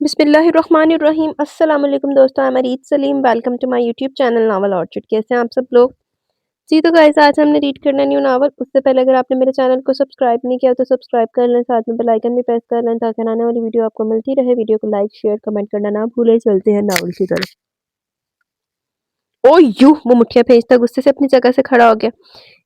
बिस्मिल्लाहिर्रहमानिर्रहीम अस्सलाम वालेकुम दोस्तों, I am Areed Saleem. Welcome to my YouTube channel Novel Orchid. कैसे हैं आप सब लोग? जी तो गाइस, आज हमने रीड करना न्यू नॉवल। उससे पहले अगर आपने मेरे चैनल को सब्सक्राइब नहीं किया तो सब्सक्राइब कर लें, साथ में बेल आइकन भी प्रेस कर लें ताकि आने वाली वीडियो आपको मिलती रहे। वीडियो को लाइक शेयर कमेंट करना ना भूलें। चलते हैं नॉवल की तरफ। ओ यू, वो मुठिया फेंचता गुस्से से अपनी जगह से खड़ा हो गया।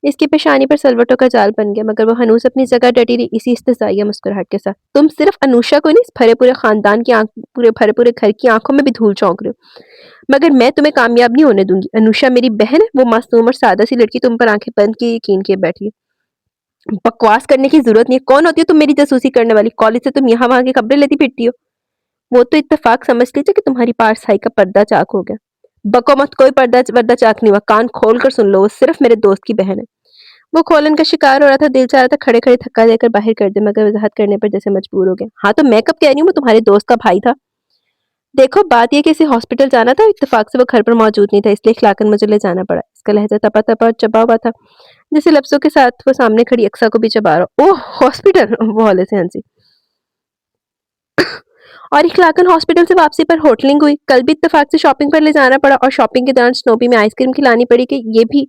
इसकी पेशानी पर सलवटों का जाल बन गया, मगर वो हनूस अपनी जगह डटी रही, इसी इस्तज़ाइया मुस्कुराहट के साथ। तुम सिर्फ अनुषा को नहीं, इस भरे पूरे खानदान की आंख, पूरे भरे पूरे घर की आंखों में भी धूल झोंक रहे हो। मगर मैं तुम्हें कामयाब नहीं होने दूंगी। अनुषा मेरी बहन है, वो मासूम और सादा सी लड़की तुम पर आंखें बंद किए यकीन किए बैठी है। बकवास करने की जरूरत नहीं है। कौन होती हो तुम मेरी जासूसी करने वाली? कॉलेज से तुम यहाँ वहां की खबरें लेती फिरती हो। वो तो इत्तेफाक समझ लीजिए कि तुम्हारी पारसाई का पर्दा चाक हो गया। बको मत, कोई पर्दा वर्दा चाक नहीं हुआ। कान खोल कर सुन लो, वो सिर्फ मेरे दोस्त की बहन है। वो खोलन का शिकार हो रहा था, दिल चाह रहा था खड़े खड़े धक्का देकर बाहर कर दे, मगर वजाहत करने पर जैसे मजबूर हो गया। हाँ तो मैं कब कह रही हूँ, वो तुम्हारे दोस्त का भाई था। देखो बात ये कि इसे हॉस्पिटल जाना था, इत्तेफाक से वो घर पर मौजूद नहीं था, इसलिए इखलाकन मुझे ले जाना पड़ा। इसका लहजा तपा तपा और चबा हुआ था, जैसे लफ्जों के साथ वो सामने खड़ी अक्सा को भी चबा रहा। ओह हॉस्पिटल, वो हौले से हंसी। और इखलाकन हॉस्पिटल से वापसी पर होटलिंग हुई। कल भी इत्तेफाक से शॉपिंग पर ले जाना पड़ा, और शॉपिंग के दौरान स्नोबी में आइसक्रीम खिलानी पड़ी कि ये भी।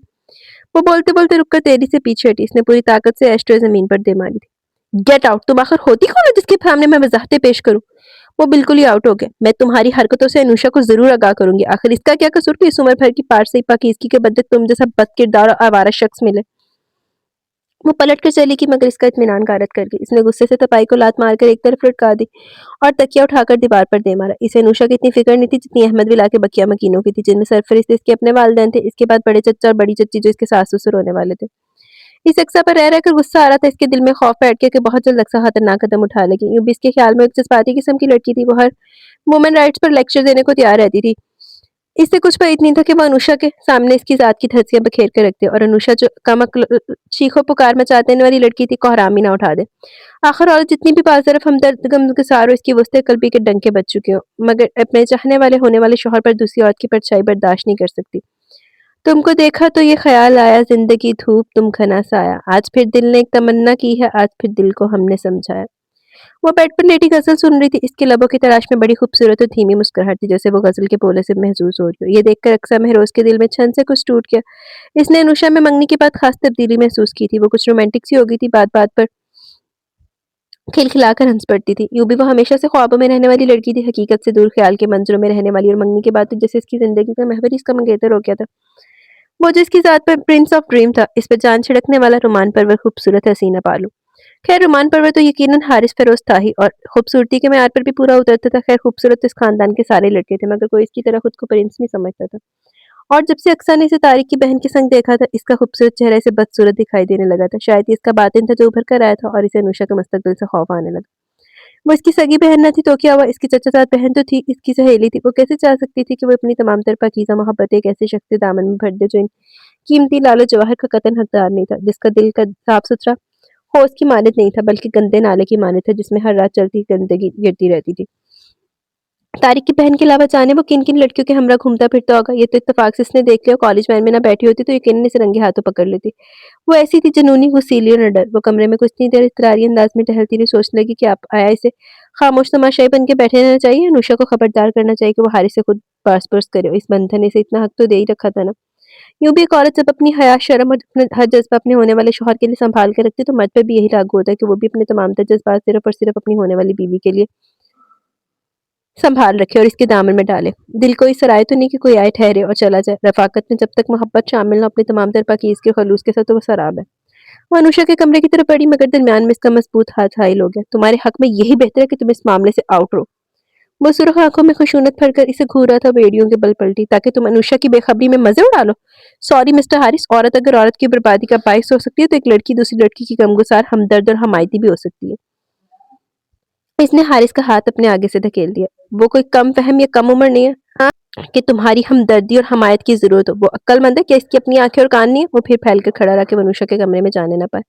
वो बोलते बोलते रुककर तेजी से पीछे हटी। इसने पूरी ताकत से एस्ट्रे जमीन पर दे मारी थी। गेट आउट, तुम आखिर होती कौन है जिसके सामने मैं वजाहतें पेश करूं? वो बिल्कुल ही आउट हो गया। मैं तुम्हारी हरकतों से अनुषा को जरूर आगाह करूंगी। आखिर इसका क्या कसूर कि इस उम्र भर की पारसी पाकीज़गी के बदले तुम जैसा बदकिरदार और आवारा शख्स मिले। वो पलट कर चली कि मगर इसका इत्मीनान गारत कर गई। इसने गुस्से से तपाई को लात मारकर एक तरफ लटका दी और तकिया उठाकर दीवार पर दे मारा। इसे अनुषा की इतनी फिक्र नहीं थी जितनी अहमद विला के बकिया मकीनों की थी, जिनमें सरफरिस्त इसके अपने वालिदैन थे, इसके बाद बड़े चचा और बड़ी चच्ची जो इसके सास ससुर होने वाले थे। इस अक्सा पर रह रहकर गुस्सा आ रहा था। इसके दिल में खौफ बैठ गया कि बहुत जल्द अक्सा खतरनाक कदम उठा लेगी। यूं भी इसके ख्याल में एक जज्बाती किस्म की लड़की थी। वो हर वुमेन राइट्स पर लेक्चर देने को तैयार रहती थी। इससे कुछ परहेज नहीं था कि वो अनुषा के सामने इसकी जात की धज्जियां बखेर कर रखते, और अनुषा जो चीखो पुकार मचा देने वाली लड़की थी, को हरामी ना उठा दे। आखिर औरत जितनी भी बाज़रफ हमदर्द गमगसार हो, इसकी वस्ते कल्बी के डंके बज चुके हो, मगर अपने चाहने वाले होने वाले शौहर पर दूसरी औरत की परछाई बर्दाश्त नहीं कर सकती। तुमको देखा तो ये ख्याल आया, जिंदगी धूप तुम घना साया, आज फिर दिल ने एक तमन्ना की है, आज फिर दिल को हमने समझाया। वो बेड पर लेटी गजल सुन रही थी। इसके लबों की तराश में बड़ी खूबसूरत और धीमी मुस्कुराहट थी, जैसे वो गजल के बोले से महसूस हो रही हो। ये देखकर अक्सा महरोज के दिल में छन से कुछ टूट गया। इसने अनुषा में मंगनी के बाद खास तब्दीली महसूस की थी। वो कुछ रोमांटिक सी हो गई थी, बात बात पर खिलखिलाकर हंस पड़ती थी। यूं भी वो हमेशा से ख्वाबों में रहने वाली लड़की थी, हकीकत से दूर ख्याल के मंजरों में रहने वाली, और मंगनी के बाद तो जैसे इसकी जिंदगी का महवर इसका मंगेतर हो गया था। वो जिसकी जात पर प्रिंस ऑफ ड्रीम था, इस पर जान छिड़कने वाला रोमान परवर खूबसूरत हसीना पालू। खैर रोमान परवर तो यकीनन हारिस फेरोज था ही, और खूबसूरती के मैार पर भी पूरा उतरता था। खैर खूबसूरत तो इस खानदान के सारे लड़के थे, मगर कोई इसकी तरह खुद को प्रिंस नहीं समझता था। और जब से अक्सा ने इसे तारिक की बहन के संग देखा था, इसका खूबसूरत चेहरा इसे बदसूरत दिखाई देने लगा था। शायद ये इसका बातिन था जो उभर कर आया था, और इसे अनुषा के मुस्तकबिल से खौफ आने लगा। वो इसकी सगी बहन न थी तो क्या हुआ, इसकी चचाजाद बहन तो थी, इसकी सहेली थी। वो कैसे चाह सकती थी कि वो अपनी तमाम तर पाकीज़ा मोहब्बत एक ऐसे शख्स के दामन में भर दे जो इन कीमती लालो जवाहर का कतन हकदार नहीं था, जिसका दिल का साफ सुथरा हौज की मानद नहीं था, बल्कि गंदे नाले की मानद था, जिसमें हर रात चलती गंदगी गिरती रहती थी। तारिक की बहन के अलावा जाने वो किन किन लड़कियों के हमरा घूमता फिरता होगा। ये तो इत्तेफाक से इसने देख लिया। कॉलेज वैन में ना बैठी होती तो यकीनन इसे रंगे हाथों पकड़ लेती। वो ऐसी थी जुनूनी, गुस्सीली और निडर। वो कमरे में कुछ नहीं देर इतरारी अंदाज में टहलती रही, सोचने लगी कि आप आया इसे खामोश तमाशाई बन के बैठे रहना चाहिए, अनुषा को खबरदार करना चाहिए कि वो हारिस से खुद पास पुरस करे। इस बंधन ने इसे इतना हक तो दे ही रखा था ना। यूं भी एक औरत जब अपनी हया शर्म और अपने हर जज्बा अपने होने वाले शौहर के लिए संभाल के रखती, तो मर्द पे भी यही लागू होता है कि वो भी अपने तमाम तर जज्बात सिर्फ और सिर्फ अपनी होने वाली बीवी के लिए संभाल रखे और इसके दामन में डाले। दिल को इस राय तो नहीं कि कोई आए ठहरे और चला जाए। रफाकत में जब तक मोहब्बत शामिल न अपनी तमाम तर पाकीज़ के खलूस के साथ, तो वो शराब है। वो अनुषा के कमरे की तरफ बढ़ी, मगर दरमियान में इसका मजबूत हाथ हाइल हो गया। तुम्हारे हक में यही बेहतर है कि तुम इस मामले से आउट रहो। वो सुर्ख आंखों में खुशूनत भरकर इसे घूरा था। बेड़ियों के बल पलटी ताकि तुम अनुषा की बेखबरी में मजे उड़ा लो। सॉरी मिस्टर हारिस, औरत अगर औरत की बर्बादी का बाइस हो सकती है, तो एक लड़की दूसरी लड़की की गमगुसार, हमदर्द और हमायती भी हो सकती है। इसने हारिस का हाथ अपने आगे से धकेल दिया। वो कोई कम फहम या कम उम्र नहीं है कि तुम्हारी हमदर्दी और हमायत की जरूरत हो। वो अक्लमंद है कि इसकी अपनी आंखें और कान नहीं है। वो फिर फैल कर खड़ा रहा कि मनुष्य के कमरे में जाने ना पाए।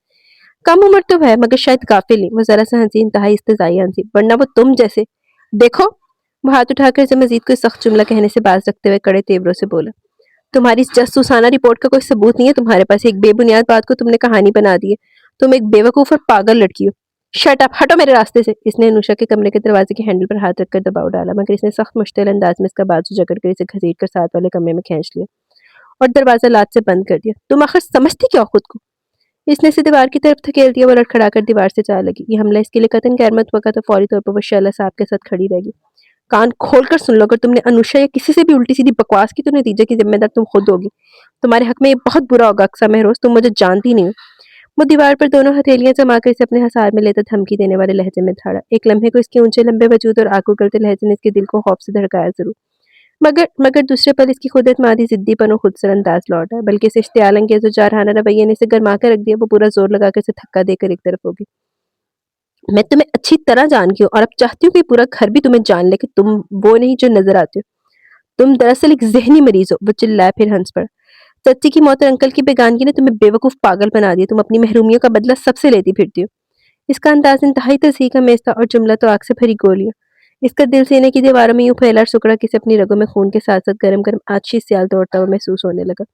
कम उम्र तो है, मगर शायद गाफिल नहीं। वो जरा सा हंसी, इंतहाई इस्तज़ाई हंसी, वरना वो तुम जैसे। देखो, वो हाथ उठाकर इसे मजीद कोई सख्त जुमला कहने से बाज रखते हुए कड़े तेवरों से बोला। तुम्हारी इस जासूसाना रिपोर्ट का कोई सबूत नहीं है तुम्हारे पास। एक बेबुनियाद बात को तुमने कहानी बना दी है। तुम एक बेवकूफ और पागल लड़की हो। शट अप, हटो मेरे रास्ते से। इसने अनुषा के कमरे के दरवाजे के हैंडल पर हाथ रखकर दबाव डाला, मगर इसने सख्त मुश्तिल अंदाज में इसका बाजू जकड़ कर इसे घसीट कर साथ वाले कमरे में खींच लिया और दरवाजा लात से बंद कर दिया। तुम आखिर समझती क्या हो खुद को? इसने इसे दीवार की तरफ धकेल दिया। वो लड़खड़ाकर दीवार से जा लगी। ये हमला इसके लिए कतई गैर मुतवक्का था। फौरी तौर पर वो शैला साहब के साथ खड़ी रहेगी। कान खोल कर सुन लो, अगर तुमने अनुषा या किसी से भी उल्टी सीधी बकवास की तो नतीजे की जिम्मेदार तुम खुद होगी। तुम्हारे हक में ये बहुत बुरा होगा अक्सा महरोज, तुम मुझे जानती नहीं हो। वो दीवार पर दोनों हथेलियां जमाकर इसे अपने हसार में लेता धमकी देने वाले लहजे में ठाड़ा। एक लम्हे को इसके ऊंचे लंबे वजूद और आंखों गलते लहजे ने इसके दिल को खौफ से धड़काया जरूर, मगर मगर दूसरे पल इसकी खुद एतमादी जिद्दीपन और खुद सर अंदाज लौटा, बल्कि इस इश्तियालन के जो जारहाना रवैये ने इसे गरमा कर रख दिया। वो पूरा जोर लगाकर इसे धक्का देकर एक तरफ होगी। मैं तुम्हें अच्छी तरह जानती हूँ और अब चाहती हूँ कि पूरा घर भी तुम्हें जान ले कि तुम वो नहीं जो नजर आते हो। तुम दरअसल एक जहनी मरीज हो। वो चिल्लाया, फिर हंस पड़ा। चाची की मौत और अंकल की बेगानगी ने तुम्हें बेवकूफ पागल बना दिया। तुम अपनी महरूमियों का बदला सबसे लेती फिरती हो। इसका अंदाज इंतहाई तहसीह का मेज था और जुमला तो आग से भरी गोलियां। इसका दिल सीने की दीवारों में यूं फैला और सुकड़ा कि इसे अपनी रगों में खून के साथ साथ गरम गरम आछी सियाल दौड़ता हुआ महसूस होने लगा।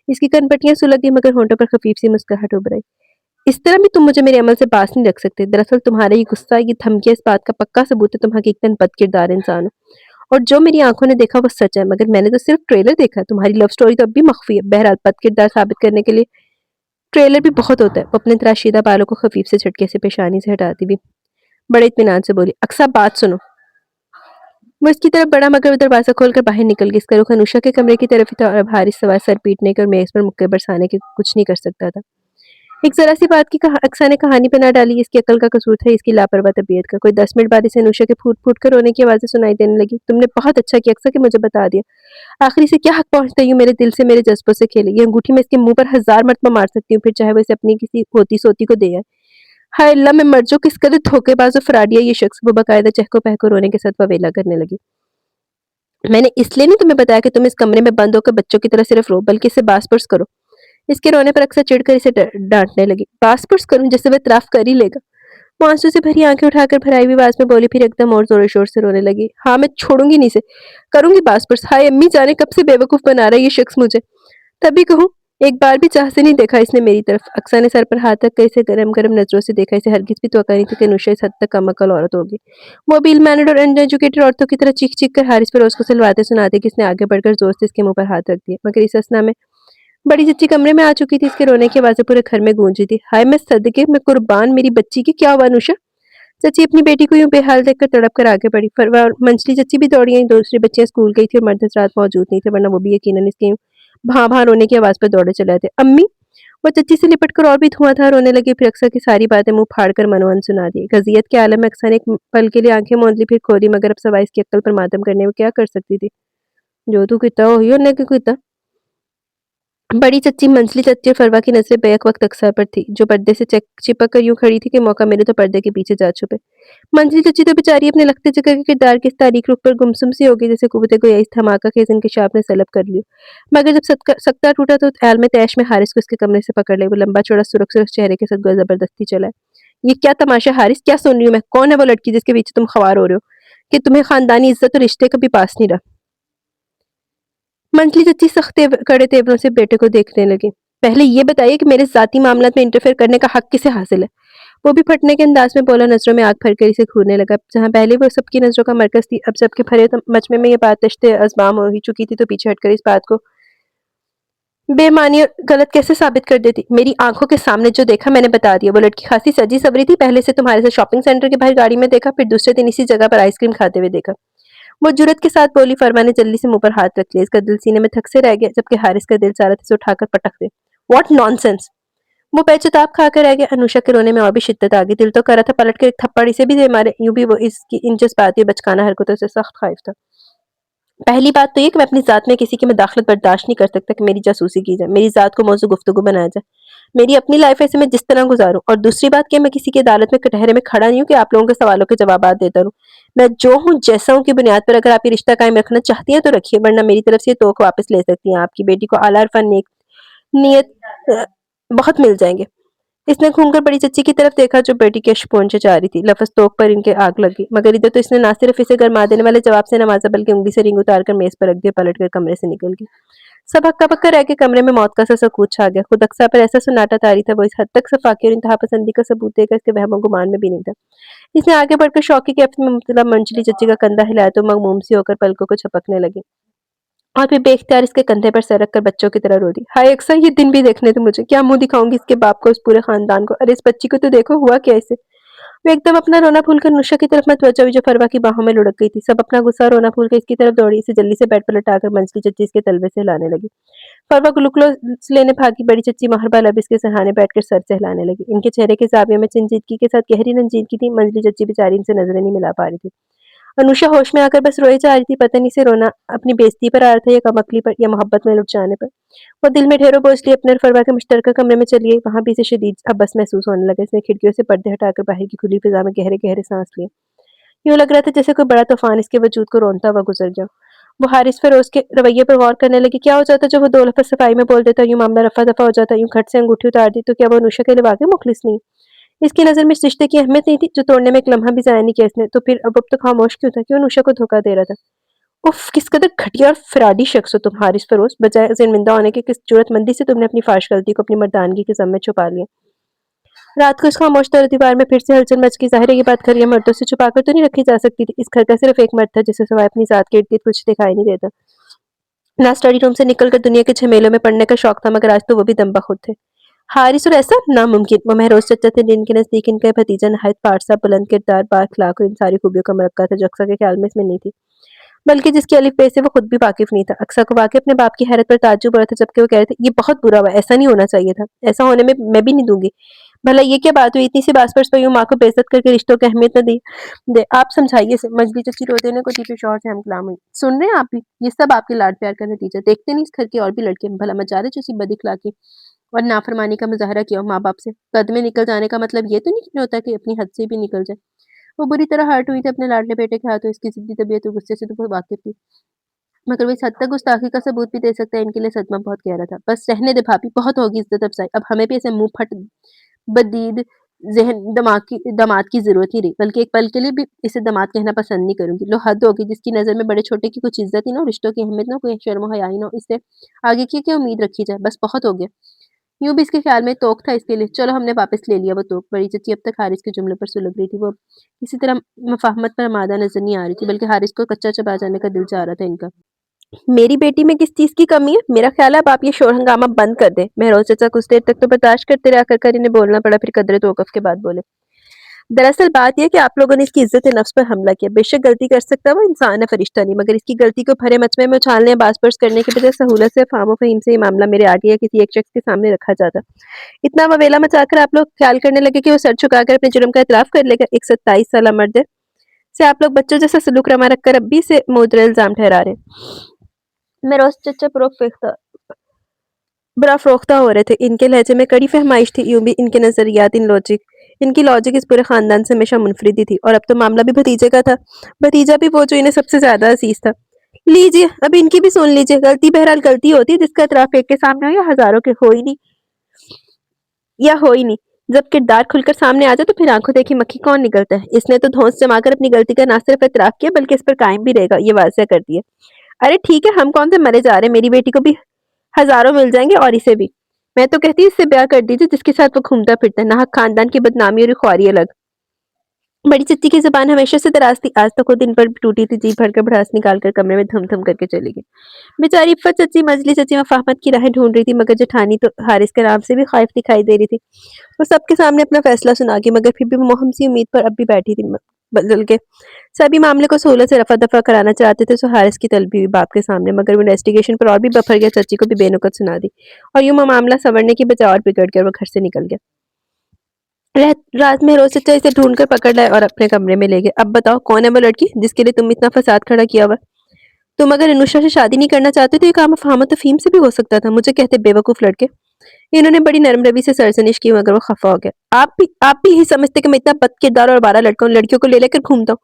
इसकी कनपटियां सुलग गई, मगर होंठों पर खफीफ सी मुस्कुराहट उभर आई। इस तरह भी तुम मुझे मेरे अमल से बास नहीं रख सकते। दरअसल तुम्हारा ये गुस्सा, ये धमकियां इस बात का पक्का सबूत है तुम हकीकतन बद किरदार इंसान हो, और जो मेरी आंखों ने देखा वो सच है। मगर मैंने तो सिर्फ ट्रेलर देखा है। तुम्हारी लव स्टोरी तो अब भी मख्फी है। बहरहाल बद किरदार साबित करने के लिए ट्रेलर भी बहुत होता है। वो अपने तराशीदा बालों को खफीफ से झटके से पेशानी से हटाती हुई बड़े इत्मीनान से बोली, अक्सा बात सुनो। वो इसकी तरफ बढ़ा, मगर वो दरवाजा खोलकर बाहर निकल गई। इसका रुख अनुषा के कमरे की तरफ ही था और अब हारिस सवार सर पीटने के और मेज पर मुक्के बरसाने के कुछ नहीं कर सकता था। एक जरा सी बात की अक्सा ने कहानी पे ना डाली। इसकी अकल का कसूर था, इसकी लापरवाह तबीयत का। कोई 10 मिनट बाद इसे अनुषा के फूट फूट कर रोने की आवाजें सुनाई देने लगी। तुमने बहुत अच्छा किया अक्सा कि मुझे बता दिया। आखिर से क्या हक पहुंचता है यूं मेरे दिल से, मेरे जज्बों से खेले। ये अंगूठी मैं इसके मुंह पर 1000 मरतबा मार सकती हूँ, फिर चाहे वो इसे अपनी किसी होती सोती को दे आए। हाय अल्लाह, मैं मर जाऊं। किस कदर धोखेबाज और फराडिया ये शख्स। वो बाकायदा चहको पहको रोने के साथ ववेला करने लगी। मैंने इसलिए नहीं तुम्हें बताया कि तुम इस कमरे में बंद होकर बच्चों की तरह सिर्फ रो, बल्कि इसे बास-पुरस करो। इसके रोने पर अक्सर चिढ़कर इसे डांटने लगी। बास-पुरस करूं जिससे वह इतराफ कर ही लेगा। वो आंसू से भरी आंखें उठाकर भराई हुई आवाज में बोली, फिर एकदम और जोर शोर से रोने लगी। हाँ, मैं छोड़ूंगी नहीं इसे, करूंगी बास-पुरस। हाय अम्मी, जाने कब से बेवकूफ बना रहा है ये शख्स मुझे। तभी कहूँ, एक बार भी चाह से नहीं देखा इसने मेरी तरफ। अक्सा ने सर पर हाथ रख कर इसे गरम गरम नजरों से देखा। इसे हरगिज भी तवक्का नहीं थी कि नुशा इस हद तक कम-अकल औरत होगी। वो भी इल मैनर्ड और अनएजुकेटेड औरतों की तरह चीख-चीख कर हारिस फिरोज को सुलवाते सुनाते कि इसने आगे बढ़कर जोर से इसके मुंह पर हाथ रख दिया। मगर इस असना में बड़ी चच्ची कमरे में आ चुकी थी। इसके रोने की आवाजें पूरे घर में गूंजी थी। हाय मैं सदके में कुर्बान मेरी बच्ची की, क्या हुआ नुशा? चची अपनी बेटी को यूं बेहाल देखकर तड़प कर आगे बढ़ी। फरवा और मंजली चची भी दौड़ी आई। दूसरी बच्चियां स्कूल गई थी और मर्द रात मौजूद नहीं थे, वरना वो भी यकीनन इसके भां भां रोने की आवाज पर दौड़े चले आते। अम्मी, वो चच्ची से लिपट कर और भी धुआंधार रोने लगी। फिर अक्सर की सारी बातें मुंह फाड़ कर मनोहन सुना दी। गजियत के आलम में अक्सर ने एक पल के लिए आंखें मूंद ली, फिर खोली, मगर अब सवाई इसकी अक्ल पर मातम करने में क्या कर सकती थी। जो तू किता हो ही ने किता। बड़ी चच्ची, मंजली चच्ची और फरवा की नजरें बेक वक्त अक्सर पर थी, जो पर्दे से चिपक कर यूं खड़ी थी कि मौका मिले तो पर्दे के पीछे जा छुपे। मंजली चच्ची तो बेचारी अपने लगते जिगर के किरदार की इस तारीख रुख पर गुमसुम सी हो गई, जैसे कुव्वते गोया इस धमाका के इंकशाफ ने सलब कर लियो। मगर जब सकता टूटा तो आलम तैश में हारिस को इसके कमरे से पकड़ ले। वो लंबा चौड़ा सुरख सुरख चेहरे के साथ जबरदस्ती चला है। ये क्या तमाशा हारिस, क्या सुन रही हूँ मैं? कौन है वो लड़की जिसके पीछे तुम खवार हो रहे हो कि तुम्हें खानदानी इज्जत और रिश्ते का भी पास नहीं रहा? मंजली चच्ची सख्त कड़े तेवरों से बेटे को देखने लगी। पहले ये बताइए कि मेरे ज़ाती मामलात में इंटरफेयर करने का हक किसे हासिल है? वो भी फटने के अंदाज में बोला, नजरों में आग भरकर इसे घूरने लगा। जहाँ पहले वो सबकी नजरों का मरकज थी, अब सबके भरे मजमे में ये बात तश्ते अज़बाम हो ही चुकी थी, तो पीछे हटकर इस बात को बेमानी और गलत कैसे साबित कर देती? मेरी आंखों के सामने जो देखा मैंने बता दिया। वो लड़की खासी सजी सवरी थी। पहले से तुम्हारे साथ शॉपिंग सेंटर के बाहर गाड़ी में देखा, फिर दूसरे दिन इसी जगह पर आइसक्रीम खाते हुए देखा। वो जुर्रत के साथ बोली। फरमा ने जल्दी से मुंह पर हाथ रख लिया। इसका दिल सीने में थक से रह गया, जबकि हारिस का दिल चाह रहा था इसे उठाकर पटक दे। What nonsense! वो बेचैताब खाकर रह गया। अनुषा के रोने में और भी शिद्दत आ गई। दिल तो कर रहा था पलट कर एक थप्पड़ इसे भी दे मारे। यूं भी वो इसकी इन जज्बाती और बचकाना हरकतों से सख्त खौफ था। पहली बात तो ये कि मैं अपनी ज़ात में किसी की मदाखलत बर्दाश्त नहीं कर सकता कि मेरी जासूसी की जाए, मेरी ज़ात को मौजू गुफ्तगू बनाया जाए। मेरी अपनी लाइफ ऐसे मैं जिस तरह गुजारूं। और दूसरी बात कि मैं किसी की अदालत में कटहरे में खड़ा नहीं हूं कि आप लोगों के सवालों के जवाबात देता रहूं। मैं जो हूं जैसा हूं की बुनियाद पर अगर आप ये रिश्ता कायम रखना चाहती हैं तो रखिए, वरना मेरी तरफ से ये तोक वापस ले सकती हैं। आपकी बेटी को आला इरफान नेक नियत बहुत मिल जाएंगे। इसने घूमकर बड़ी चच्ची की तरफ देखा, जो बेटी के अश्क पोंछे जा रही थी। लफ्ज तोक पर इनके आग लगी, मगर इधर तो इसने ना सिर्फ इसे गरमा देने वाले जवाब से नवाजा, बल्कि उंगली से रिंग उतार कर मेज पर रख दिया, पलट कर कमरे से निकल गई। सब हक्का बक्का रह के कमरे में मौत का सा सकूत छा गया। खुद अक्सा पर ऐसा सन्नाटा तारी था, वो इस हद तक सफाकी और इंतहा पसंदी का सबूत देगा इसके वहमो गुमान में भी नहीं था। इसने आगे बढ़कर शौकी के अपनी मुबतला मंजली चच्ची का कंधा हिलाया तो मगमूम सी होकर पलकों को झपकने लगी और फिर बेख्तियार इसके कंधे पर सर रख कर बच्चों की तरह रो दी। हाय अक्सा, ये दिन भी देखने थे मुझे, क्या मुंह दिखाऊंगी इसके बाप को, इस पूरे खानदान को। अरे इस बच्ची को तो देखो, हुआ क्या इसे। वो एकदम अपना रोना भूलकर नुशा की तरफ मतवज्जा हुई जो फरवा की बाहों में लुढ़क गई थी। सब अपना गुस्सा रोना भूलकर इसकी तरफ दौड़ी, इसे जल्दी से बेड पर लटाकर मंजली चच्ची इसके तलवे से हिलाने लगी। फरवा ग्लूकोज लेने भागी, बड़ी चच्ची महरबाल अब इसके सहाने बैठकर सर से हिलाने लगी। इनके चेहरे के ज़ावियों में संजीदगी के साथ गहरी रंजीदगी थी। मंजली चच्ची बेचारी इनसे नजरें नहीं मिला पा रही थी। अनुषा होश में आकर बस रोए जा रही थी, पता नहीं से रोना अपनी बेइज्जती पर आ रहा था या कमकली पर या मोहब्बत में लुट जाने पर। वो दिल में ढेरों बोझ लिए अपने और फरवा के मुश्तरका कमरे में चली गई। वहां भी इसे शदीद अबस महसूस होने लगा। इसने खिड़कियों से पर्दे हटाकर बाहर की खुली फिजा में गहरे गहरे सांस लिए। यूं लग रहा था जैसे कोई बड़ा तूफान इसके वजूद को रोनता हुआ गुजर गया। वो हारिस फिरोज के रवैये पर गौर करने लगी। क्या हो जाता जब वो दो लफ्ज़ सफाई में बोल देता, यूं मामला रफा दफा हो जाता, यूं खट से अंगूठी उतार दी, तो क्या वो अनुषा के लिए वाकई मुखलिस नहीं? इसकी नज़र में इस रिश्ते की अहमियत नहीं थी जो तोड़ने में एक लम्हा भी ज़ाया नहीं किया इसने, तो फिर अब तो खामोश क्यों था? क्यों अनुषा को धोखा दे रहा था? उफ, किस कदर घटिया और फिराडी शख्स हो तुम हारिस फिरोज। बजाय ज़र्मिंदा होने के किस जुर्रतमंदी से तुमने अपनी फाश गलती को अपनी मर्दानगी के ज़म में छुपा लिया। रात को इस खामोश तर दीवार में फिर से हलचल मच गई। ज़ाहिर है ये बात घर या मर्दों से छुपाकर तो नहीं रखी जा सकती थी। इस घर का सिर्फ एक मर्द था जिसे सिवाय अपनी ज़ात के इर्द-गिर्द कुछ दिखाई नहीं देता। ना स्टडी रूम से निकलकर दुनिया के झमेलों में पड़ने का शौक था, मगर आज तो वो भी दम्बा खुद थे। हारिस और ऐसा नामुमकिन। वो महरोज चचा थे जिनके नजदीक इनका भतीजा नहायत पारसा, बुलंद किरदार, बाअखलाक और इन सारी खूबियों का मरक्का था जो अक्सा के ख्याल में इसमें नहीं थी, बल्कि जिसकी अलिफ बे से वो खुद भी वाकिफ नहीं था। अक्सा को वाकई अपने बाप की हैरत पर ताज्जुब हो रहा था, जबकि वो कह रहे थे ये बहुत बुरा हुआ, ऐसा नहीं होना चाहिए था, ऐसा होने में मैं भी नहीं दूंगी। भला ये क्या बात हुई, इतनी सी बात पर यूं माँ को बेइज्जत करके रिश्तों की अहमियत न दी दे। आप समझाइए इसे। मजली चची रो देने को दी तो शौहर से हम कलाम हुई। सुन रहे हैं आप भी, ये सब आपके लाड प्यार का नतीजा। देखते नहीं इस घर की और भी लड़के, भला मजा रहे जैसी बदिखलाकी और नाफरमानी का मुजाहरा किया हो माँ बाप से। कद में निकल जाने का मतलब ये तो नहीं होता कि अपनी हद से भी निकल जाए। वो बुरी तरह हर्ट हुई थी अपने लाडले बेटे के हाथों। इसकी जिद्दी तबीयत और गुस्से से तो वो वाकिफ थी, मगर वो इस हद तक गुस्ताखी का सबूत भी दे सकता है, इनके लिए सदमा बहुत गहरा था। बस रहने दे भाभी, बहुत होगी इज्जत अफजाई। अब हमें भी ऐसे मुंह फट बदीद ज़हन दामाद की ज़रूरत नहीं रही, बल्कि एक पल के लिए भी इसे दामाद कहना पसंद नहीं करूँगी। लो हद होगी, जिसकी नज़र में बड़े-छोटे की कुछ इज़्ज़त ही ना हो, रिश्तों की अहमियत ना हो, कोई शर्म ओ हया ही ना हो, इससे आगे की क्या उम्मीद रखी जाए? बस बहुत हो गया। यूँ भी इसके ख़्याल में तोख था इसके लिए। चलो हमने वापस ले लिया वो तोख। बड़ी चच्ची अब तक हारिस के जुमले पर सुलग रही थी। वो किसी तरह मुफ़ाहमत पर आमादा नज़र नहीं आ रही थी, बल्कि हारिस को कच्चा चबा जाने का दिल चाह रहा था इनका। मेरी बेटी में किस चीज़ की कमी है? मेरा ख़्याल है अब आप ये शोर-हंगामा बंद कर दें। महरोज़ चचा कुछ देर तक तो बर्दाश्त करते रहे, आखिरकार इन्हें बोलना पड़ा, फिर कदरे तौक़ुफ़ के बाद बोले। दरअसल बात ये है कि आप लोगों ने इसकी इज़्ज़त-ए-नफ़्स पर हमला किया। बेशक गलती कर सकता है वो, इंसान है, फ़रिश्ता नहीं, मगर इसकी गलती को भरे मजमे में उछालने या बाज़-पर्स करने के बजाय सहूलत से, फ़ाहमो-फ़हीम से ये मामला मेरे आगे या किसी एक शख़्स के सामने रखा जाता। इतना ववेला मचाकर आप लोग ख़्याल करने लगे कि वो सर झुकाकर अपने जुर्म का इतराफ़ कर लेगा। एक 27 साला मर्द है, से आप लोग बच्चों जैसा सलूक रमा रखकर अब भी इसे मुद्दई इल्ज़ाम ठहरा रहे हैं। महरोज़ चचा बड़ा फ़रोख्ता हो रहे थे। इनके लहजे में कड़ी फ़हमाइश थी, यूँ भी इनके नज़रियात इनकी लॉजिक इस पूरे ख़ानदान से हमेशा मुनफ़रिद ही थी, और अब तो मामला भी भतीजे का था। भतीजा भी वो जो इन्हें सबसे ज़्यादा अज़ीज़ था। लीजिए, अब इनकी भी सुन लीजिए। गलती बहरहाल गलती होती है, जिसका इतराफ़ एक के सामने हो या हज़ारों के, हो ही नहीं। जब किरदार खुलकर सामने आ जाए तो फिर आँखों देखी मक्खी कौन निकलता है। इसने तो धौंस जमाकर अपनी गलती का ना सिर्फ़ इतराफ़ किया, बल्कि इस पर कायम भी रहेगा, ये वाज़िह कर दिया। अरे ठीक है, हम कौन से मरे जा रहे हैं, मेरी बेटी को भी हज़ारों मिल जाएँगे और इसे भी। मैं तो कहती हूँ इससे ब्याह कर दीजिए, जिसके साथ वो घूमता-फिरता है, नाहक ख़ानदान की बदनामी और ख़्वारी अलग। बड़ी चच्ची की ज़ुबान हमेशा से दराज़ थी, आज तो खुद इन पर भी टूटी थी, जी भरकर भड़ास निकालकर कमरे में धम-धम करके चली गई। बेचारी इफ़्फ़त चच्ची, मजली चच्ची मुफ़ाहमत की राहें ढूँढ रही थी, मगर जेठानी तो हारिस के नाम से भी ख़ाइफ़ दिखाई दे रही थी। वो सबके सामने अपना फ़ैसला सुना गई, मगर फिर भी वो मुहम सी उम्मीद पर अब भी बैठी थी, बदल के। सभी मामले को सहूलत से रफ़ा-दफ़ा कराना चाहते थे, सो हारिस की तलबी हुई बाप के सामने, मगर वो इन्वेस्टिगेशन पर और भी बफर गया, चच्ची को भी बेनुकत सुना दी, और यूँ मामला सँवरने की बजाय और बिगड़ गया और वो घर से निकल गया। रात में रोज चचा इसे ढूंढ कर पकड़ लाए और अपने कमरे में ले गए। अब बताओ कौन है वो लड़की जिसके लिए तुम इतना फसाद खड़ा किया हुआ? तुम अगर अनुषा से शादी नहीं करना चाहते तो ये काम फ़ाहमत फ़हीम से भी हो सकता था। मुझे कहते बेवकूफ़ लड़के। इन्होंने बड़ी नरम रवि से सरज़निश की, मगर वो खफ़ा हो गया। आप भी यही समझते कि मैं इतना बदकिरदार और आवारा लड़का हूँ, लड़कियों को ले लेकर घूमता हूँ?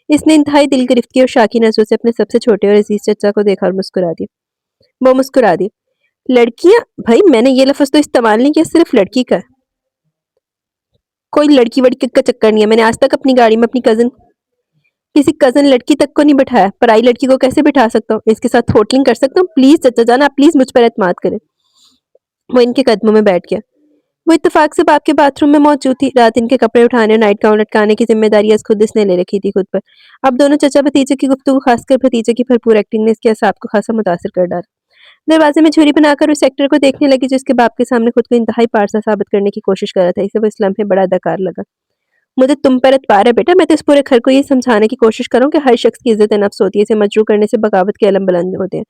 इसने इंतहाई दिलगिरफ्ती और शाकी नज़रों से अपने सबसे छोटे और अज़ीज़ चचा को देखा और मुस्कुरा दिया। वो मुस्कुरा दी। लड़कियाँ? भई मैंने ये लफ़्ज़ तो इस्तेमाल नहीं किया, सिर्फ़ लड़की का है। कोई लड़की-वड़की का चक्कर नहीं है। मैंने आज तक अपनी गाड़ी में अपनी कज़िन किसी कजन लड़की तक को नहीं बिठाया, पराई लड़की को कैसे बिठा सकता हूँ? इसके साथ होटलिंग कर सकता हूँ? प्लीज चचा जान, आप प्लीज मुझ पर एतमाद करें। वो इनके कदमों में बैठ गया। वो इत्तेफाक से बाप के बाथरूम में मौजूद थी। रात इनके कपड़े उठाने और नाइट गाउन लटकाने की जिम्मेदारी आज खुद इसने ले रखी थी खुद पर। अब दोनों चचा भतीजे की गुफ्तगू, खासकर भतीजे की भरपूर एक्टिंग ने इसके असाब को खासा मुतासिर कर डाला। दरवाजे में छुरी बनाकर उस एक्टर को देखने लगी जो इसके बाप के सामने खुद को इंतहाई पारसा साबित करने की कोशिश कर रहा था। इसे वो इस लम्हे बड़ा अदाकार लगा। मुझे तुम पर एतबार है बेटा, मैं तो इस पूरे घर को ये समझाने की कोशिश कर रहा हूँ कि हर शख्स की इज्जत नफ्स होती है, इसे मजरू करने से बगावत के अलम बुलंद होते हैं।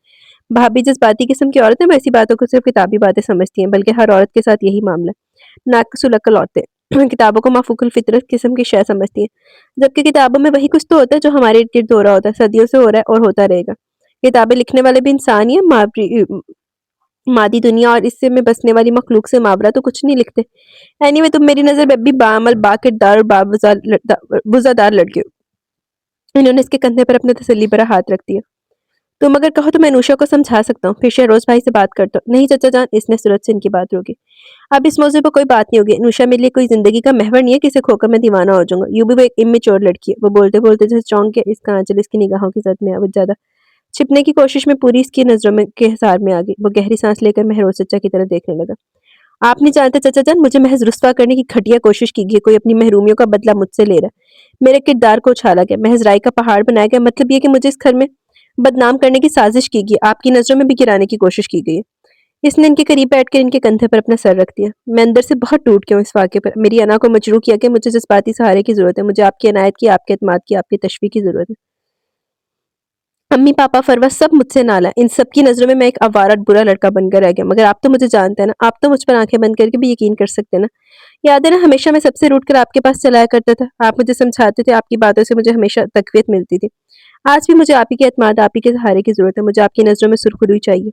भाभी जज्बाती किस्म की औरतें ऐसी बातों को सिर्फ किताबी बातें समझती हैं, बल्कि हर औरत के साथ यही मामला है। नाक औरतें किताबों को माफूकुल फितरत किस्म की शय समझती हैं, जबकि किताबों में वही कुछ तो होता है जो हमारे इर्द गिर्द हो रहा होता है, सदियों से हो रहा है और होता रहेगा। किताबें लिखने वाले भी इंसान ही है, मादी दुनिया और इससे में बसने वाली मखलूक से मावरा तो कुछ नहीं लिखते। एनीवे तुम मेरी नजर में भी बाअमल, बाकिरदार और बुज़ादार लड़के हो। इन्होंने इसके कंधे पर अपने तसल्ली भरा हाथ रख दिया। तुम अगर कहो तो मैं नूशा को समझा सकता हूँ, फिर शहरोज भाई से बात करता हूँ। नहीं चचा जान, इसने सूरज से इनकी बात रोकी। अब इस मौजूद पर कोई बात नहीं होगी। नूशा मेरे लिए कोई जिंदगी का महवर नहीं है, किसे खोकर मैं दीवाना हो जाऊंगा। यूं भी वो एक इमेच्योर लड़की है। वो बोलते बोलते जैसे चौंक के इसका आंचल इसकी निगाहों की जद में वो ज्यादा छिपने की कोशिश में पूरी इसकी नजरों में के हिसार में आ गई। वो गहरी सांस लेकर महरोज चचा की तरफ देखने लगा। आप नहीं जानते चचा जान, मुझे महज रुस्वा करने की घटिया कोशिश की गई है। कोई अपनी महरूमियों का बदला मुझसे ले रहा है। मेरे किरदार को उछाला गया, महज राई का पहाड़ बनाया गया। मतलब ये कि मुझे इस घर में बदनाम करने की साजिश की गई, आपकी नजरों में भी गिराने की कोशिश की गई है। इसने इनके करीब बैठकर इनके कंधे पर अपना सर रख दिया। मैं अंदर से बहुत टूट गया हूँ इस वाक़े पर। मेरी अना को मजबूर किया कि मुझे जज्बाती सहारे की जरूरत है। मुझे आपकी इनायत की, आपके एतमाद की, आपकी तशवीक की जरूरत है। अम्मी पापा फरवा सब मुझसे नाला। इन सब की नजरों में मैं एक आवारा बुरा लड़का बनकर रह गया। मगर आप तो मुझे जानते हैं ना, आप तो मुझ पर आंखें बंद करके भी यकीन कर सकते हैं ना। याद है ना, हमेशा मैं सबसे रूठ कर आपके पास चलाया करता था। आप मुझे समझाते थे, आपकी बातों से मुझे हमेशा तकवीत मिलती थी। आज भी मुझे आप ही के एतमाद, आप ही के सहारे की जरूरत है। मुझे आपकी नजरों में सुरखरुई चाहिए।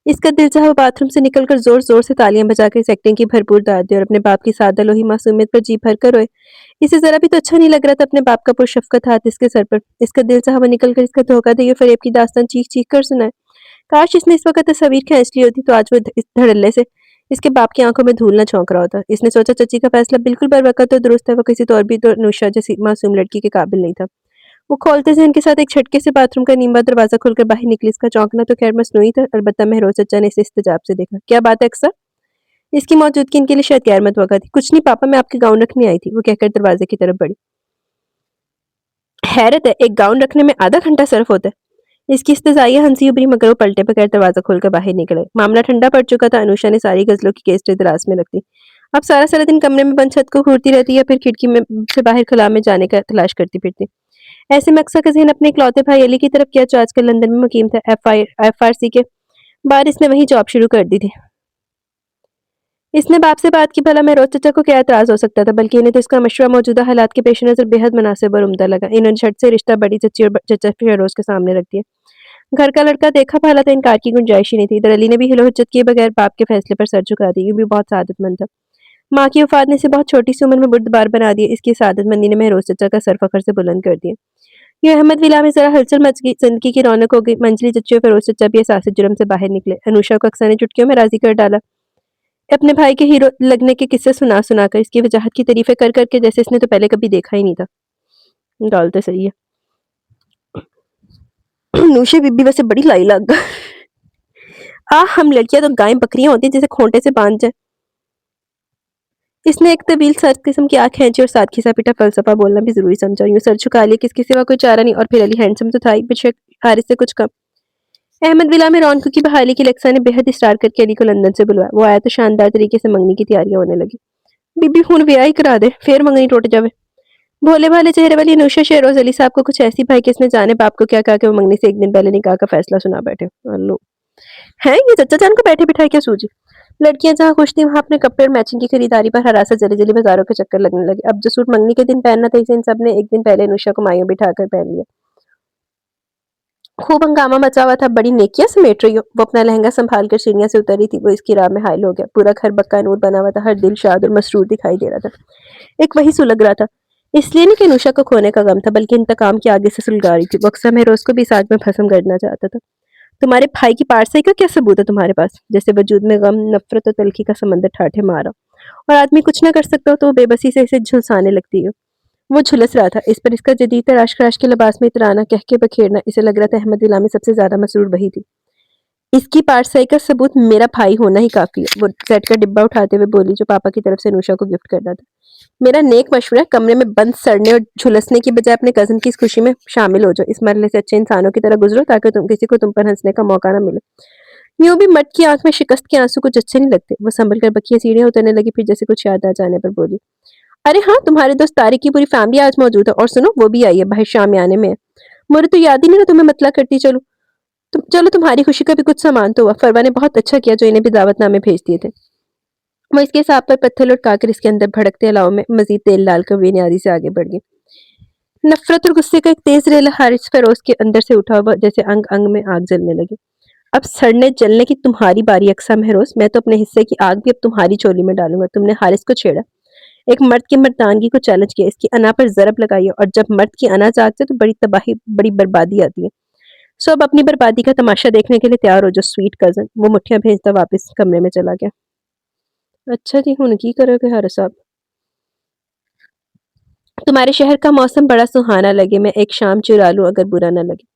इसका दिल चाहा वो बाथरूम से निकलकर जोर-जोर से तालियां बजाकर इस एक्टिंग की भरपूर दाद दे और अपने बाप की सादा लोही मासूमियत पर जी भर कर रोए। इसे जरा भी तो अच्छा नहीं लग रहा था अपने बाप का पुरशफ़क़त हाथ इसके सर पर। इसका दिल चाहा वो निकलकर इसका धोखा दे फ़रेब की दास्तान चीख-चीख कर सुनाए। काश इसने इस वक़्त तस्वीर खींच ली होती तो आज वो इस धड़ल्ले से इसके बाप की आंखों में धूल न झोंक रहा होता। इसने सोचा चची का फैसला बिल्कुल बरवक़्त और दुरुस्त है। वो किसी तो और भी तो नुशा जैसी मासूम लड़की के काबिल नहीं था। वो खोलते ज़हन के साथ एक झटके से बाथरूम का नींबा दरवाज़ा खोलकर बाहर निकली। इसका चौंकना तो खैर मसनूई था, अलबत्ता महरोज चचा ने इसे इस्तेजाब से देखा। क्या बात है अक्सर? इसकी मौजूदगी इनके लिए शायद गैर मुतवक्का थी। कुछ नहीं पापा, मैं आपके गाउन रखने आई थी, वो कहकर दरवाजे की तरफ बढ़ी। हैरत है, एक गाउन रखने में आधा घंटा सर्फ होता है। इसकी इस्तज़ाइया हंसी उभरी मगर वो पलटे बगैर दरवाजा खोलकर बाहर निकले। मामला ठंडा पड़ चुका था। अनुषा ने सारी गजलों की केसटें दराज में रख दी। अब सारा सारा दिन कमरे में बंद छत को घूरती रहती है, फिर खिड़की में से बाहर खुला में जाने का तलाश करती फिरती। ऐसे में अक्सर का ज़हन अपने इकलौते भाई अली की तरफ किया जो आजकल लंदन में मुकीम था। एफआरसी के बाद इसने वहीं जॉब शुरू कर दी थी। इसने बाप से बात की, भला महरोज चचा को क्या एतराज हो सकता था, बल्कि इन्हें तो इसका मशवरा मौजूदा हालात के पेश नजर बेहद मुनासिब और उम्दा लगा। इन्होंने झट से रिश्ता बड़ी चची और चचा फिरोज के सामने रख दिया। घर का लड़का देखा भाला था, इनकार की गुंजाइश ही नहीं थी। इधर अली ने भी हिलो हिज्जत किए बगैर बाप के फैसले पर सर झुका दी। ये भी बहुत सादतमंद था। माँ की वफात ने इसे बहुत छोटी सी उम्र में बुर्दबार बना दिया। इसकी सादतमंदी ने महरोज चचा का सर फखर से बुलंद कर दिया। ये अहमद विला में जरा हलचल मच गई, जिंदगी की रौनक हो गई। मंजली चच्ची और फिरोज चचा भी एहसास जुर्म से बाहर निकले। अनुषा को अक्सर ने चुटकियों में राजी कर डाला। अपने भाई के हीरो लगने के किस्से सुना सुनाकर इसकी वजाहत की तारीफें कर करके, जैसे इसने तो पहले कभी देखा ही नहीं था। डाल तो सही है। नूशे बीबी वैसे बड़ी लाइलाक हम लड़कियां तो गायें बकरियां होती हैं जिसे खोंटे से बांध जाए। इसने एक तवील सर किस्म की आंख खींची और सादगी सा पिटा फलसफा बोलना भी जरूरी समझा। यूं सर झुका लिया, किसके सिवा कोई चारा नहीं। और फिर अली हैंडसम तो था ही, बेशक हारिस से कुछ कम। अहमद विला में रौनक की बहाली की लेक्सा ने बेहद इसरार करके अली को लंदन से बुलवाया। वो आया तो शानदार तरीके से मंगनी की तैयारियां होने लगी। बीबी हुन ब्याह ही करा दे, फिर मंगनी टूट जावे। भोले भाले चेहरे वाली अनुषा शहरोज अली साहब को कुछ ऐसी भाई कि इसने जाने बाप को क्या कहा कि वो मंगनी से एक दिन पहले निकाह का फैसला सुना बैठे। अल्लो हैं ये चचा जान को बैठे बिठाए क्या सूझी। लड़कियां जहाँ खुश थी वहां अपने कपड़े और मैचिंग की खरीदारी पर हरासा जली जली बाजारों के चक्कर लगने लगे। अब जो सूट मंगनी के दिन पहनना था इसे इन सब ने एक दिन पहले अनुषा को मायूं बिठाकर पहन लिया। खूब हंगामा मचा हुआ था। बड़ी नेकियां समेट रही हो। वो अपना लहंगा संभाल कर सीढ़ियां से उतरी थी। वो इसकी राह में हायल हो गया। पूरा घर बक्का नूर बना हुआ था। हर दिल शाद और मसरूर दिखाई दे रहा था। एक वही सुलग रहा था। इसलिए नहीं कि अनुषा को खोने का गम था, बल्कि इंतकाम की आगे से सुलगा रही थी। वो अक्सर महरोज को भी इस आग में भस्म करना चाहता था। तुम्हारे भाई की पारसाई का क्या सबूत है तुम्हारे पास? जैसे वजूद में गम, नफरत और तलखी का समंदर ठाठे मारा और आदमी कुछ ना कर सकता हो तो वो बेबसी से इसे झुलसाने लगती है। وہ جھلس رہا تھا، اس پر اس کا جدید تراش خراش کے لباس میں اترانا، کہہ کے بکھیرنا، اسے لگ رہا تھا احمد ولا میں سب سے زیادہ مسرور وہی تھی۔ اس کی پارسائی کا ثبوت میرا بھائی ہونا ہی کافی ہے، وہ سیٹ کا ڈبہ اٹھاتے ہوئے بولی جو پاپا کی طرف سے نوشا کو گفٹ کرنا تھا۔ میرا نیک مشورہ کمرے میں بند سڑنے اور جھلسنے کی بجائے اپنے کزن کی اس خوشی میں شامل ہو جاؤ، اس مرحلے سے اچھے انسانوں کی طرح گزرو تاکہ کسی کو تم پر ہنسنے کا موقع نہ ملے۔ یوں بھی مرد کی آنکھ میں شکست کے آنسو کچھ اچھے نہیں لگتے۔ وہ سنبھل کر بکیا سیڑھیاں اترنے لگی، پھر جیسے کچھ یاد آ جانے پر بولی، ارے ہاں، تمہارے دوست طارق کی پوری فیملی آج موجود ہے، اور سنو وہ بھی آئی ہے، باہر شام آنے میں ہے۔ مجھے تو یاد ہی نہیں رہا، تمہیں مطلع کرتی چلو تمہاری خوشی کا بھی کچھ سامان تو ہوا۔ فروا نے بہت اچھا کیا جو انہیں بھی دعوت نامے بھیج دیے تھے۔ وہ اس کے ساتھ پر پتھر لٹکا کر اس کے اندر بھڑکتے الاؤ میں مزید تیل ڈال کر بنیادی سے آگے بڑھ گئی۔ نفرت اور غصے کا ایک تیز ریلا حارث فیروز کے اندر سے اٹھا ہوا جیسے انگ انگ میں آگ جلنے لگی۔ اب سڑنے جلنے کی تمہاری باری اقسا مہروز، میں تو اپنے حصے کی آگ بھی اب تمہاری چولی میں ڈالوں گا۔ تم نے حارث کو چھیڑا، ایک مرد کی مردانگی کو چیلنج کیا، اس کی انا پر ضرب لگائی ہے، اور جب مرد کی انا جاگتے تو بڑی تباہی، بڑی بربادی آتی ہے۔ سو اب اپنی بربادی کا تماشا دیکھنے کے لیے تیار ہو جو سویٹ کزن۔ وہ مٹھیاں بھیجتا واپس کمرے میں چلا گیا۔ اچھا جی، ہن کی کرو گے حارث صاحب؟ تمہارے شہر کا موسم بڑا سہانا لگے، میں ایک شام چرا لوں اگر برا نہ لگے۔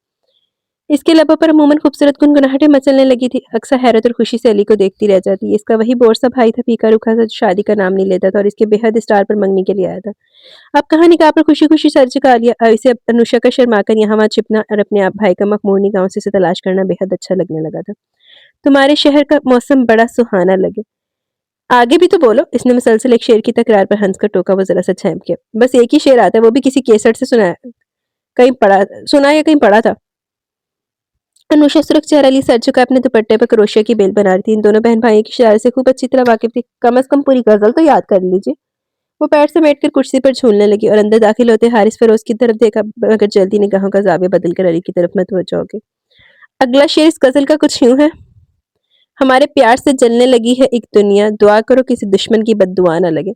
اس کے لبوں پر عموماً خوبصورت گنگناہٹیں مچلنے لگی تھی، اکثر حیرت اور خوشی سے علی کو دیکھتی رہ جاتی۔ اس کا وہی بورسا بھائی تھا، پھیکا روکھا تھا، جو شادی کا نام نہیں لیتا تھا اور اس کے بے حد اسٹار پر منگنی کے لیے آیا تھا۔ اب کہاں نکاح پر خوشی خوشی سر جھکا لیا، اور اسے انوشا کا شرما کر یہاں وہاں چھپنا اور اپنے آپ بھائی کا مخمور گاؤں سے تلاش کرنا بے حد اچھا لگنے لگا تھا۔ تمہارے شہر کا موسم بڑا سہانا لگے، آگے بھی تو بولو۔ اس نے مسلسل ایک شعر کی تکرار پر ہنس کر ٹوکا، وہ ذرا سا چھینپ کیا۔ بس ایک ہی شعر آتا ہے، وہ بھی کسی کیسٹ سے سنا یا کہیں پڑھا تھا۔ انوشا سرخ چہرہ لی سر جھکا اپنے دوپٹے پر کروشیا کی بیل بنا رہی تھی۔ ان دونوں بہن بھائیوں کی شرارت سے خوب اچھی طرح واقف تھی، کم از کم پوری غزل تو یاد کر لیجیے۔ وہ پیر سے بیٹھ کر کرسی پر جھولنے لگی اور اندر داخل ہوتے حارث فیروز کی طرف دیکھا، مگر جلدی نگاہوں کا زاویہ بدل کر علی کی طرف متوجہ ہو گئی۔ اگلا شعر اس غزل کا کچھ یوں ہے، ہمارے پیار سے جلنے لگی ہے ایک دنیا، دعا کرو کسی دشمن کی بد دعا نہ لگے۔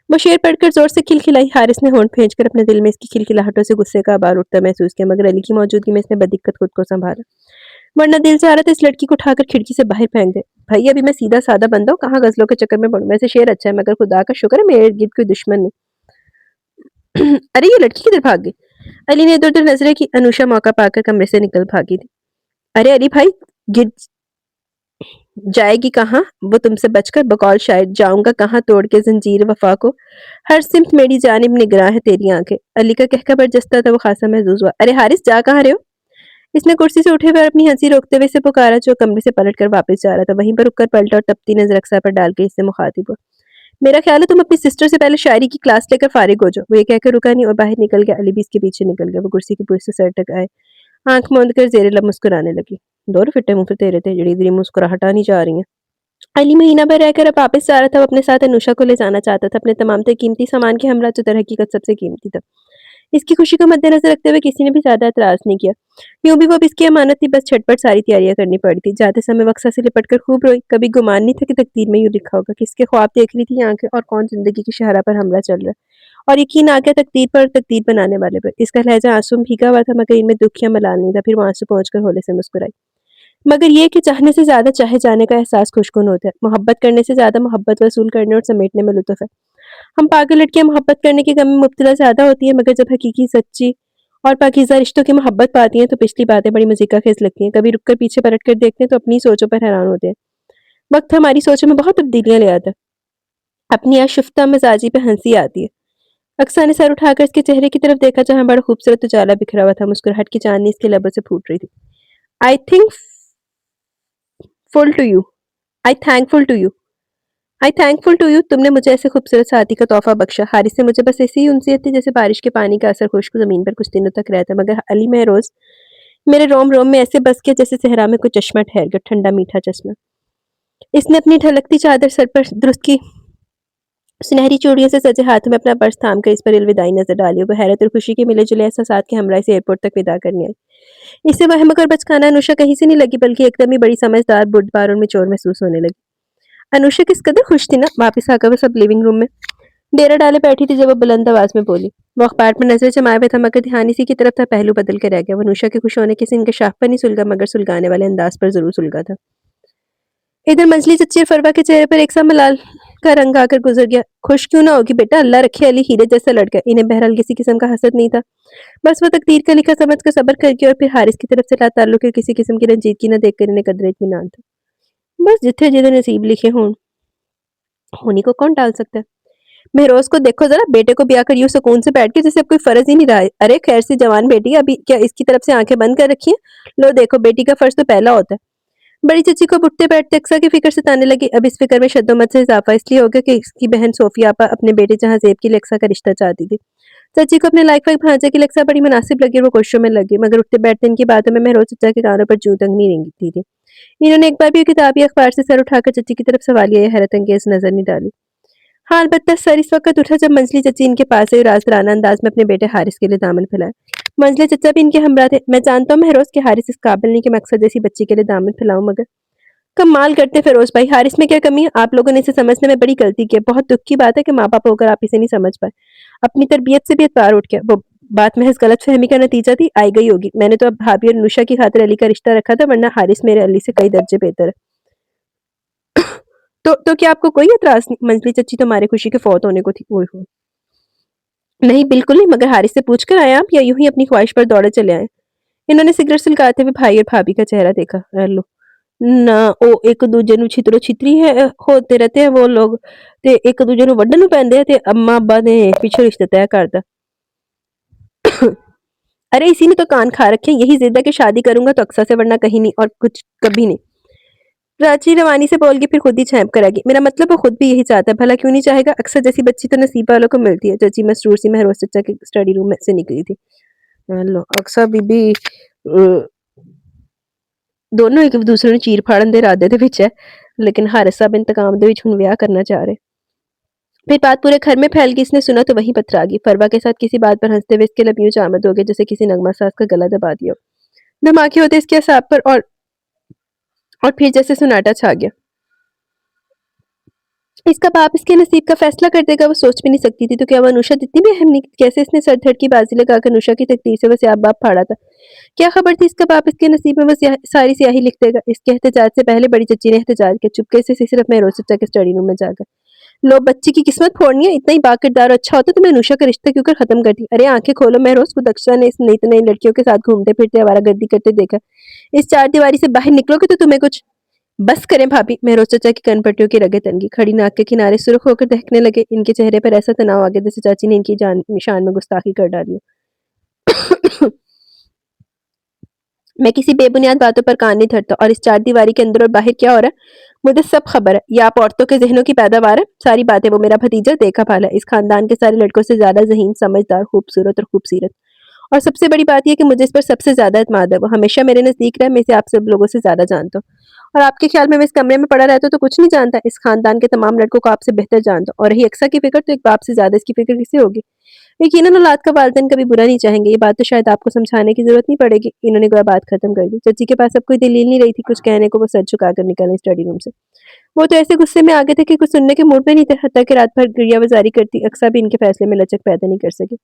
وہ شعر پڑھ کر زور سے کھلکھلائی۔ حارث نے ہونٹ بھیج کر اپنے دل میں اس کی کھلکھلاہٹوں سے غصے کا آبار اٹھتا محسوس کیا، مگر علی کی موجودگی میں اس نے بددقت خود کو سنبھالا، ورنہ دل چاہ رہا تھا اس لڑکی کو اٹھا کر کھڑکی سے باہر پھینک دے۔ بھائی ابھی میں سیدھا سادہ بندہ ہوں، کہاں غزلوں کے چکر میں پڑوں۔ ویسے شعر اچھا ہے، مگر خدا کا شکر ہے میرے گرد کوئی دشمن نہیں۔ ارے یہ لڑکی کدھر بھاگ گئی؟ علی نے ادھر ادھر نظریں کی، انوشا موقع پا کر کمرے سے نکل بھاگی تھی۔ ارے علی بھائی، گر جائے گی کہاں وہ تم سے بچ کر، بقول شاعر جاؤں گا کہاں توڑ کے زنجیر وفا کو، ہر سمت میری جانب نگراں ہے تیری آنکھیں۔ علی کا کہکا برجستہ تھا، وہ خاصا محظوظ ہوا۔ ارے حارث جا کہاں رہے ہو؟ اس نے کرسی سے اٹھے ہوئے اور اپنی ہنسی روکتے ہوئے اسے پکارا جو کمرے سے پلٹ کر واپس جا رہا تھا۔ وہیں پر رک کر پلٹا اور تپتی نظر اقصیٰ پر ڈال کے اس سے مخاطب ہوا۔ میرا خیال ہے تم اپنی سسٹر سے پہلے شاعری کی کلاس لے کر فارغ ہو جاؤ۔ وہ یہ کہہ کر رکا نہیں اور باہر نکل گیا۔ علی بھی اس کے پیچھے نکل گیا۔ وہ کرسی کی پشت سے سر ٹکائے آنکھ موند کر زیر لب مسکرانے لگی۔ دور فٹے منہ پہ تیرے تھے، جڑی دری مسکراہٹا نہیں جا رہی ہیں۔ علی مہینہ بھر رہ کر اب واپس جا رہا تھا، وہ اپنے ساتھ انوشا کو لے جانا چاہتا تھا، اپنے تمام تر قیمتی سامان کے ہمراہ جو در حقیقت سب سے قیمتی تھا۔ اس کی خوشی کو مد نظر رکھتے ہوئے کسی نے بھی زیادہ اعتراض نہیں کیا۔ یوں بھی وہ اب اس کی امانت تھی، بس جھٹ پٹ ساری تیاریاں کرنی پڑی تھی۔ جاتے سمے وقصہ سے لپٹ کر خوب روئی، کبھی گمان نہیں تھا کہ تقدیر میں یوں لکھا ہوگا، کس کے خواب دیکھ رہی تھی آنکھیں اور کون زندگی کی شاہراہ پر حملہ چل رہا ہے، اور یقین آ گیا تقدیر پر اور تقدیر بنانے والے پر۔ اس کا لہجہ آنسوں میں بھیگا ہوا تھا، مگر ان میں دکھ یا ملال نہیں تھا۔ پھر وہ آنسو پہنچ کر ہولے سے مسکرائی، مگر یہ کہ چاہنے سے زیادہ چاہے جانے کا احساس خوشگن ہوتا ہے، محبت کرنے سے زیادہ محبت وصول کرنے اور سمیٹنے میں لطف ہے۔ ہم پاگل لڑکیاں محبت کرنے کی غم میں مبتلا زیادہ ہوتی ہیں، مگر جب حقیقی سچی اور پاکیزہ رشتوں کی محبت پاتی ہیں تو پچھلی باتیں بڑی مزیکا خیز لگتی ہیں۔ کبھی رک کر پیچھے پلٹ کر دیکھتے ہیں تو اپنی سوچوں پر حیران ہوتے ہیں۔ وقت ہماری سوچوں میں بہت تبدیلیاں لے آتا ہے، اپنی آشفتہ مزاجی پہ ہنسی آتی ہے۔ اقصیٰ نے سر اٹھا کر اس کے چہرے کی طرف دیکھا جہاں بڑا خوبصورت اجالا بکھرا ہوا تھا۔ مسکراہٹ کی چاندنی اس کے لبوں سے پھوٹ رہی تھی۔ I think full to you. I thankful to you. I thankful to you. تم نے مجھے ایسے خوبصورت ساتھی کا تحفہ بخشا۔ حارث سے مجھے بس ایسی ہی انسیت تھی جیسے بارش کے پانی کا اثر خشک زمین پر کچھ دنوں تک رہتا، مگر علی مہروز میرے روم روم میں ایسے بس گیا جیسے صحرا میں کوئی چشمہ ٹھہر گیا، ٹھنڈا میٹھا چشمہ۔ اس نے اپنی ڈھلکتی چادر سر پر درست کی، سنہری چوڑیوں سے سجے ہاتھوں میں اپنا پرس تھام کر اس پر الوداعی نظر ڈالی۔ وہ حیرت اور خوشی کے ملے جلے احساسات کے ہمراہ سے ایئرپورٹ تک ودا کرنے آئی۔ اس سے وہم اور بچکانا انوشا کہیں سے نہیں لگی، بلکہ ایک دم ہی بڑی سمجھدار، بردبار اور میچور محسوس ہونے لگی۔ انوشا کس قدر خوش تھی نا۔ واپس آ کر وہ سب لیونگ روم میں ڈیرا ڈالے بیٹھی تھی جب وہ بلند آواز میں بولی۔ وہ اخبار پر نظریں جمائے ہوئے تھا، مگر دھیان اسی کی طرف تھا، پہلو بدل کے رہ گیا۔ وہ انوشا کے خوش ہونے کے انکشاف پر نہیں سلگا، مگر سلگانے والے انداز پر ضرور سلگا تھا۔ ادھر منجلی چچی اور فروا کے چہرے پر ایک سا ملال का रंग आकर गुजर गया। खुश क्यों ना होगी बेटा, अल्लाह रखे अली हीरे जैसा लड़का। इन्हें बहरहाल किसी किस्म का हसद नहीं था, बस वो तकदीर का लिखा समझ कर सब्र करके और फिर हारिस की तरफ से ताल्लुक के किसी किस्म की रंजीदगी न देखकर इन्हें कदर इत्मीनान था। बस जिथे जिधे नसीब लिखे हों, होनी को कौन टाल सकता है। महरोज को देखो जरा, बेटे को ब्याह कर यूं सुकून से बैठ के जैसे अब कोई फर्ज ही नहीं रहा है। अरे खैर सी जवान बेटी, अभी क्या इसकी तरफ से आंखें बंद कर रखी हैं? लो देखो, बेटी का फर्ज तो पहला होता है। बड़ी चची को उठते बैठते अक्सा की फिक्र सताने लगी। अब इस फिक्र में शद्दोमत से इजाफा इसलिए हो गया कि इसकी बहन सोफिया आपा अपने बेटे जहां जेब की लिए अक्सा का रिश्ता चाहती थी। चाची को अपने लायक फाइक भांजे की लिए अक्सा बड़ी मुनासिब लगी और वो कोशिशों में लगी, मगर उठते बैठते इनकी बातों में महरोज चचा के कानों पर जूं तंग नहीं रेंगती थी। इन्होंने एक बार भी किताब या अखबार से सर उठाकर चची की तरफ सवालिया या हैरत अंगेज नजर नहीं डाली। हाँ, अलबत्ता सर इस वक्त उठा जब मंजली चची इनके पास आई, राजदराना अंदाज में अपने बेटे हारिस के लिए दामन फैलाए। मंजले चचा भी इनके हमरा थे। मैं जानता हूँ महरोज के हारिस इस काबिल नहीं कि मैं अक्सर जैसी बच्ची के लिए दामन फैलाऊं, मगर कमाल करते फिरोज भाई, हारिस में क्या कमी है? आप लोगों ने इसे समझने में बड़ी गलती की है। बहुत दुख की बात है कि माँ बाप होकर आप इसे नहीं समझ पाए। अपनी तरबियत से भी एतबार उठ गया। वो बात महज गलत फहमी का नतीजा थी, आई गई होगी। मैंने तो अब भाभी और नुशा की खातिर अली का रिश्ता रखा था, वरना हारिस मेरे अली से कई दर्जे बेहतर है। तो क्या आपको कोई एतराज नहीं? मंजली चच्ची तो हमारे खुशी के फौत होने को थी। ओए हो, नहीं बिल्कुल नहीं, मगर हारिस से पूछ कर आए आप या यूं ही अपनी ख्वाहिश पर दौड़े चले आए? इन्होंने सिगरेट सुलगाते हुए भाई और भाभी का चेहरा देखा। हेलो ना, ओ एक दूजे नु छितरो छितरी है होते रहते हैं वो लोग, ते एक दूजे नु वड्डन नु पैंदे ते अम्मा अब्बा ने पिछो रिश्ता तय करता। अरे इसी ने तो कान खा रखे हैं, यही जिद है कि शादी करूंगा तो अक्सर से, वरना कहीं नहीं और कुछ कभी नहीं। प्राची रवानी से बोल के फिर खुद ही छैंप करेगी। मेरा मतलब वो खुद भी यही चाहता है, भला क्यों नहीं चाहेगा? अक्सर जैसी बच्ची तो नसीब वालों को मिलती है। चाची मसरूर सी महरोज चचा के स्टडी रूम में से निकली थी। लो अक्सर बीबी दोनों एक दूसरे ਨੂੰ ਚੀਰ ਫਾੜਨ ਦੇ ਇਰਾਦੇ ਦੇ ਵਿੱਚ है, लेकिन हारिस साहब इंतकाम ਦੇ ਵਿੱਚ ਹੁਣ ਵਿਆਹ करना चाह रहे। फिर बात पूरे घर में फैल गई। इसने सुना तो वहीं पथरा गई। फरवा के साथ किसी बात पर हंसते हुए इसके लब यूं चामद हो गए जैसे किसी नगमा साज का गला दबा दिया हो। धमाके होते इसके असाब पर और फिर जैसे सुनाटा छा गया। इसका बाप इसके नसीब का फैसला कर देगा, वो सोच भी नहीं सकती थी। तो क्या वो अनुषा इतनी भी अहम नहीं? कैसे इसने सर धड़ की बाजी लगाकर अनुषा की तकदीर से वो स्याह बाप फाड़ा था? क्या खबर थी इसका बाप इसके नसीब में वो सारी स्याही लिख देगा? इसके एहतजाज से पहले बड़ी चच्ची ने एहतजाज किया, चुपके से सिर्फ महरोज चचा के स्टडी रूम में जाकर। लो बच्ची की किस्मत फोड़नी है, इतना ही बाकिरदार अच्छा होता तो मैं अनुषा का रिश्ता क्यों कर खत्म करती? अरे आंखें खोलो महरोज, खुद अक्षरा ने इस नई तो नई लड़कियों के साथ घूमते फिरते आवारागर्दी करते देखा। इस चार दीवारी से बाहर निकलोगे तो तुम्हें कुछ बस करें भाभी। महरोज चचा की कनपट्टियों की रगें तन गई, खड़ी नाक के किनारे सुर्ख होकर दहकने लगे। इनके चेहरे पर ऐसा तनाव आ गया जैसे चाची ने इनकी जान शान में गुस्ताखी कर डाली। मैं किसी बेबुनियाद बातों पर कान नहीं धरता, और इस चार दीवारी के अंदर और बाहर क्या हो रहा है मुझे सब खबर है। ये आप औरतों के जहनों की पैदावार है, सारी बातें। वो मेरा भतीजा देखा भाला, इस खानदान के सारे लड़कों से ज्यादा ज़हीन, समझदार, खूबसूरत और खूबसीरत। और सबसे बड़ी बात यह कि मुझे इस पर सबसे ज्यादा एतमाद है। वो हमेशा मेरे नजदीक रहा, मैं इसे आप सब लोगों से ज्यादा जानता हूँ। और आपके ख्याल में मैं इस कमरे में पड़ा रहता तो कुछ नहीं जानता? इस खानदान के तमाम लड़कों को आपसे बेहतर जानता हूँ। और रही अक्सा की फिक्र, तो एक बाप से ज्यादा इसकी फिक्र किसे होगी? यकीनन औलाद का वालिदैन कभी बुरा नहीं चाहेंगे, ये बात तो शायद आपको समझाने की जरूरत नहीं पड़ेगी। इन्होंने गोया बात खत्म कर दी। चच्ची के पास अब कोई दलील नहीं रही थी कुछ कहने को। वो सर झुकाकर निकले स्टडी रूम से। वो तो ऐसे गुस्से में आ गए थे कि कुछ सुनने के मूड में नहीं थे। हत्ता कि रात भर गिरियाबाज़ारी करती अक्सा भी इनके फैसले में लचक पैदा नहीं कर सकी।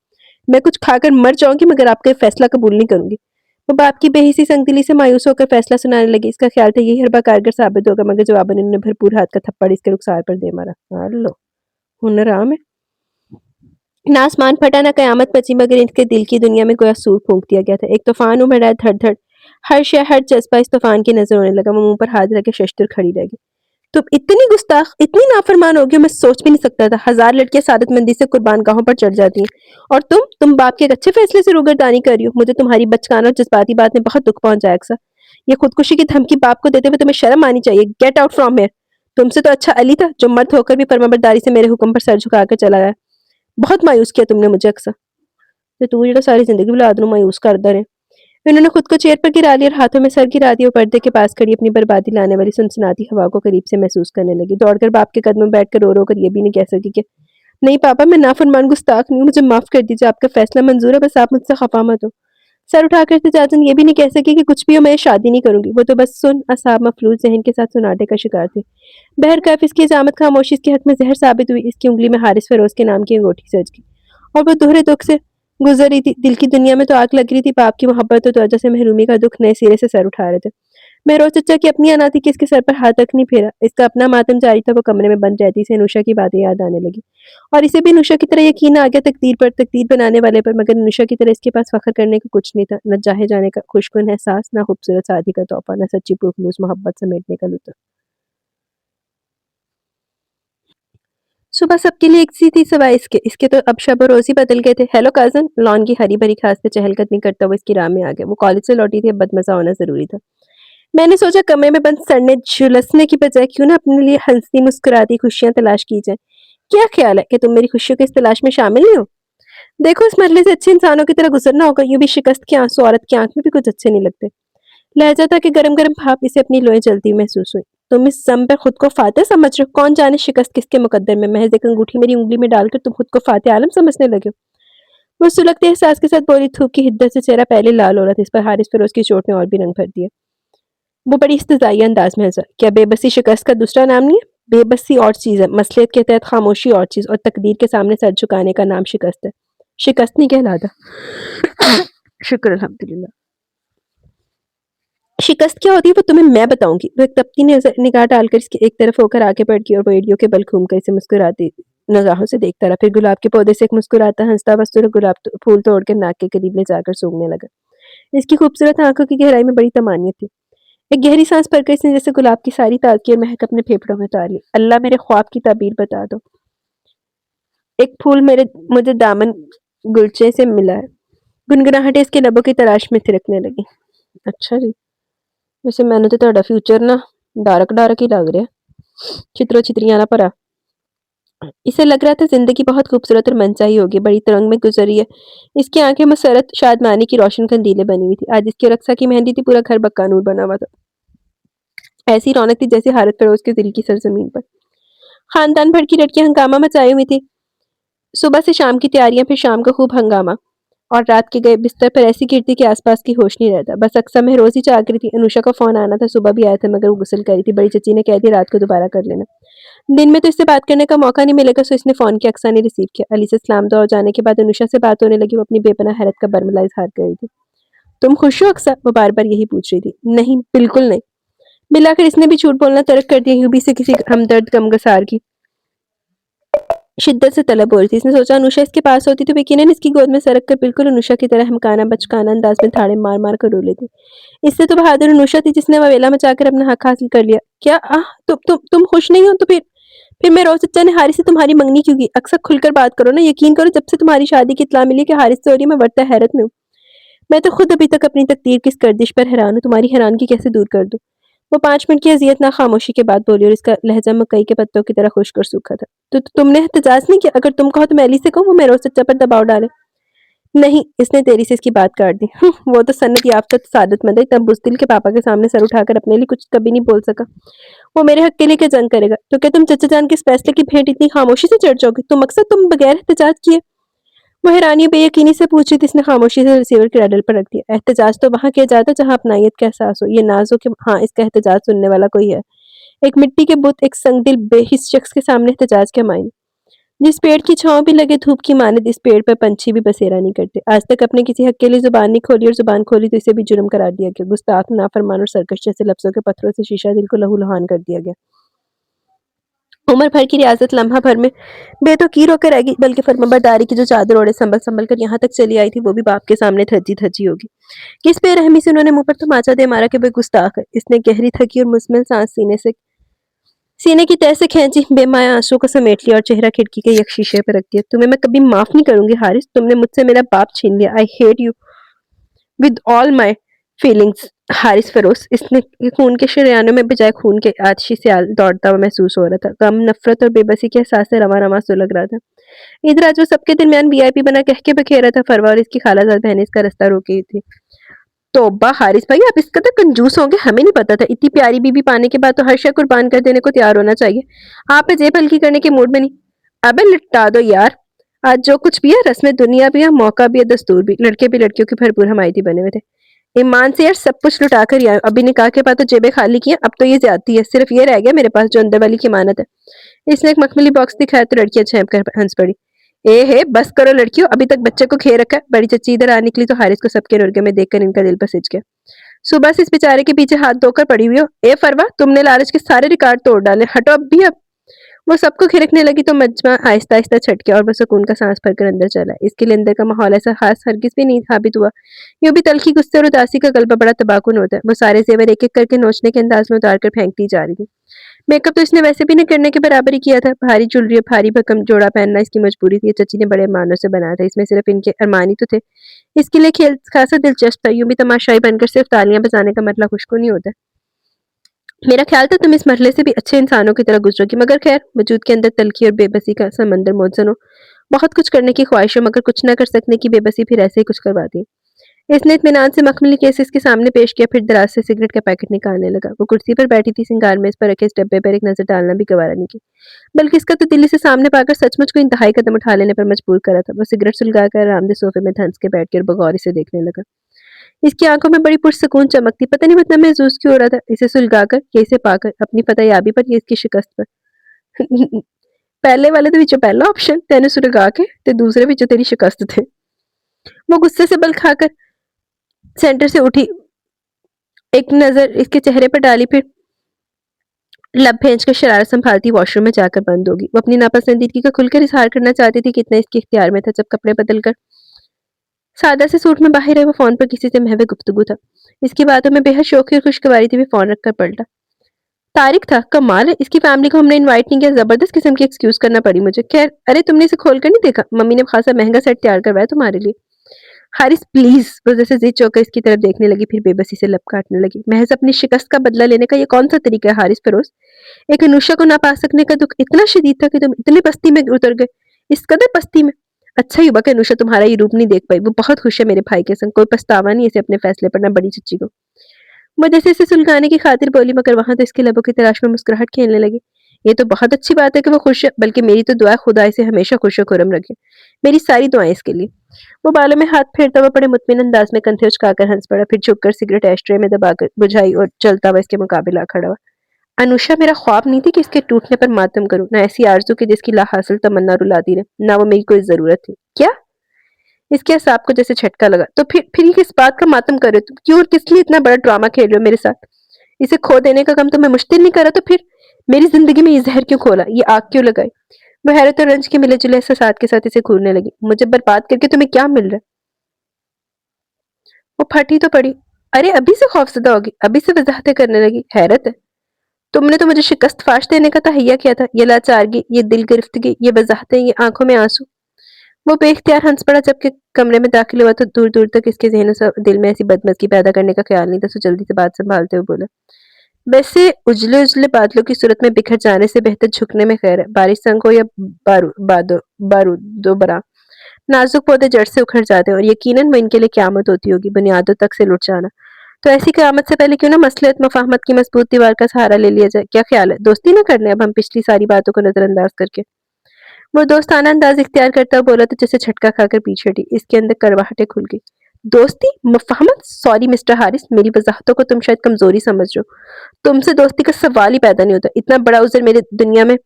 मैं कुछ खाकर मर जाऊंगी मगर आपका फैसला कबूल नहीं करूंगी। वो बाप की बेहिसी संगदिली से मायूस होकर फैसला सुनाने लगी। इसका ख्याल था यही हरबा कारगर साबित होगा, मगर जवाबन इन्होंने भरपूर हाथ का थप्पड़ इसके रुखसार पर दे मारा। लो हुनर आम है। ना आसमान फटा ना कयामत मची, मगर इनके दिल की दुनिया में गोया सूर फूंक दिया गया था। एक तूफान उमड़ आया, धड़ धड़। हर शय हर जज्बा इस तूफान की नजर होने लगा। वो मुंह पर हाथ रख के शशतर खड़ी रह गई। तुम इतनी गुस्ताख, इतनी नाफरमान हो गई, मैं सोच भी नहीं सकता था। हजार लड़कियां सादतमंदी से कुर्बान गाहों पर चढ़ जाती हैं, और तुम बाप के एक अच्छे फैसले से रूगरदानी कर रही हो। मुझे तुम्हारी बचकाना और जज्बाती बात ने बहुत दुख पहुंचाया अक्सर। ये खुदकुशी की धमकी बाप को देते हुए तुम्हें शर्म आनी चाहिए। Get out from here. तुमसे तो अच्छा अली था, जो मर्द होकर भी फर्माबरदारी से मेरे हुक्म पर सर झुकाकर चला गया। बहुत मायूस किया तुमने मुझे अक्सर। तो तू जो सारी जिंदगी बुला दूं मायूस करता रहे। इन्होंने खुद को चेयर पर गिरा लिया और हाथों में सर गिरा दिया। पर्दे के पास खड़ी अपनी बर्बादी लाने वाली सुनसनाती हवा को करीब से महसूस करने लगी। दौड़कर बाप के कदम में बैठकर रो रो कर ये भी नहीं कह सकी कि नहीं पापा, मैं नाफरमान गुस्ताख नहीं हूं, मुझे माफ कर दीजिए, आपका फैसला मंजूर है, बस आप मुझसे खफा मत हो। सर उठाकर तेजाजन ये भी नहीं कह सकी कि कुछ भी हो, मैं शादी नहीं करूंगी। वो तो बस सुन असाब मफलूज जहन के साथ सुनाटे का शिकार थी। बहरकैफ इसकी जामत खामोशी इसके हक में जहर साबित हुई। इसकी उंगली में हारिस फरोज के नाम की अंगूठी सज गई, और वो दोहरे दुख से गुजर रही थी। दिल की दुनिया में तो आग लग रही थी। बाप की मोहब्बत और तवज्जो से महरूमी का दुख नए सिरे से सर उठा रहे थे। महरोज चचा की अपनी अनाथी कि इसके सर पर हाथ तक नहीं फेरा। इसका अपना मातम जारी था। वो कमरे में बंद रहती से अनुषा की बातें याद आने लगी और इसे भी अनुषा की तरह यकीन आ गया तकदीर पर, तकदीर बनाने वाले पर। मगर अनुषा की तरह इसके पास फख्र करने का कुछ नहीं था, न चाहे जाने का खुशकुन एहसास, न खूबसूरत शादी का तोहफा, न सच्ची पुरखलूस मोहब्बत समेटने का लुत्फ। सुबह सबके लिए एक सी थी सवाए इसके तो अब शब रोज ही बदल गए थे। हेलो कजन, लॉन की हरी भरी घास पे चहलकदमी करता हुआ इसकी राह में आ गया। वो कॉलेज से लौटी थी, अब बदमजा होना जरूरी था। मैंने सोचा कमरे में बंद सड़ने झुलसने की बजाय क्यों ना अपने लिए हंसती मुस्कुराती खुशियां तलाश की जाए। क्या ख्याल है कि तुम मेरी खुशियों की इस तलाश में शामिल नहीं हो? देखो, इस मरने से अच्छे इंसानों की तरह गुजरना होगा। यूं भी शिकस्त के आंसू औरत की आंख में भी कुछ अच्छे नहीं लगते। लहजा था कि गरम गरम भाप इसे अपनी लोएं जलती हुई महसूस हुई। तुम इस सम पे खुद को फातेह समझ रहे हो? कौन जाने शिकस्त किसके मुकद्दर में। महज एक अंगूठी मेरी उंगली में डालकर तुम खुद को फातेह आलम समझने लगे हो। वो सुलगते एहसास के साथ बोली। थूक की हिद्दत से चेहरा पहले लाल हो रहा था, इस पर हारिस फिरोज की चोट ने और भी रंग भर दिया। वो बड़ी इस्तज़ाई अंदाज में हंसा। क्या बेबसी शिकस्त का दूसरा नाम नहीं है? बेबसी और चीज है, मसलियत के तहत खामोशी और चीज, और तकदीर के सामने सर झुकाने का नाम शिकस्त है। शिकस्त नहीं कहलाता। शुक्र अल्हम्दुलिल्लाह। शिकस्त क्या होती है वो तुम्हें मैं बताऊंगी। वो एक तपती निगाह डालकर इसकी एक तरफ होकर आगे बढ़ गई और वो एड़ियों के बल घूमकर इसे मुस्कुराती निगाहों से देखता रहा। फिर गुलाब के पौधे से एक मुस्कुराता हंसता वस्तु गुलाब फूल तोड़कर नाक के करीब ले जाकर सूंघने लगा। इसकी खूबसूरत आंखों की गहराई में बड़ी तमानियत थी। एक गहरी सांस भरकर इसने जैसे गुलाब की सारी ताजगी और महक अपने फेफड़ों में उतार ली। अल्लाह मेरे ख्वाब की ताबीर बता दो। एक फूल मेरे मुझे दामन गुलचे से मिला है। गुनगुनाहटें इसके लबों की तलाश में थिरकने लगी। अच्छा जी, वैसे मैंने तो ਤੁਹਾਡਾ फ्यूचर ना डार्क डार्क ही लग रहा है, चित्रों चित्रियां ना भरा। इसे लग रहा था जिंदगी बहुत खूबसूरत और मनचाही होगी, बड़ी तरंग में गुजरी है। इसकी आंखें मसरत शादमानी की रोशन कंदीलें बनी हुई थी। आज इसकी रक्षा की मेहंदी थी, पूरा घर बक्का नूर बना हुआ था। ऐसी रौनक थी जैसे हारत फरोज के दिल की सरजमीन पर। खानदान भर की लड़कियां हंगामा मचाई हुई थी। सुबह से शाम की तैयारियां, फिर शाम का खूब हंगामा, और रात के गए बिस्तर पर ऐसी गिरती कि आसपास की होश नहीं रहता। बस अक्सर में रोज ही जाग रही थी। अनुषा का फोन आना था, सुबह भी आया था मगर वो गुस्ल कर रही थी। बड़ी चची ने कह दिया रात को दोबारा कर लेना, दिन में तो इससे बात करने का मौका नहीं मिलेगा। सो इसने फोन किया, अक्सर ने रिसीव किया। अली से सलाम दुआ जाने के बाद अनुषा से बात होने लगी। वो अपनी बेपनाह हैरत का बरमला इजहार कर रही थी। तुम खुश हो अक्सर? वो बार बार यही पूछ रही थी। नहीं, बिल्कुल नहीं। मिलाकर इसने भी झूठ बोलना तर्क कर दिया, यूं भी से किसी हमदर्द गमगसार की शिद्दत से तलब हो रही थी। इसने सोचा अनुषा इसके पास होती तो यकीनन इसकी गोद में सरक कर बिल्कुल अनुषा की तरह हमकाना बचकाना अंदाज में थाड़े मार मार कर रो लेती। इससे तो बहादुर अनुषा थी जिसने ववेला मचाकर अपना हक हासिल कर लिया। क्या तुम खुश नहीं हो? तो फिर मैं रोज चचा ने हारिस से तुम्हारी मंगनी क्यों की? अक्सर खुलकर बात करो ना। यकीन करो, जब से तुम्हारी शादी की इत्तला मिली कि हारिस से हो रही, मैं बढ़ता हैरत में हूँ। मैं तो खुद अभी तक अपनी तकदीर की इस गर्दिश पर हैरान हूँ। तुम्हारी हैरानगी कैसे दूर कर दूं? वो 5 मिनट की अजियत ना खामोशी के बाद बोली और इसका लहजा मकई के पत्तों की तरह खुश्क और सूखा था। तो तुमने एहतजाज नहीं किया? अगर तुम कहो तो मैं अली से कहूँ, वो मेरे चचा पर दबाव डाले। नहीं, इसने देरी से इसकी बात काट दी। वो तो सन्नत याफ्ता सादतमंद है, तब बुज़दिल के पापा के सामने सर उठाकर अपने लिए कुछ कभी नहीं बोल सका। वो मेरे हक के लिए क्या जंग करेगा? तो क्या तुम चचा जान के इस फैसले की भेंट इतनी खामोशी से चढ़ जाओगे? तुम अक्सर तुम बगैर एहतजाज किए? वो हैरानी बेयकीनी से पूछ रही थी। इसने खामोशी से रिसीवर क्रैडल पर रख दिया। एहतजाज तो वहां किया जाता जहां अपनायत का एहसास हो। ये नाज हो कि हाँ, इसका एहतजाज सुनने वाला कोई है। एक मिट्टी के बुत, एक संगदिल बेहिस शख्स के सामने एहतजाज के मायने। जिस पेड़ की छांव भी लगे धूप की मानद, इस पेड़ पर पंछी भी बसेरा नहीं करते। आज तक अपने किसी हक के लिए जुबान नहीं खोली, और जुबान खोली तो इसे भी जुर्म करार दिया गया। गुस्ताख, नाफरमान और सरकश जैसे लफ्जों के पत्थरों से शीशा दिल को लहू लुहान कर दिया गया। उम्र भर की रियासत लम्हा भर में बेतौकीर होकर रहेगी, बल्कि फर्माबरदारी की जो चादर ओढ़े संभल संभल कर यहाँ तक चली आई थी, वो भी बाप के सामने धज्जी धज्जी होगी। किस बेरहमी से उन्होंने मुंह पर तमाचा दे मारा कि वे गुस्ताख है। इसने गहरी थकी और मुस्मिल सांस सीने की तह से खींची, बेमाया आंसू को समेट लिया और चेहरा खिड़की के एक शीशे पर रख दिया। तुम्हें मैं कभी माफ नहीं करूंगी हारिस। तुमने मुझसे मेरा बाप छीन लिया। I hate you with all my feelings. Haris furrows, इसने खून के शरियानों में बजाय खून के आतिशी से दौड़ता हुआ महसूस हो रहा था। गम, नफरत और बेबसी के एहसास से रवा रवा सुलग रहा था। इधर आज वो सबके दरमियान वीआईपी बना कह के बखेरा था। फरवा और इसकी खालाजाद बहन इसका रास्ता रोकी थी। तौबा हारिस भाई, आप इसका तो कंजूस होंगे, हमें नहीं पता था। इतनी प्यारी बीबी पाने के बाद तो हर शय कुर्बान कर देने को तैयार होना चाहिए। आप पे जेब हल्की करने के मूड में नहीं। अबे लिटा दो यार। आज जो कुछ भी है, रस्म दुनिया भी है, मौका भी है, दस्तूर भी। लड़के भी लड़कियों की भरपूर हमायती बने हुए थे। ईमान से यार सब कुछ लुटा कर आए। अभी निकाह के बाद तो जेबें खाली की हैं, अब तो ये ज्यादती है। सिर्फ ये रह गया मेरे पास जो अंदर वाली की अमानत है। इसने एक मखमली बॉक्स दिखाया तो लड़कियां छेप कर हंस पड़ी। ए हे, बस करो लड़कियों, अभी तक बच्चे को खे रखा है। बड़ी चच्ची इधर आ निकली तो हारिस को सबके रुर्गे में देखकर इनका दिल पर सिज गया। सुबह से इस बेचारे के पीछे हाथ धोकर पड़ी हुई हो। ए फरवा, तुमने लालच के सारे रिकॉर्ड तोड़ डाले, हटो अब भी अब। वो सबको खिरकने लगी तो मजमा आहिस्ता आहिस्ता छटके और वो सुकून का सांस भरकर अंदर चला। इसके लिए अंदर का माहौल ऐसा खास हरगिज भी नहीं साबित हुआ। यूं भी तलखी गुस्से और उदासी का गलबा बड़ा तबाहकुन होता है। वो सारे जेवर एक एक करके नोचने के अंदाज में उतार कर फेंकती जा रही थी। मेकअप तो इसने वैसे भी नहीं करने के बराबर ही किया था। भारी ज्वेलरी और भारी भरकम जोड़ा पहनना इसकी मजबूरी थी। चची ने बड़े अरमानों से बनाया था, इसमें सिर्फ इनके अरमान ही तो थे। इसके लिए खेल खासा दिलचस्प था। यूं भी तमाशाई बनकर सिर्फ तालियां बजाने का मतलब खुशको नहीं होता। मेरा ख्याल था तुम इस मरहले से भी अच्छे इंसानों की तरह गुजरोगी, मगर खैर वजूद के अंदर तलखी और बेबसी का समंदर मौत सुनो। बहुत कुछ करने की ख्वाहिश हो मगर कुछ न कर सकने की बेबसी फिर ऐसे ही कुछ करवाती। इसने इत्मीनान से मखमली केस इसके सामने पेश किया, फिर दराज से सिगरेट का पैकेट निकालने लगा। वो कुर्सी पर बैठी थी, सिंगार मेज पर रखे इस डब्बे पर एक नजर डालना भी गवारा नहीं की, बल्कि इसका तो दिल्ली से सामने पाकर सचमुच को इंतहाई कदम उठा लेने पर मजबूर करा था। वो सिगरेट सुलगाकर आरामदेह सोफे में धंस के बैठ कर बगौर इसे देखने लगा। इसकी आंखों में बड़ी पुरसकून चमक थी। पता नहीं वो इतना महसूस क्यों हो रहा था, इसे सुलगाकर या इसे पाकर, अपनी फतेहयाबी पर या इसकी शिकस्त पर। पहले वाले तो विचों पहला ऑप्शन तेने सुलगा के ते दूसरे विचों तेरी शिकस्त थे। वो गुस्से से बल खाकर सेंटर से उठी, एक नजर इसके चेहरे पर डाली, फिर लब भेज कर शरारत संभालती वॉशरूम में जाकर बंद होगी। वो अपनी नापसंदीदगी का खुलकर इजहार करना चाहती थी, कितना इसके इख्तियार में था। जब कपड़े बदलकर सादा से सूट में बाहर है, वो फोन पर किसी से महवे गुफ्तगू था। इसकी बातों में बेहद शौकी और खुशगवारी थी। भी फोन रखकर पलटा। तारिक था। कमाल है, इसकी फैमिली को हमने इनवाइट नहीं किया, जबरदस्त किस्म की एक्सक्यूज करना पड़ी मुझे। खैर, अरे तुमने इसे खोल कर नहीं देखा? मम्मी ने खासा महंगा सेट तैयार करवाया तुम्हारे लिए। हारिस प्लीज। वो जैसे जिद चौकर इसकी तरफ देखने लगी, फिर बेबसी से लब काटने लगी। महज अपनी शिकस्त का बदला लेने का ये कौन सा तरीका है हारिस फिरोज? एक अनुषा को ना पा सकने का दुख इतना शदीद था कि तुम इतनी पस्ती में उतर गए, इस कदर पस्ती में। अच्छा ही हुआ कि अनुषा तुम्हारा ये रूप नहीं देख पाई। वो बहुत खुश है मेरे भाई के संग, कोई पछतावा नहीं इसे अपने फैसले पर, ना बड़ी चच्ची को। वो जैसे इसे सुलगाने की खातिर बोली, मगर वहां तो इसके लबों की तलाश में मुस्कुराहट खेलने लगी। ये तो बहुत अच्छी बात है कि वो खुश है, बल्कि मेरी तो दुआ खुदा इसे हमेशा खुश और खुरम रखे। मेरी सारी दुआएं इसके लिए। वो बालों में हाथ फेरता हुआ बड़े मुतमिन अंदाज में कंधे उचकाकर हंस पड़ा, फिर झुककर सिगरेट एस्ट्रे में दबाकर बुझाई और चलता हुआ इसके मुकाबले आ खड़ा हुआ। अनुषा मेरा ख्वाब नहीं थी कि इसके टूटने पर मातम करूं, ना ऐसी आरज़ू की जिसकी ला हासिल तमन्ना रुलाती रहे, ना वो मेरी कोई जरूरत थी। क्या? इसके असाब को जैसे झटका लगा। तो फिर ये किस बात का मातम कर रहे हो तुम? क्यों और किस लिए इतना बड़ा ड्रामा खेल रहे हो मेरे साथ? इसे खो देने का गम तुम्हें मुश्तिल नहीं करा तो फिर मेरी जिंदगी में ये जहर क्यों खोला, ये आग क्यों लगाई? वो हैरत और रंज के मिले जुले एहसासात के साथ इसे घूरने लगी। मुझे बर्बाद करके तुम्हें क्या मिल रहा है? वो फटी तो पड़ी। अरे अभी से खौफजदा होगी, अभी से वजाहतें करने लगी। हैरत है, तुमने तो मुझे शिकस्त फाश देने का तहैया किया था। ये लाचारगी, ये दिल गिरफ्तगी, ये वजाहतें, ये आंखों में आंसू। वो बेख्तियार हंस पड़ा। जबकि कमरे में दाखिल हुआ तो दूर दूर तक इसके जहन से दिल में ऐसी बदमज़गी पैदा करने का ख्याल नहीं था। सो जल्दी से बात संभालते हुए बोला, वैसे उजले उजले बादलों की सूरत में बिखर जाने से बेहतर झुकने में खैर है। बारिश संग हो या बारूदोबरा, नाजुक पौधे जड़ से उखड़ जाते हैं और यकीनन वो इनके लिए क़यामत होती होगी, बुनियादों तक से लुट जाना। तो ऐसी क़यामत से पहले क्यों ना मसलहत मफाहमत की मजबूत दीवार का सहारा ले लिया जाए। क्या ख्याल है? दोस्ती ना करने अब हम पिछली सारी बातों को नजरअंदाज करके? वो दोस्ताना अंदाज इख्तियार करता हुआ बोला तो जैसे झटका खाकर पीछे हटी। इसके अंदर करवाहटें खुल गई। दोस्ती मफाहमत? सॉरी मिस्टर हारिस, मेरी वजाहतों को तुम शायद कमजोरी समझ रहे हो। तुमसे दोस्ती का सवाल ही पैदा नहीं होता। इतना बड़ा उज़र मेरे दुनिया में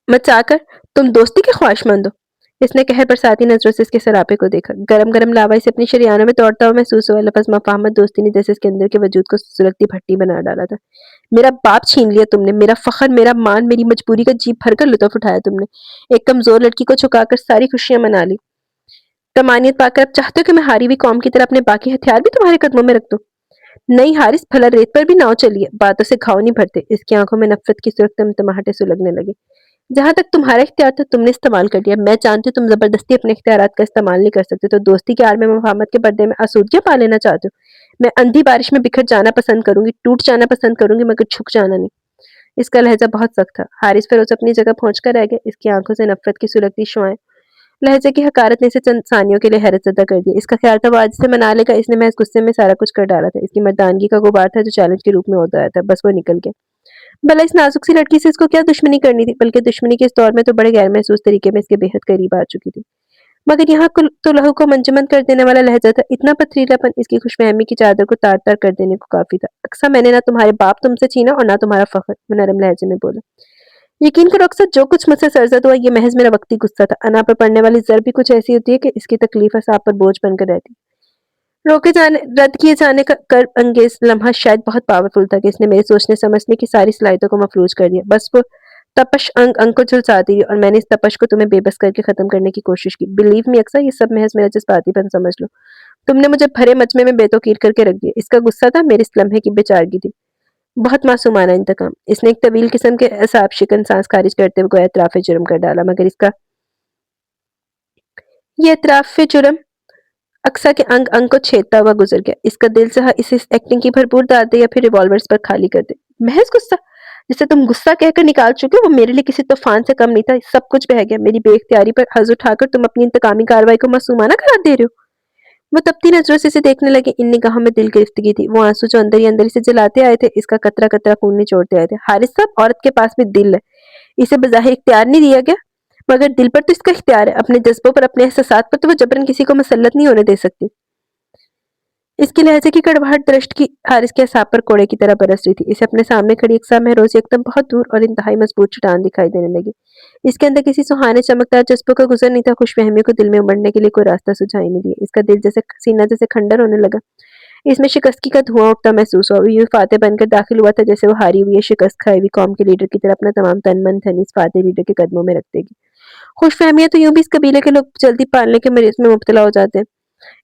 मचाकर तुम दोस्ती के ख्वाहिशमंद हो। इसने कहर बरसाती नजरों से इसके सरापे को देखा। गरम गरम लावा इसे अपनी शरियानों में तोड़ता हुआ महसूस हुआ। लफज मफाहमत दोस्ती ने जैसे इसके अंदर के वजूद को सुलगती भट्टी बना डाला था। मेरा बाप छीन लिया तुमने, मेरा फखर, मेरा मान, मेरी मजबूरी का जी भरकर लुत्फ उठाया तुमने। एक कमजोर लड़की को छुपाकर सारी खुशियां मना ली। तमानियत पाकर अब चाहते हो कि मैं हारी हुई कौम की तरह अपने बाकी हथियार भी तुम्हारे कदमों में रख दूं? नहीं हारिस, भला रेत पर भी नाव चली है, बातों से घाव नहीं भरते। इसकी आंखों में नफरत की सुर्ख तमतमाहटें सुलगने लगी। जहां तक तुम्हारा इख्तियार था तुमने इस्तेमाल कर लिया। मैं जानती हूँ तुम जबरदस्ती अपने इख्तियारात का इस्तेमाल नहीं कर सकते, तो दोस्ती के आड़ में मुफाहमत के पर्दे में आसूदियां पा लेना चाहते हो। मैं अंधी बारिश में बिखर जाना पसंद करूंगी, टूट जाना पसंद करूंगी, मगर झुक जाना नहीं। इसका लहजा बहुत सख्त था। हारिस फिरोज अपनी जगह पहुंचकर रह गया। इसकी आंखों से नफरत की सुलगती शुआएं लहजे की हकारत ने इसे चंद सानियों के लिए हैरतज़दा कर दिया। इसका ख्याल था वो आज से मना लेगा। इसने महज गुस्से में सारा कुछ कर डाला था। इसकी मर्दानगी का गुबार था जो चैलेंज के रूप में होता आया था, बस वो निकल गया। भला इस नाजुक सी लड़की से इसको क्या दुश्मनी करनी थी, बल्कि दुश्मनी के इस दौर में तो बड़े गैर महसूस तरीके में इसके बेहद करीब आ चुकी थी। मगर यहाँ तो लहू को मंजमंद कर देने वाला लहजा था। इतना पथरीलापन इसकी खुशफहमी की चादर को तार तार कर देने को काफी था। अक्सर मैंने ना तुम्हारे बाप तुमसे छीना और ना तुम्हारा फख्र, वो नरम लहजे में बोला। यकीन करो अक्सर जो कुछ मुझसे सरजद हुआ ये महज मेरा वक्ती गुस्सा था। अना पर पड़ने वाली जर भी कुछ ऐसी होती है कि इसकी तकलीफ साहब पर बोझ बनकर रहती। रद्द किए जाने का कर्ब अंगेज लम्हा शायद बहुत पावरफुल था कि इसने मेरे सोचने समझने की सारी सलाहियतों को मफलूज कर दिया। बस वो तपश अंग को झुलसाती रही और मैंने इस तपश को तुम्हें बेबस करके खत्म करने की कोशिश की। बिलीव मी अक्सर, ये सब महज मेरा जज्बातीपन समझ लो। तुमने मुझे भरे मजमे में बेतौकीर करके रख दिया। इसका गुस्सा था मेरे इस लम्हे की बेचारगी थी। बहुत मासूमाना इंतकाम। इसने एक तवील किस्म के असाब शिकन सांस खारिज करते हुए गोया इतराफ जुर्म कर डाला, मगर इसका ये इतराफ जुर्म अक्सा के अंग अंग को छेदता हुआ गुजर गया। इसका दिल चाहा इसे इस एक्टिंग की भरपूर दाद दे या फिर रिवॉल्वर्स पर खाली कर दे। महज गुस्सा जिसे तुम गुस्सा कहकर निकाल चुके हो, वो मेरे लिए किसी तूफान से कम नहीं था। सब कुछ बह गया। मेरी बेख्तियारी पर हज उठाकर तुम अपनी इंतकामी कार्रवाई को मासूमाना करार दे रहे हो। वो तपती नजरों से इसे देखने लगे। इन निगाहों में दिल गिरफ्तगी थी। वो आंसू जो अंदर ही अंदर इसे जलाते आए थे, इसका कतरा कतरा खून निचोड़ते आए थे। हारिस साहब, औरत के पास भी दिल है। इसे बज़ाहिर इख्तियार नहीं दिया गया, मगर दिल पर तो इसका इख्तियार है। अपने जज्बों पर, अपने एहसासात पर तो वो जबरन किसी को मुसल्लत नहीं होने दे सकती। इसकी लहजे की कड़वाहट दृष्ट की हारिस के असाब पर कोड़े की तरह बरस रही थी। इसे अपने सामने खड़ी अक्सा महरोज एकदम बहुत दूर और इंतहाई मजबूत चट्टान दिखाई देने लगी। इसके अंदर किसी सुहाने चमकदार जज्बों का गुजर नहीं था। खुशफहमी को दिल में उमड़ने के लिए कोई रास्ता सुझाई नहीं दिया। इसका दिल जैसे सीना जैसे खंडर होने लगा। इसमें शिकस्तगी का धुआं उठता महसूस हुआ। वो यूं फातेह बनकर दाखिल हुआ था जैसे वो हारी हुई है, शिकस्त खाई हुई कौम के लीडर की तरह अपना तमाम तन मन धन इस फातेह लीडर के कदमों में रख देगी। खुशफहमियां तो यूं भी इस कबीले के लोग जल्दी पालने के मरीज में मुब्तला हो जाते हैं।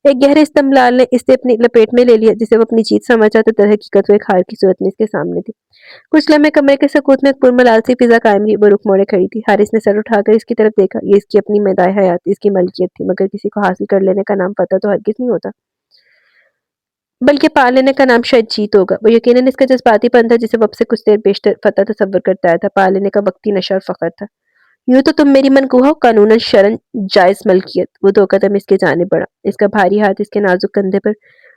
एक गहरे इस्तमलाल ने इसे अपनी लपेट में ले लिया, जिसे वो अपनी जीत समझा तो दरहकीकत वो एक हार की सूरत में इसके सामने थी। कुछ लम्हे कमरे के सकूत में एक पुरमलाल सी फिजा कायम रही। वो रुख मोड़े खड़ी थी। हारिस ने सर उठाकर इसकी तरफ देखा। ये इसकी अपनी मैदाए हयात, इसकी मलकियत थी, मगर किसी को हासिल कर लेने का नाम पता तो हरगिज नहीं होता, बल्कि पा लेने का नाम शायद जीत होगा। वो यकीनन इसका जज्बातीपन था जिसे वो अब से कुछ देर बेशतर फतह तसव्वुर करता आया था। पा लेने का वक्ती नशा और फख्र था। यूं तो तुम मेरी मनकूहा हो, कानूनन शरन जायज मलकियत। वो दो कदम इसके जाने बढ़ा। इसका भारी हाथ इसके नाजुक कंधे पर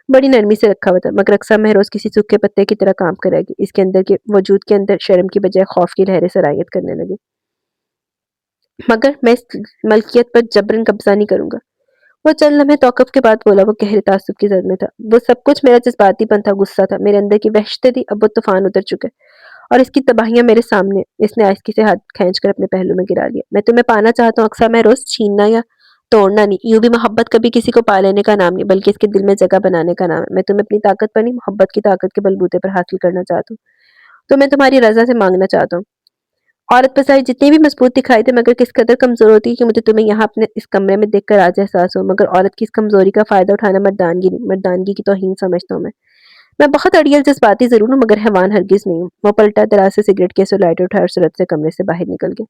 बड़ी नरमी से रखा हुआ था, मगर अक्सा महरोज किसी सूखे पत्ते की तरह काम करेगी। इसके अंदर के वजूद के अंदर शर्म की बजाय खौफ की लहरें सरायत करने लगी। मगर मैं इस मलकियत पर जबरन कब्जा नहीं करूंगा। वो चंद लम्हे तौक़ुफ़ के बाद बोला। वो गहरे ताज्जुब की ज़द में था। वो सब कुछ मेरा जज्बातीपन था, गुस्सा था, मेरे अंदर की वहशतें थी। अब वो तूफान उतर चुके और इसकी तबाहियां मेरे सामने। इसने आहिस्ती से हाथ खींचकर अपने पहलू में गिरा लिया। मैं तुम्हें पाना चाहता हूँ अक्सा महरोज, छीनना या तोड़ना नहीं। यूं भी मोहब्बत कभी किसी को पा लेने का नाम नहीं, बल्कि इसके दिल में जगह बनाने का नाम है। मैं तुम्हें अपनी ताकत पर नहीं, मोहब्बत की ताकत के बलबूते पर हासिल करना चाहता हूँ। तो मैं तुम्हारी रजा से मांगना चाहता हूँ। औरत बसाई जितनी भी मजबूत दिखाई दे, मगर किस कदर कमजोर होती है कि मुझे तुम्हें यहाँ अपने इस कमरे में देखकर आज एहसास हो। मगर औरत की इस कमजोरी का फायदा उठाना मर्दानगी नहीं, मर्दानगी की तौहीन समझता हूँ मैं बहुत अड़ियल जज्बाती जरूर हूँ, मगर हैवान हरगिज नहीं हूँ। वो पलटा, दराज से सिगरेट के लाइटर उठाया और सूरत से कमरे से बाहर निकल गया।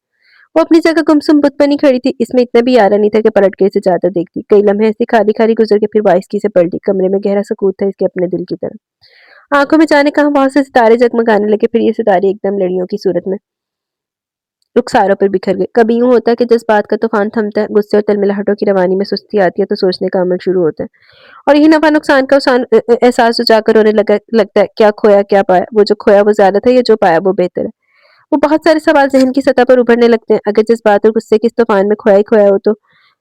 वो अपनी जगह गुमसुम बुत बनी खड़ी थी। इसमें इतना भी यारा नहीं था कि पलट के इसे ज्यादा देखती। कई लम्हे ऐसी खाली खाली गुजर के फिर वाइसकी से पलटी। कमरे में गहरा सकूत था इसके अपने दिल की तरफ। आंखों में जाने कहा बहुत से सितारे जगमगाने लगे। फिर ये सितारे एकदम लड़ियों की सूरत में रुखसारों पर बिखर गए। कभी यूं होता है कि जज्बात का तूफान थमता है, गुस्से और तिलमिलाहटों की रवानी में सुस्ती आती है तो सोचने का अमल शुरू होता है, और यही नफा नुकसान का एहसास उजागर होने लगता है। क्या खोया क्या पाया? वो जो खोया वो ज्यादा था या जो पाया वो बेहतर है? वो बहुत सारे सवाल जहन की सतह पर उभरने लगते हैं। अगर जज्बात और गुस्से के इस तूफान में खोया ही खोया हो तो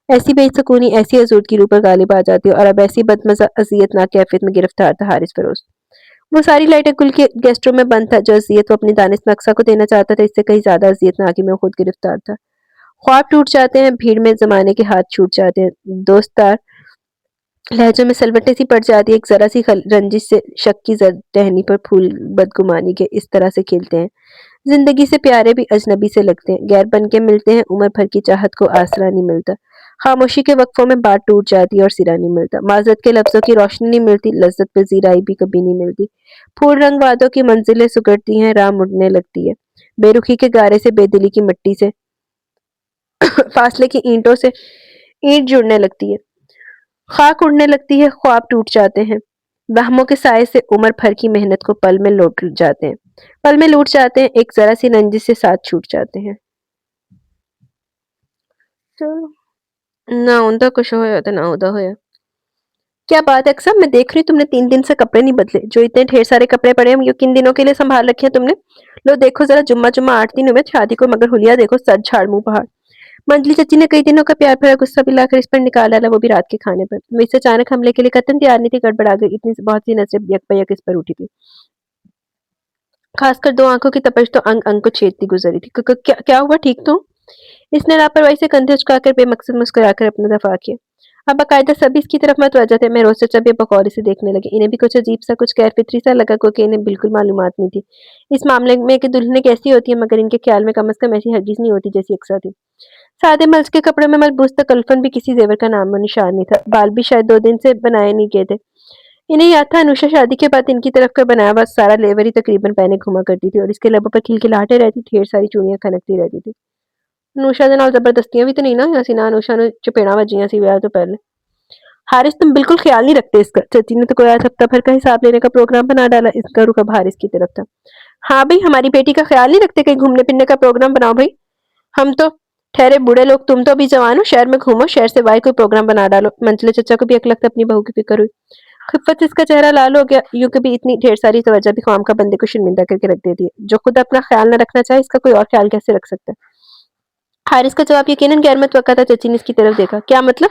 ऐसी बेसुकूनी, ऐसी आज़ूदगी रूह पर गालिब आ जाती है। और अब ऐसी बदमज़ा अज़ियतनाक कैफियत में गिरफ्तार था हारिस फिरोज। वो सारी लाइटें कुल के गेस्ट रूम में बंद था। जो अज़ियत वो अपनी दानिश में अक्सा को देना चाहता था, इससे कहीं ज्यादा अज़ियतनाकी में वो खुद गिरफ्तार था। ख्वाब टूट जाते हैं, भीड़ में जमाने के हाथ छूट जाते हैं, दोस्तार लहजों में सलवटें सी पड़ जाती है। एक जरा सी रंजिश से शक की जद टहनी पर फूल बदगुमानी के इस तरह से खिलते हैं। जिंदगी से प्यारे भी अजनबी से लगते हैं, गैर बन के मिलते हैं। उम्र भर की चाहत को आसरा नहीं मिलता। खामोशी के वक्फों में बात टूट जाती है और सिरा नहीं मिलता। माजरत के लफ्जों की रोशनी नहीं मिलती, लज्जत पजीराई भी कभी नहीं मिलती। फूल रंग वादों की मंजिलें सुगड़ती हैं, राह मुड़ने लगती है। बेरुखी के गारे से, बेदिली की मिट्टी से, फासले की ईंटों से ईंट जुड़ने लगती है। खाक उड़ने लगती है, ख्वाब टूट जाते हैं। वहमों के साए से उम्र भर की मेहनत को पल में लौट जाते हैं, पल में लूट जाते हैं। एक जरा सी रंजिश से साथ छूट जाते हैं। चलो, ना उनका कुछ होया तो ना उदा होया। क्या बात है अक्सर, मैं देख रही हूँ तुमने 3 दिन से कपड़े नहीं बदले। जो इतने ढेर सारे कपड़े पड़े हैं, ये किन दिनों के लिए संभाल रखे हैं तुमने? लो देखो जरा, जुम्मा जुम्मा 8 दिन हुए शादी को, मगर हुलिया देखो, सर झाड़ मुंह पहाड़। मंजली चाची ने कई दिनों का प्यार भरा गुस्सा भी लाकर इस पर निकाल डाला, वो भी रात के खाने पर। मैं इस अचानक हमले के लिए कतई तैयार नहीं थी। गड़बड़ा गई। इतनी बहुत सी नजरें यकपयक इस पर उठी थी। खासकर दो आंखों की तपश तो अंग अंग को छेदती गुजरी थी। क्या हुआ, ठीक तो? इसने लापरवाही से कंधे झुकाकर बेमकसद मुस्कुराकर अपना दफा किया। अब बाकायदा सभी इसकी तरफ मतवजा थे। मैं रोज चचा भी बकौर से देखने लगे। इन्हें भी कुछ अजीब सा, कुछ गैर फित्री सा लगा, क्योंकि इन्हें बिल्कुल मालूमात नहीं थी इस मामले में कि दुल्हनें कैसी होती है, मगर इनके ख्याल में कम अज कम ऐसी हरगिज नहीं होती जैसी अक्सर थी। सादे मल्स के कपड़े में मलबूस तकल्फन भी किसी जेवर का नामो निशान नहीं था। बाल भी शायद 2 दिन से बनाए नहीं गए थे। इन्हें याद था अनुषा शादी के बाद इनकी तरफ का बनाया हुआ सारा लेवर ही तकरीबन पहने घुमा करती थी, और इसके लबों पर खिलखिलाहटें रहती, ढेर सारी चूड़ियां खनकती रहती थी। अनुषा दे नाल जबरदस्तियां भी तो नहीं ना होईयां ना, अनुषा ਨੂੰ ਚਪੇੜਾਂ ਵੱਜੀਆਂ ਸੀ ਵਿਆਹ ਤੋਂ पहले। हारिस तुम बिल्कुल ख्याल नहीं रखते इसका। चची ने तो कोई आज हफ्ता भर का हिसाब लेने का प्रोग्राम बना डाला। इसका रुख अब हारिस की तरफ था। हाँ भाई, हमारी बेटी का ख्याल नहीं रखते, कहीं घूमने फिरने का प्रोग्राम बनाओ भाई। हम तो ठहरे बूढ़े लोग, तुम तो अभी जवान हो, शहर में घूमो, शहर से बाहर कोई प्रोग्राम बना डालो। मंचले चचा को भी एक लगता अपनी बहू की फिक्र हुई। खिफ़्फ़त से इसका चेहरा लाल हो गया। यूं कभी इतनी ढेर सारी तवज्जो भी ख्वाम का बंदे को शर्मिंदा करके रख देती है। जो खुद अपना ख्याल न रखना चाहे, इसका कोई और ख्याल कैसे रख सकता है? हारिस का जवाब यकीनन गैर मुतवक्का था। चची ने इसकी तरफ देखा। क्या मतलब?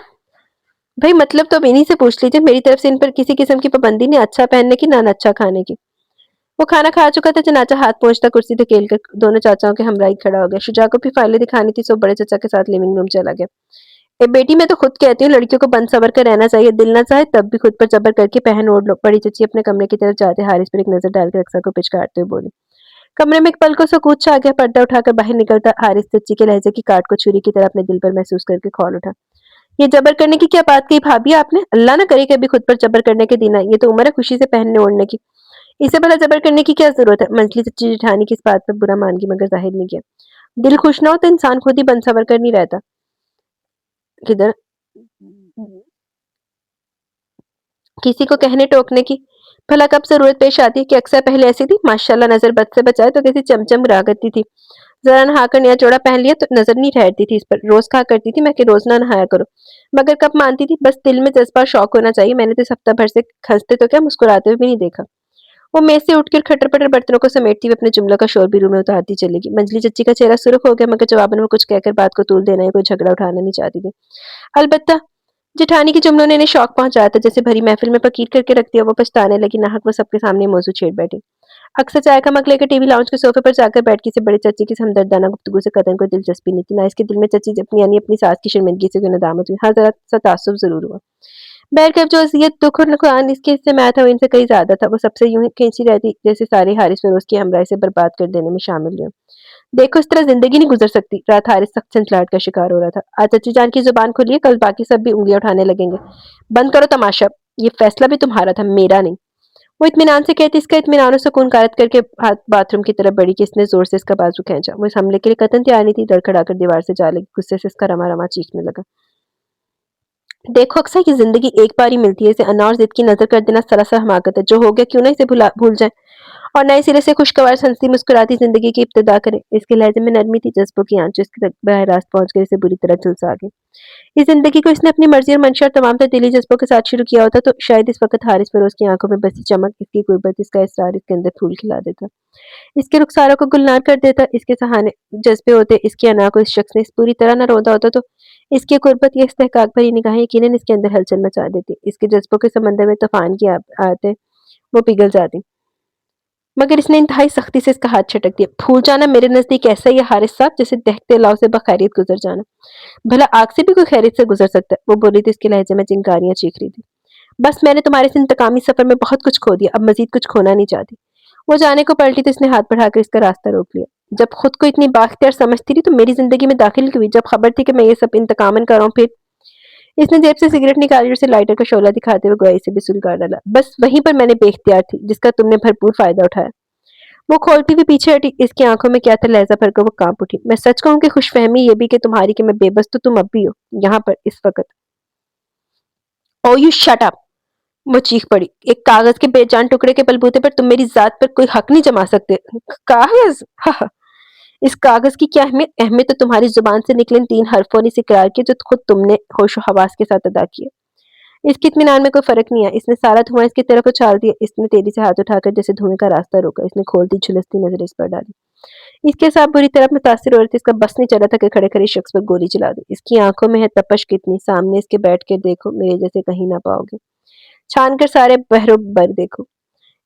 भाई मतलब तो अब इन्हीं से पूछ लीजिए। मेरी तरफ से इन पर किसी किस्म की पाबंदी नहीं, अच्छा पहनने की ना अच्छा खाने की। वो खाना खा चुका था। चनाचा हाथ पहुंचता कुर्सी धकेल कर दोनों चाचाओं के हमराही खड़ा हो गया। शुजा को भी फाइलें दिखानी थी, सो बड़े चाचा के साथ लिविंग रूम चला गया। ए बेटी, मैं तो खुद कहती हूँ लड़कियों को बंद सबर कर रहना चाहिए। दिल ना चाहे तब भी खुद पर जबर करके पहन ओढ़ लो। बड़ी चची अपने कमरे की तरफ जाते हारिस पर एक नजर डालकर अक्सर को पिचकारते हुए बोली। कमरे में एक पल को सकूत छा गया। पर्दा उठाकर बाहर निकलता हारिस चच्ची के लहजे की काट को छुरी की तरह अपने दिल पर महसूस करके खौल उठा। ये जबर करने की क्या बात कही भाभी आपने? अल्लाह ना करे कभी खुद पर जबर करने के दिन आए। ये तो उम्र है खुशी से पहनने ओढ़ने की। इसे भला जबर करने की क्या जरूरत है? मंजली चच्ची जेठानी की इस बात पर बुरा मान गई, मगर जाहिर नहीं किया। दिल खुश ना हो तो इंसान खुद ही बन सवर कर नहीं रहता। किधर किसी को कहने टोकने की भला कब जरूरत पेश आती है कि अक्सर पहले ऐसी थी। माशाल्लाह नजर बद से बचाए तो किसी चमचम रहा करती थी। जरा नहा कर नया जोड़ा पहन लिया तो नजर नहीं ठहरती थी इस पर। रोज कहा करती थी मैं कि रोज ना नहाया करो, मगर कब मानती थी। बस दिल में जज्बा शौक होना चाहिए। मैंने तो इस हफ्ता भर से हंसते तो क्या मुस्कुराते हुए भी नहीं देखा। वो मेज से उठकर खटर पटर बर्तनों को समेटती हुई अपने जुमलों का शोर भी रूम में उतारती चलेगी। मंजली चच्ची का चेहरा सुर्ख हो गया, मगर जवाबन में कुछ कहकर बात को तूल देना या कोई झगड़ा उठाना नहीं चाहती थी। अलबत्ता जेठानी के जुमलों ने इन्हें शौक पहुंचाया था। जैसे भरी महफिल में फकीर करके रख दिया। वो पछताने लगी। नाहक वो सबके सामने मौजू छेड़ बैठी। अक्सर चाय का मग लेकर टीवी लाउंज के सोफे पर जाकर बैठती से बड़े चाची की हमदर्दाना गुफ्तगू से कतन कोई दिलचस्पी नहीं थी। ना इसके दिल में चची अपनी यानी अपनी सास की शर्मिंदगी से कोई नदामत हुई। हाँ, जरा सा तासुब जरूर हुआ। बहरकैफ जो अज़ियत, दुःख और नुकसान इसके हिस्से में आया था, वो इनसे कहीं ज़्यादा था। वो सबसे यूँ ही खींची रहती, जैसे सारे हारिस फ़िरोज़ की हमराही से बर्बाद कर देने में शामिल हों। देखो, इस तरह ज़िंदगी नहीं गुज़र सकती। रात हारिस सख्त झंझलाहट का शिकार हो रहा था। आज चची जान की ज़ुबान खुली है, कल बाकी सब भी उँगलियाँ उठाने लगेंगे। बंद करो तमाशा। ये फैसला भी तुम्हारा था, मेरा नहीं। वो इत्मीनान से कहती, इसका इत्मीनान और सुकून कारत करके हाथ बाथरूम की तरफ बढ़ी कि इसने ज़ोर से इसका बाजू खींचा। वो इस हमले के लिए कतई तैयार नहीं थी। धड़खड़ाकर दीवार से जा लगी। गुस्से से इसका रमा-रमा चीखने लगा। देखो अक्सर ये जिंदगी एक बार ही मिलती है। इसे अना और जिद की नजर कर देना सरासर हमाकत है। जो हो गया क्यों ना इसे भूल जाए और नए सिरे से खुशगवार हंसती मुस्कुराती जिंदगी की इब्तिदा करें। इसके लहजे में नरमी थी, जज्बों की आंच इसके तक बह रास्त पहुंच गई, इसे बुरी तरह झुलसा गई। इस जिंदगी को इसने अपनी मर्जी और मंशा और तमाम तर दिली जज्बों के साथ शुरू किया होता तो शायद इस वक्त हारिस फरोज की आंखों में बसी चमक, इसकी गुर्बत, इसका इसरार इसके अंदर फूल खिला देता, इसके रुखसारों को गुलनार कर देता। इसके सहाने जज्बे होते, इसकी अना को इस शख्स ने इस पूरी तरह न रोंदा होता तो इसकी गुर्बत या इस्तेहकाक भरी निगाहें यकीनन इसके अंदर हलचल मचा देती। इसके जज्बों के समंदर में तूफान की आते वो पिघल जाती, मगर इसने इंतहाई सख्ती से इसका हाथ छटक दिया। भूल जाना मेरे नजदीक ऐसा ही है हारिस साहब, जैसे दहकते लाव से बखैरियत गुजर जाना। भला आग से भी कोई खैरियत से गुजर सकता है? वो बोली थी, इसके लहजे में चिंगारियां चीख रही थी। बस मैंने तुम्हारे इस इंतकामी सफर में बहुत कुछ खो दिया, अब मजीद कुछ खोना नहीं चाहती। वो जाने को पलटी तो इसने हाथ बढ़ाकर इसका रास्ता रोक लिया। जब खुद को इतनी बाख्तियार समझती थी तो मेरी जिंदगी में दाखिल क्यों हुई? जब खबर थी कि मैं ये सब इंतकामन कर रहा हूँ, फिर इसने जेब से सिगरेट निकाली और उसे लाइटर का शोला दिखाते हुए गोई से भी सुलगा डाला। बस वहीं पर मैंने बेख्तियार थी, जिसका तुमने भरपूर फायदा उठाया। वो खोलती हुई पीछे हटी। इसकी आंखों में क्या था लहजा भर कर वो कांप उठी। मैं सच कहूं कि खुशफहमी ये भी कि तुम्हारी कि मैं बेबस तो तुम अब भी हो यहाँ पर इस वक्त। ओ यू शट अप। वो चीख पड़ी। एक कागज के बेजान टुकड़े के बलबूते पर तुम मेरी जात पर कोई हक नहीं जमा सकते। कागज? हा हा। इस कागज की क्या अहमियत? अहमियत तो तुम्हारी जुबान से निकले इन 3 हरफों ने इस इकरार किया जो खुद तुमने होशो हवास के साथ अदा किया। इसके इत्मीनान में कोई फर्क नहीं है। इसने सारा धुआं इसकी तरफ उछाल दिया। इसने तेजी से हाथ उठाकर जैसे धुएं का रास्ता रोका। इसने खोलती झुलसती नजर इस पर डाली। इसके साथ बुरी तरह मुतासिर हो रही थी। इसका बस नहीं चला था कि खड़े खड़े शख्स पर गोली चला दी। इसकी आंखों में है तपश कितनी। सामने इसके बैठ के देखो, मेरे जैसे कहीं ना पाओगे। छान कर सारे बहरो बर देखो।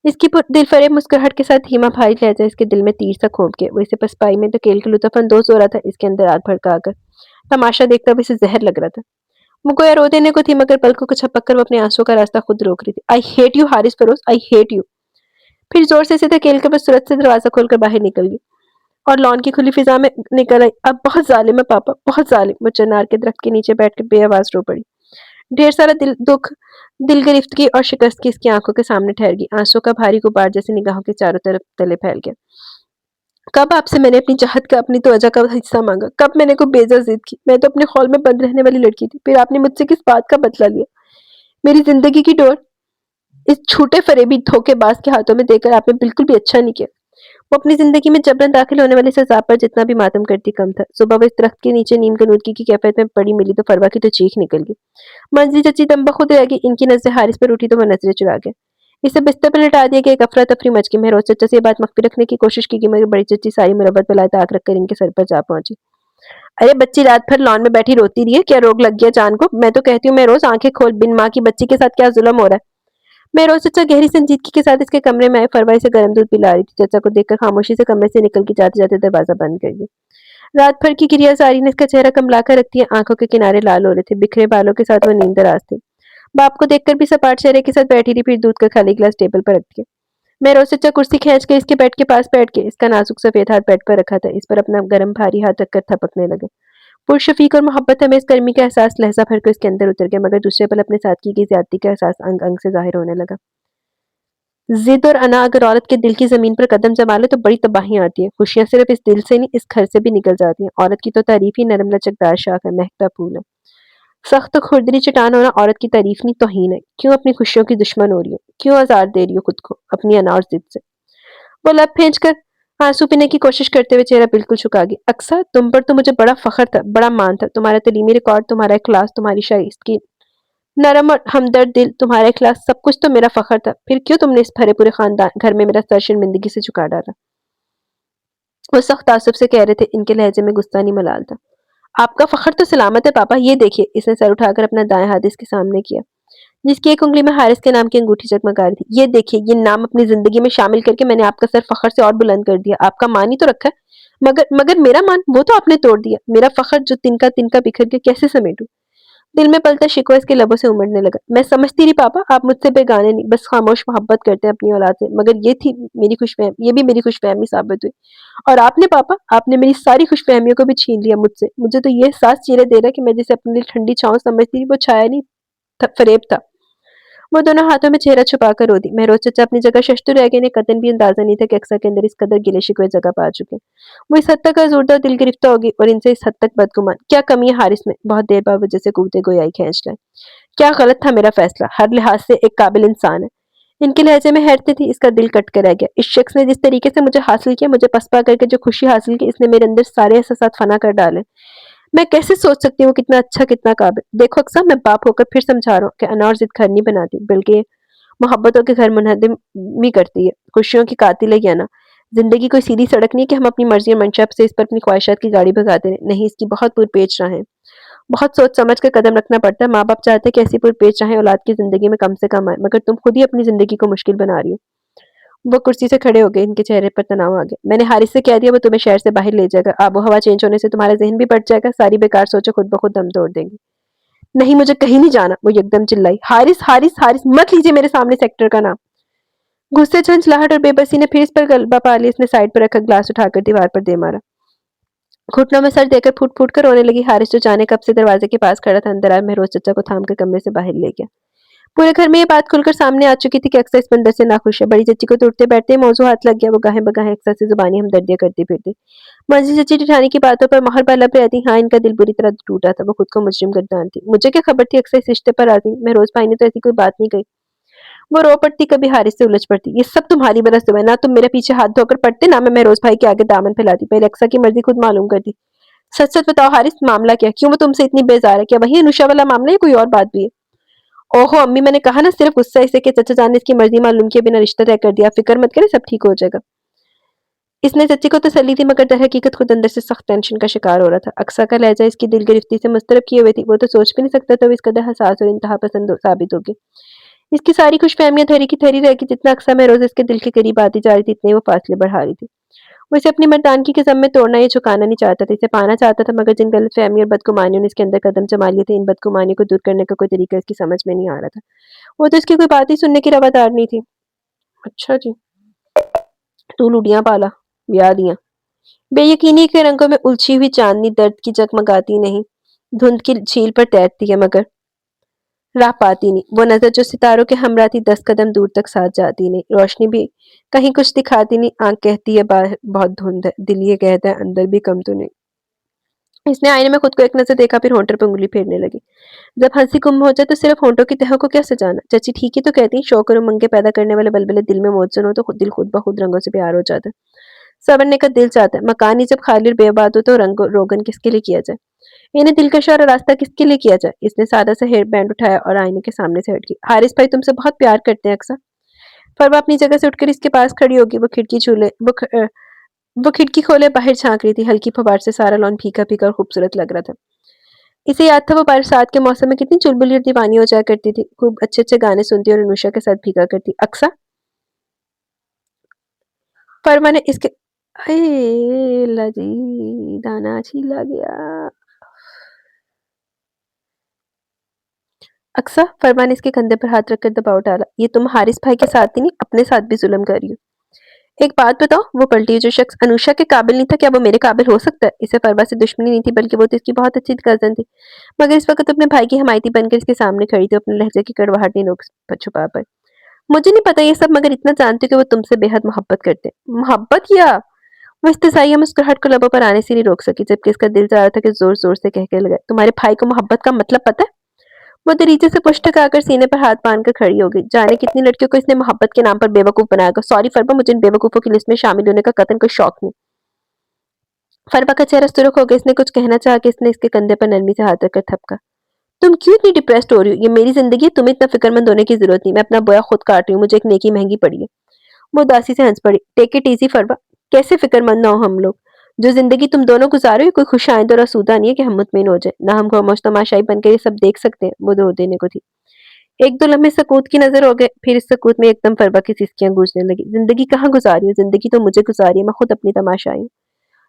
इसकी दिल फरेब मुस्कुराहट के साथ धीमा भारी लहजा इसके दिल में तीर सा खोप के वो इसे पसपाई में धकेल के लुत्फ अंदोज हो रहा था। इसके अंदर आग भड़का कर तमाशा देखता हुआ इसे जहर लग रहा था। वो गोया रो देने को थी मगर पलकों को छपक कर वो अपने आंसुओं का रास्ता खुद रोक रही थी। I hate you Haris furrows, I hate you. फिर जोर से धकेल कर बस सूरत से दरवाजा खोलकर बाहर निकल गई और लॉन की खुली फिजा में निकल आई। अब बहुत जालिम है पापा, बहुत जालिम। वो चिनार के दरख्त के नीचे बैठकर बेआवाज रो पड़ी। ढेर सारा दुख, दिल गिरफ्तगी और शिकस्त की इसकी आंखों के सामने ठहर गई। आंसुओं का भारी गुबार जैसे निगाहों के चारों तरफ तले फैल गया। कब आपसे मैंने अपनी चाहत का, अपनी तवज्जो का हिस्सा मांगा? कब मैंने कोई बेजा जिद की? मैं तो अपने खौल में बंद रहने वाली लड़की थी। फिर आपने मुझसे किस बात का बदला लिया? मेरी जिंदगी की डोर इस झूठे फरेबी धोखेबाज के हाथों में देकर आपने बिल्कुल भी अच्छा नहीं किया। वो अपनी जिंदगी में जबरन दाखिल होने वाले सजा पर जितना भी मातम करती कम था। सुबह वो इस दरख्त के नीचे नीम कनूदगी की कैफियत में पड़ी मिली तो फरवा की तो चीख निकल गई। मंजी चची दम बखुद रह गई। इनकी नजरें हारिस पर उठी तो वो नजरें चुरा गए। इसे बिस्तर पर लिटा दिया गया। एक अफरा तफरी मच गई। महरोज चचा से ये बात मख्फी रखने की कोशिश की मगर बड़ी चची सारी मुरब्बत पे लाए ताक रखकर इनके सर पर जा पहुंची। अरे बच्ची रात भर लॉन में बैठी रोती रही है, क्या रोग लग गया जान को? मैं तो कहती हूँ मैं रोज आंखें खोल, बिन माँ की बच्ची के साथ क्या जुल्म हो रहा है। मैं रोज चचा गहरी संजीदगी के साथ इसके कमरे में आए। फरवाई से गर्म दूध पिला रही थी। चचा को देखकर खामोशी से कमरे से निकल के जाते जाते दरवाजा बंद कर दी। रात भर की क्रियाजारी ने इसका चेहरा कमला कर रख दिया। आंखों के किनारे लाल हो रहे थे। बिखरे बालों के साथ वो नींदराज थी। बाप को देखकर भी सपाट चेहरे के साथ बैठी रही। फिर दूध का खाली गिलास टेबल पर रख दिया। मैं रोज चचा कुर्सी खींच के इसके बेड के पास बैठ के इसका नाजुक सफेद हाथ बेड पर रखा था। इस पर अपना गर्म भारी हाथ रखकर थपकने लगे। पुरशफीक और मोहब्बत हमें इस गर्मी का एहसास लहजा भर को इसके अंदर उतर गया मगर दूसरे पल अपने साथ की गई ज्यादती का एहसास अंग अंग से जाहिर होने लगा। जिद और अना अगर औरत के दिल की जमीन पर कदम जमा ले तो बड़ी तबाहियां आती है। खुशियां सिर्फ इस दिल से नहीं इस घर से भी निकल जाती हैं। औरत की तो तारीफ ही नरम लचकदार शाख है, महकता फूल है। सख्त खुरदरी चट्टान होना औरत की तारीफ नहीं तौहीन है। क्यों अपनी खुशियों की दुश्मन हो रही हो? क्यों आजाद दे रही हो खुद को अपनी अना और जिद से? वो लब फेंच कर आंसू पीने की कोशिश करते हुए चेहरा बिल्कुल झुका गया। अक्सर तुम पर तो मुझे बड़ा फख्र था, बड़ा मान था। तुम्हारा तलीमी रिकॉर्ड, तुम्हारा इखलास, तुम्हारी शाइस्तगी, नरम और हमदर्द दिल, तुम्हारे खिलाफ सब कुछ तो मेरा फख्र था। फिर क्यों तुमने इस भरे पूरे खानदान घर में मेरा सर शर्मिंदगी से झुका डाला? वो सख्त तासुब से कह रहे थे। इनके लहजे में गुस्सा नहीं मलाल था। आपका फख्र तो सलामत है पापा, ये देखिए। इसने सर उठाकर अपना दाएं हाथ इसके सामने किया जिसकी एक उंगली में हारिस के नाम की अंगूठी जगमगा रही थी। ये देखिए, ये नाम अपनी जिंदगी में शामिल करके मैंने आपका सर फख्र से और बुलंद कर दिया। आपका मान ही तो रखा है। मगर मगर मेरा मान वो तो आपने तोड़ दिया। मेरा फख्र जो तिनका तिनका बिखर के कैसे समेटूं? दिल में पलता शिकवा इसके लबों से उमड़ने लगा। मैं समझती रही पापा, आप मुझसे बेगाने नहीं, बस खामोश मोहब्बत करते हैं अपनी औलाद से। मगर ये भी मेरी खुशफहमी साबित हुई। और आपने पापा, आपने मेरी सारी खुशफहमियों को भी छीन लिया मुझसे। मुझे तो ये एहसास चीरे दे रहा है कि मैं जिसे अपने लिए ठंडी छांव समझती थी वो छाया नहीं फरेब था। वो दोनों हाथों में चेहरा छुपाकर रो दी। महरोज चचा अपनी जगह शशतर रह गए। इन्हें कतन भी अंदाजा नहीं था कि अक्सर के अंदर इस कदर गिले शिकवे जगह पा चुके। वो इस हद तक आज़ूरदा और दिल गिरफ्तार हो गई और इनसे इस हद तक बदगुमान। क्या कमी है हारिस में? बहुत देर बाद वजह से कूदते गोयाई खींच लाए। क्या गलत था मेरा फैसला? हर लिहाज से एक काबिल इंसान है। इनके लहजे में हैरत थी। इसका दिल कट कर रह गया। इस शख्स ने जिस तरीके से मुझे हासिल किया, मुझे पसपा करके जो खुशी हासिल की, इसने मेरे अंदर सारे एहसास फना कर डाले। मैं कैसे सोच सकती हूँ वो कितना अच्छा, कितना काबिल। देखो अक्सर, मैं बाप होकर फिर समझा रहा हूँ कि अना और जिद घर नहीं बनाती, बल्कि मोहब्बतों के घर मुनहदम भी करती है। खुशियों की कातिल है ये अना। जिंदगी कोई सीधी सड़क नहीं कि हम अपनी मर्जी और मंशा से इस पर अपनी ख्वाहिशात की गाड़ी भगाते रहे। नहीं, इसकी बहुत पुरपेच राहें हैं। बहुत सोच समझ कर कदम रखना पड़ता है। माँ बाप चाहते हैं कि ऐसी पुरपेच राहें औलाद की जिंदगी में कम से कम आए, मगर तुम खुद ही अपनी जिंदगी को मुश्किल बना रही हो। वो कुर्सी से खड़े हो गए। इनके चेहरे पर तनाव आ गया। मैंने हारिस से कह दिया वो तुम्हें शहर से बाहर ले जाएगा। आबो हवा चेंज होने से तुम्हारा जहन भी बढ़ जाएगा। सारी बेकार सोचो खुद ब खुद दम तोड़ देंगी। नहीं, मुझे कहीं नहीं जाना। वो एकदम चिल्लाई। हारिस हारिस हारिस, मत लीजिए मेरे सामने सेक्टर का नाम। गुस्से, झंझलाहट और बेबसी ने फिर इस पर गलबा पा लिया। इसने साइड पर रखा ग्लास उठाकर दीवार पर दे मारा। घुटनों में सर देकर फूट फूट कर रोने लगी। हारिस जो जाने कब से दरवाजे के पास खड़ा था, अंदर आया। महरोज चचा को थाम कर कमरे से बाहर ले गया। पूरे घर में ये बात खुलकर सामने आ चुकी थी कि अक्सर इस बंदर से नाखुश है। बड़ी चच्ची को तो उठते बैठते ही मौजू हाथ लग गया। वो गाहे बगाहे अक्सर से जुबानी हमदर्दियां करती फिरती। मंजी चच्ची ठिठानी की बातों पर महर बलब रहती। हाँ, इनका दिल बुरी तरह टूटा था। वो खुद को मुजरिम गर्दान थी। मुझे क्या खबर थी अक्सर इस रिश्ते पर आती। महरोज भाई ने तो ऐसी कोई बात नहीं कही। वो रो पड़ती, कभी हारिस से उलझ पड़ती। ये सब तुम्हारी वजह से हुआ है। ना तुम मेरे पीछे हाथ धोकर पड़ते, ना मैं महरोज भाई के आगे दामन फैलाती। पहले अक्सर की मर्जी खुद मालूम करती। सच सच बताओ हारिस, मामला क्या? क्यों वो तुमसे इतनी बेजार है? क्या वही अनुषा वाला मामला है, कोई और बात भी है? ओहो अम्मी, मैंने कहा ना, सिर्फ गुस्सा इसे कि चचा जान ने इसकी मर्जी मालूम किए बिना रिश्ता तय कर दिया। फिक्र मत करे, सब ठीक हो जाएगा। इसने चच्ची को तसल्ली दी मगर दर हकीकत खुद अंदर से सख्त टेंशन का शिकार हो रहा था। अक्सा का लहजा इसकी दिल गिरफ्ती से मुस्तरब किए हुए थी। वो तो सोच भी नहीं सकता था वो इस कदर हसास और इंतहा पसंद साबित होगी। इसकी सारी खुशफहमियां थरी की थरी रह गई। जितना अक्सा में रोज इसके दिल के करीब आती जा रही थी, इतने वो फासले बढ़ा रही थी। वो इसे अपनी मर्दानगी के ज़म में तोड़ना या झुकाना नहीं चाहता था, इसे पाना चाहता था, मगर जिन गलतफ़हमी और बदगुमानियों ने इसके अंदर कदम जमा लिए थे, इन बदगुमानियों को दूर करने का कोई तरीका इसकी समझ में नहीं आ रहा था। वो तो इसकी कोई बात ही सुनने की रवादार नहीं थी। अच्छा जी, तू लुटियाँ पाला, ब्याह दियाँ। बेयकीनी के रंगों में उलझी हुई चांदनी दर्द की जगमगाती नहीं, धुंध की झील पर तैरती है मगर राह पाती नहीं। वो नज़र जो सितारों के हमरा थी 10 कदम दूर तक साथ जाती नहीं। रोशनी भी कहीं कुछ दिखाती नहीं, आँख कहती है बाहर बहुत धुंध है, दिल ये कहता है अंदर भी कम तो नहीं। इसने आईने में खुद को एक नज़र देखा, फिर होंठों पे उँगली फेरने लगी। जब हँसी गुम हो जाए तो सिर्फ होंठों की तह को क्या सजाना? चाची ठीक ही तो कहती, शौक और उमंग के पैदा करने वाले बलबले दिल में मौजूद हो तो दिल खुद ब खुद रंगों से प्यार हो जाता है। संवरने का दिल चाहता है, मकान ही जब खाली और बेआबाद हो तो रंग रोगन किसके लिए किया जाए? इन्हें दिलकश और रास्ता किसके लिए किया जाए? इसने सादा सा हेयर बैंड उठाया और आईने के सामने से हट गई। हारिस भाई तुमसे बहुत प्यार करते हैं अक्सर। फरवा अपनी जगह से उठकर इसके पास खड़ी होगी। वो खिड़की खोले बाहर झांक रही थी। हल्की फुहार से सारा लॉन फीका फीका और खूबसूरत लग रहा था। इसे याद था वो बरसात के मौसम में कितनी चुलबुली और दीवानी हो जाया करती थी। खूब अच्छे अच्छे गाने सुनती और अनुषा के साथ भीगा करती। अक्सा फरमा ने इसके अरे लजी दाना छीला गया। अक्सा फरमान इसके कंधे पर हाथ रखकर दबाव डाला। ये तुम हारिस भाई के साथ ही नहीं अपने साथ भी जुल्म कर रही हो। एक बात बताओ, वो पलटी जो शख्स अनुषा के काबिल नहीं था, क्या वो मेरे काबिल हो सकता है? इसे फरवा से दुश्मनी नहीं थी, बल्कि वो तो इसकी बहुत अच्छी कजन थी। मगर इस वक्त अपने भाई की हमायती बनकर इसके सामने खड़ी थी, अपने लहजे की कड़वाहट नहीं रोक छुपा पाई। मुझे नहीं पता ये सब, मगर इतना जानती हूँ कि वो तुमसे बेहद मोहब्बत करते हैं। मोहब्बत किया? वो इस्तेसाइया मुस्कुराहट को लबों पर आने से नहीं रोक सकी, जबकि इसका दिल चाह रहा था कि जोर जोर से कह के लगा, तुम्हारे भाई को मोहब्बत का मतलब पता है? वो दरीचे से पुष्ट आकर सीने पर हाथ बांध कर खड़ी हो गई। जाने कितनी लड़कियों को इसने मोहब्बत के नाम पर बेवकूफ बनाया। सॉरी फरबा, मुझे इन बेवकूफों की लिस्ट में शामिल होने का कतन कोई शौक नहीं। फरबा का चेहरा सुर्ख हो गया। इसने कुछ कहना चाहा कि इसने इसके कंधे पर नरमी से हाथ रखकर थपका। तुम क्यों इतनी डिप्रेस्ड हो रही हो? ये मेरी जिंदगी है, तुम्हें इतना फिक्रमंद होने की जरूरत नहीं। मैं अपना बोया खुद काट रही हूँ, मुझे एक नेकी महंगी पड़ी है। वो उदासी से हंस पड़ी। टेक इट इजी फरवा, कैसे फिक्रमंद ना हो हम लोग। जो जिंदगी तुम दोनों गुजारो, ये कोई खुश आइंद और आसूदा नहीं है कि हम मुतमिन हो जाए। ना हम खामोश तमाशाई बनकर ये सब देख सकते हैं। वो रो देने को थी। एक दो लम्हे सकूत की नजर हो गए, फिर इस सकूत में एकदम फरवा की सिसकियां गूंजने लगी। जिंदगी कहाँ गुजारी हो? जिंदगी तो मुझे गुजारी है, मैं खुद अपनी तमाशाई हूँ।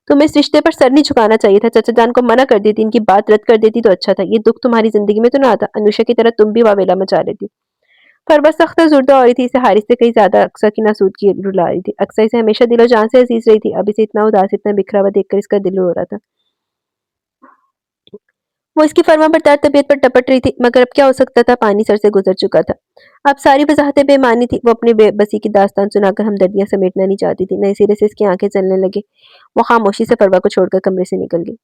तुम्हें इस रिश्ते पर सर नहीं झुकाना चाहिए था। चाचा जान को मना कर देती, इनकी बात रद्द कर देती तो अच्छा था। ये दुख तुम्हारी जिंदगी में तो ना आता। अनुषा की तरह तुम भी वावेला मचा लेती। फरवा सख्त और जुर्दा हो रही थी। इसे हारिस से कहीं ज्यादा अक्सा की नासूदगी रुला रही थी। अक्सा इसे हमेशा दिलो जान से अजीज रही थी, अब इसे इतना उदास इतना बिखरा हुआ देखकर इसका दिल रो रहा था। वो इसकी फर्माबरदार तबीयत पर टपट रही थी, मगर अब क्या हो सकता था, पानी सर से गुजर चुका था। अब सारी वजाहतें बेमानी थी। वो अपनी बेबसी की दास्तान सुनाकर हमदर्दियां समेटना नहीं चाहती थी। नए सिरे से इसकी आंखें चलने लगी। वो खामोशी से फरवा को छोड़कर कमरे से निकल गई।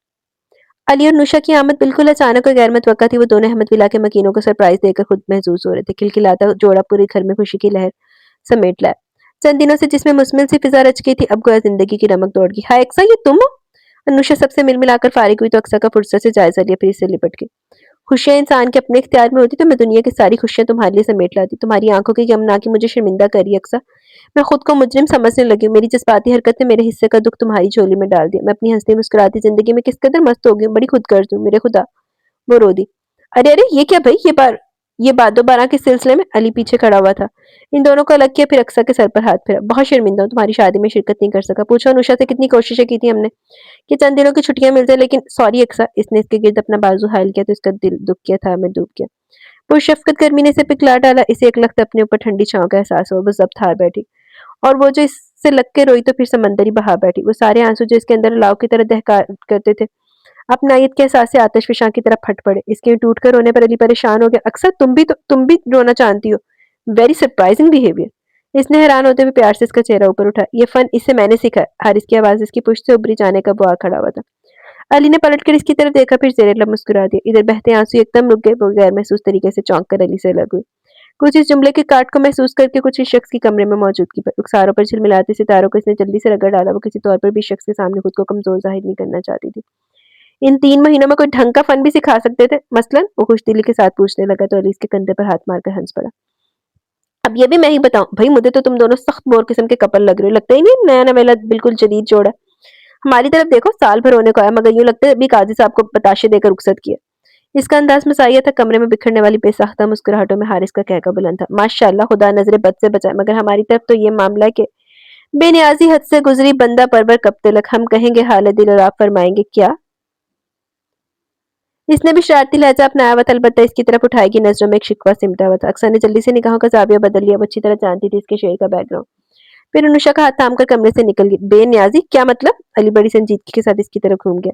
अली और नुशा की आमद बिल्कुल अचानक और गैर मुतवक्का थी। वो दोनों अहमद विला के मकीनों को सरप्राइज देकर खुद महसूस हो रहे थे। खिलखिलाता जोड़ा पूरे घर में खुशी की लहर समेट लाया। चंद दिनों से जिसमें मुस्मिल सी फिजा रच गई थी, अब गोया जिंदगी की रमक दौड़ गई। हाय अक्सा, ये तुम हो? अनुषा सबसे मिल मिलाकर फारिग हुई तो अक्सा का फुर्सत से जायजा लिया, फिर इससे लिपट गई। खुशियाँ इंसान के अपने इख्तियार में होती तो मैं दुनिया की सारी खुशियाँ तुम्हारे लिए समेट लाती। तुम्हारी आंखों की यमुना की मुझे शर्मिंदा करी अक्सा। मैं खुद को मुजरिम समझने लगी हूँ। मेरी जज्बाती हरकत ने मेरे हिस्से का दुख तुम्हारी झोली में डाल दिया। मैं अपनी हंसती मुस्कुराती जिंदगी में किस कदर मस्त हो गई हूँ। बड़ी खुदगर्ज हूँ मेरे खुदा। वो रो दी। अरे अरे, ये क्या भाई, ये बादो बारां के सिलसिले में? अली पीछे खड़ा हुआ था। इन दोनों को अलग किया, फिर अक्सा के सर पर हाथ फेरा। बहुत शर्मिंदा हूँ, तुम्हारी शादी में शिरकत नहीं कर सका। पूछो अनुषा से, कितनी कोशिशें की थी हमने कि चंद दिनों की छुट्टियां मिल जाए, लेकिन सॉरी अक्सा। इसने इसके गिर्द अपना बाजू हायल किया तो इसका दिल दुख किया था, मैं डूब गया। पुरशफ़क़त गर्मी ने इसे पिघला डाला। इसे एक लख्त अपने ऊपर ठंडी छाँव का एहसास हुआ। वो ज़ब्त हार बैठी और वो जो इससे लग के रोई तो फिर समंदर ही बहा बैठी। वो सारे आंसू जो इसके अंदर अलाव की तरह दहका करते थे, अब नायत के एहसास से आतिशफ़शां की तरह फट पड़े। इसके टूट कर रोने पर अली परेशान हो गया। अक्सर तुम भी रोना जानती हो? Very surprising behaviour. इसने हैरान होते हुए प्यार से इसका चेहरा ऊपर उठाया। ये फन इससे मैंने सीखा है। हारिस की आवाज़ इसकी पुश्त से उभरी जाने का वो आ खड़ा हुआ था। अली ने पलटकर इसकी तरफ देखा, फिर ज़ेरे लब मुस्कुरा दिया। इधर बहते आंसू एकदम रुक गए। वो गैर महसूस तरीके से चौंक कर अली से अलग हुई। कुछ इस जुमले के काट को महसूस करके कुछ इस शख्स की कमरे में मौजूदगी पर रुखसारों पर झिलमिलाते सितारों को इसने जल्दी से रगड़ डाला। वो किसी तौर पर भी इस शख्स के सामने खुद को कमजोर जाहिर नहीं करना चाहती थी। इन 3 महीनों में कोई ढंग का फन भी सिखा सकते थे, मसलन? वो खुशदिली के साथ पूछने लगा तो अली इसके कंधे पर हाथ मारकर हंस पड़ा। अब ये भी मैं ही बताऊं? भाई मुझे तो तुम दोनों सख्त बोर किस्म के कपल लग रहे हो। लगता ही नहीं नया नवेला बिल्कुल जदीद जोड़ा। हमारी तरफ देखो, साल भर होने को आया, मगर यूं लगता है अभी काजी साहब को बताशे देकर रुखसत किया। इसका अंदाज मसाइया था। कमरे में बिखरने वाली बेसाख्ता मुस्कुराहटों में हारिस का कहका बुलंद था। माशाअल्लाह, खुदा नजरे बद से बचाए, मगर हमारी तरफ तो ये मामला है कि بے نیازی حد سے گزری بندہ پرور کب تلک، ہم کہیں گے حال دل اور آپ فرمائیں گے کیا؟ اس نے بھی شرارتی لہجہ اپنایا ہوا تھا، البتہ اس کی طرف اٹھائے گی نظروں میں ایک شکوہ سمٹا ہوا تھا۔ اکثر نے جلدی سے نگاہوں کا زاویہ بدل لیا، وہ اچھی طرح جانتی تھی اس کے شعر کا بیک گراؤنڈ۔ پھر انوشا کا ہاتھ تھام کر کمرے سے نکل گئی۔ بے نیازی کیا مطلب؟ علی بڑی سنجیدگی کے ساتھ اس کی طرف گھوم گیا۔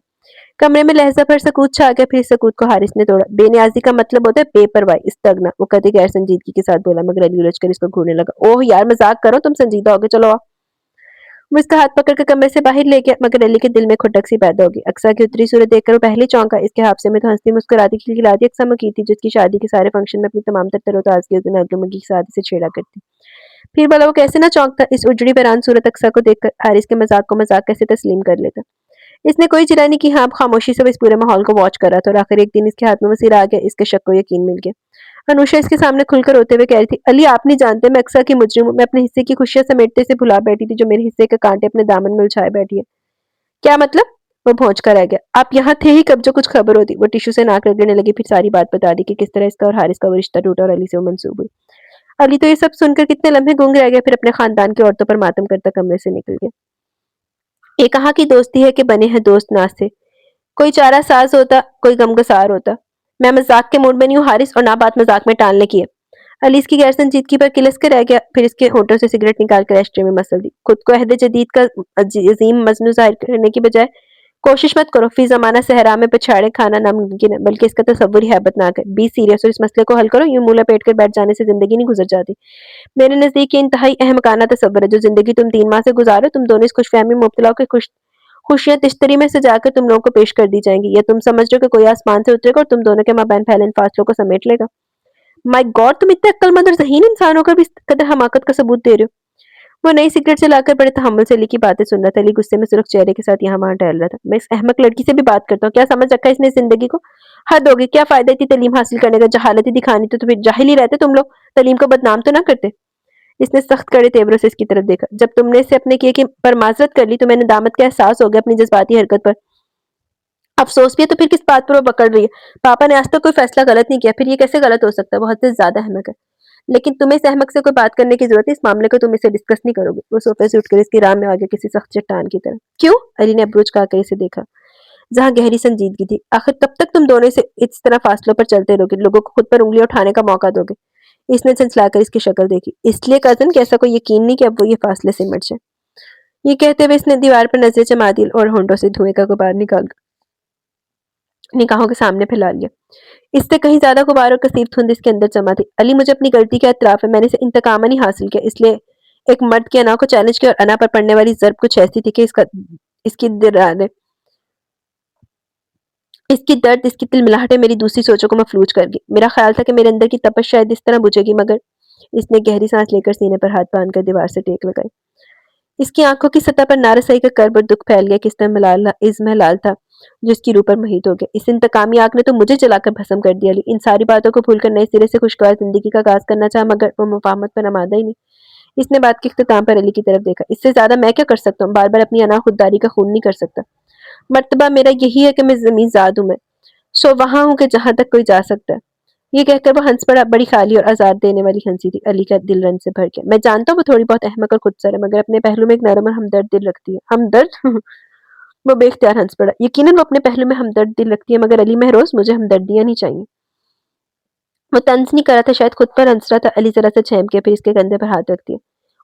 کمرے میں لہجہ بھر سکوت چھا گیا، پھر اس سکوت کو حارث نے توڑا۔ بے نیازی کا مطلب ہوتا ہے بے پرواہی، استغنا۔ وہ قدرے غیر سنجیدگی کے ساتھ بولا، مگر علی الجھ کر اس کو گھورنے لگا۔ اوہ یار مذاق کرو، تم سنجیدہ ہو گئے، چلو آؤ۔ وہ اس کا ہاتھ پکڑ کر کمرے سے باہر لے گیا، مگر علی کے دل میں کھٹک سی پیدا ہوگی۔ اقصیٰ کی اتری صورت دیکھ کر وہ پہلے چونکا۔ اس کے حادثے میں تو ہنستی مسکراتی کھلکھلاتی اقصیٰ مکی تھی، جس کی شادی کے سارے فنکشن میں اپنی تمام تر و تازگی اور نغمگی کے ساتھ اسے چھیڑا کرتی۔ پھر بھلا وہ کیسے نہ چونکتا، اس اجڑی ویران صورت اقصیٰ کو دیکھ کر حارث کے مذاق کو مذاق کیسے تسلیم کر لیتا۔ اس نے کوئی چرا نہیں کی، ہاں خاموشی سے وہ اس پورے ماحول کو واچ کر رہا تھا، اور آخر ایک دن اس کے ہاتھ میں وہ سرا آ گیا، اس کے شک کو یقین مل گیا۔ انوشا اس کے سامنے کھل کر روتے ہوئے کہہ رہی تھی، علی آپ نہیں جانتے میں اقصیٰ کی مجرم ہوں، میں اپنے حصے کی خوشیاں سمیٹتے سے بھلا بیٹھی تھی، جو میرے حصے کے کانٹے اپنے دامن میں الجھائے بیٹھی ہے۔ کیا مطلب؟ وہ بھونچ کر رہ گیا۔ آپ یہاں تھے ہی کب جو کچھ خبر ہوتی؟ وہ ٹیشو سے ناک رگڑنے لگی، پھر ساری بات بتا دی کہ کس طرح اس کا اور حارث کا وہ رشتہ ٹوٹا اور علی سے وہ منسوب ہوئی۔ علی تو یہ سب سن کر کتنے لمحے گنگ رہ گیا، پھر اپنے خاندان کی عورتوں پر ماتم کرتا کمرے سے نکل گیا۔ یہ کہاں کی دوستی ہے کہ بنے ہیں دوست ناز سے، کوئی چارہ ساز ہوتا، کوئی غمگسار ہوتا۔ میں مذاق کے موڈ میں نہیں ہوں حارث، اور نہ بات مذاق میں ٹالنے کی ہے۔ علی اس کی غیر سنجیدگی پر کلس کے رہ گیا، پھر اس کے ہونٹوں سے سگریٹ نکال کر ایشٹرے میں مسل دی۔ خود کو عہد جدید کا عظیم مجنوں ظاہر کرنے کی بجائے کوشش مت کرو، فی زمانہ صحرا میں پچھاڑے کھانا ناممکن ہے، بلکہ اس کا تصور ہی ہیبتناک ہے۔ بی سیریس اور اس مسئلے کو حل کرو، یوں منہ لپیٹ کر بیٹھ جانے سے زندگی نہیں گزر جاتی۔ میرے نزدیک یہ انتہائی احمقانہ تصور ہے، جو زندگی تم 3 ماہ سے گزارو، تم دونوں اس خوش فہمی میں مبتلا ہو کہ خوشیاں تشتری میں سجا کر تم لوگوں کو پیش کر دی جائیں گی، یا تم سمجھ رہے ہو کہ کوئی آسمان سے اترے گا اور تم دونوں کے مابین پھیلے ان فاصلوں کو سمیٹ لے گا۔ مائی گاڈ، تم اتنے عقل مند اور ذہین انسان ہو کر بھی اس قدر حماقت کا ثبوت دے رہے ہو۔ وہ نئی سگریٹ جلا کر بڑے تحمل سے علی کی باتیں سن رہا تھا۔ علی غصے میں سرخ چہرے کے ساتھ یہاں وہاں ٹہل رہا تھا۔ میں اس احمق لڑکی سے بھی بات کرتا ہوں، کیا سمجھ رکھا ہے اس نے زندگی کو؟ حد ہوگی، کیا فائدہ اتنی تعلیم حاصل کرنے کا، جہالت ہی دکھانی تو پھر جاہل ہی رہتے تم لوگ، تعلیم کو بدنام تو نہ کرتے۔ اس نے سخت کڑے تیوروں سے اس کی طرف دیکھا۔ جب تم نے اسے اپنے کیے پر معذرت کر لی تو میں ندامت کا احساس ہو گیا اپنی جذباتی حرکت پر۔ افسوس بھی ہے تو پھر کس بات پر وہ پکڑ رہی ہے؟ پاپا نے آج تک کوئی فیصلہ غلط نہیں کیا، پھر یہ کیسے غلط ہو سکتا ہے؟ وہ حد سے زیادہ احمق ہے۔ لیکن تمہیں اس احمق سے کوئی بات کرنے کی ضرورت ہے، اس معاملے کو تم اسے ڈسکس نہیں کرو گے۔ وہ صوفے سے اٹھ کر اس کی راہ میں آگے کسی سخت چٹان کی طرح۔ کیوں؟ علی نے ابروج کھا کر اسے دیکھا، جہاں گہری سنجیدگی تھی۔ آخر کب تک تم دونوں سے اس طرح فاصلوں پر چلتے رہو گے، لوگوں کو خود پر انگلیاں اٹھانے کا موقع دو گے؟ اس نے چنچلا کر اس کی شکل دیکھی۔ اس لیے کزن کہ ایسا کوئی یقین نہیں کہ اب وہ یہ فاصلے سمٹ جائے۔ یہ کہتے ہوئے اس نے دیوار پر نظریں جما دی اور ہونٹوں سے دھوئیں کا غبار نگاہوں کے سامنے پھیلا لیا۔ اس سے کہیں زیادہ غبار اور کثیر دھند اس کے اندر جمع تھی۔ علی مجھے اپنی غلطی کا اعتراف ہے، میں نے اسے انتقامہ نہیں حاصل کیا، اس لیے ایک مرد کی انا کو چیلنج کیا، اور انا پر پڑنے والی ضرب کچھ ایسی تھی کہ اس کی درد، اس کی تلملاہٹیں میری دوسری سوچوں کو مفلوج کر گئی۔ میرا خیال تھا کہ میرے اندر کی تپش شاید اس طرح بجھے گی، مگر اس نے گہری سانس لے کر سینے پر ہاتھ باندھ کر دیوار سے ٹیک لگائی۔ اس کی آنکھوں کی سطح پر نارسائی کا کرب اور دکھ پھیل گیا کہ اس میں اضمحلال تھا جو اس کی روح پر محیط ہو گیا۔ اس انتقامی آگ نے تو مجھے جلا کر بھسم کر دیا۔ ان ساری باتوں کو بھول کر نئے سرے سے خوشگوار زندگی کا آغاز کرنا چاہا، مگر وہ مفاہمت پر آمادہ ہی نہیں۔ اس نے بات کے اختتام پر علی کی طرف دیکھا۔ اس سے زیادہ میں کیا کر سکتا ہوں؟ بار بار اپنی انا خودداری کا خون نہیں کر سکتا۔ مرتبہ میرا یہی ہے کہ میں زمین زاد ہوں، میں سو وہاں ہوں کہ جہاں تک کوئی جا سکتا ہے۔ یہ کہہ کر وہ ہنس پڑا، بڑی خالی اور آزاد دینے والی ہنسی تھی۔ علی کا دل رنج سے بھر گیا۔ میں جانتا ہوں وہ تھوڑی بہت احمق اور خود سر ہے، مگر اپنے پہلو میں ایک نرم اور ہمدرد دل رکھتی ہے۔ ہمدرد؟ وہ بے اختیار ہنس پڑا۔ یقیناً وہ اپنے پہلو میں ہمدرد دل رکھتی ہے، مگر علی مہروز مجھے ہمدردیاں نہیں چاہیے۔ وہ طنز نہیں کر رہا تھا، شاید خود پر ہنس رہا تھا۔ علی ذرا سا جھیم کے پھر اس کے کندھے پر ہاتھ رکھ دیا۔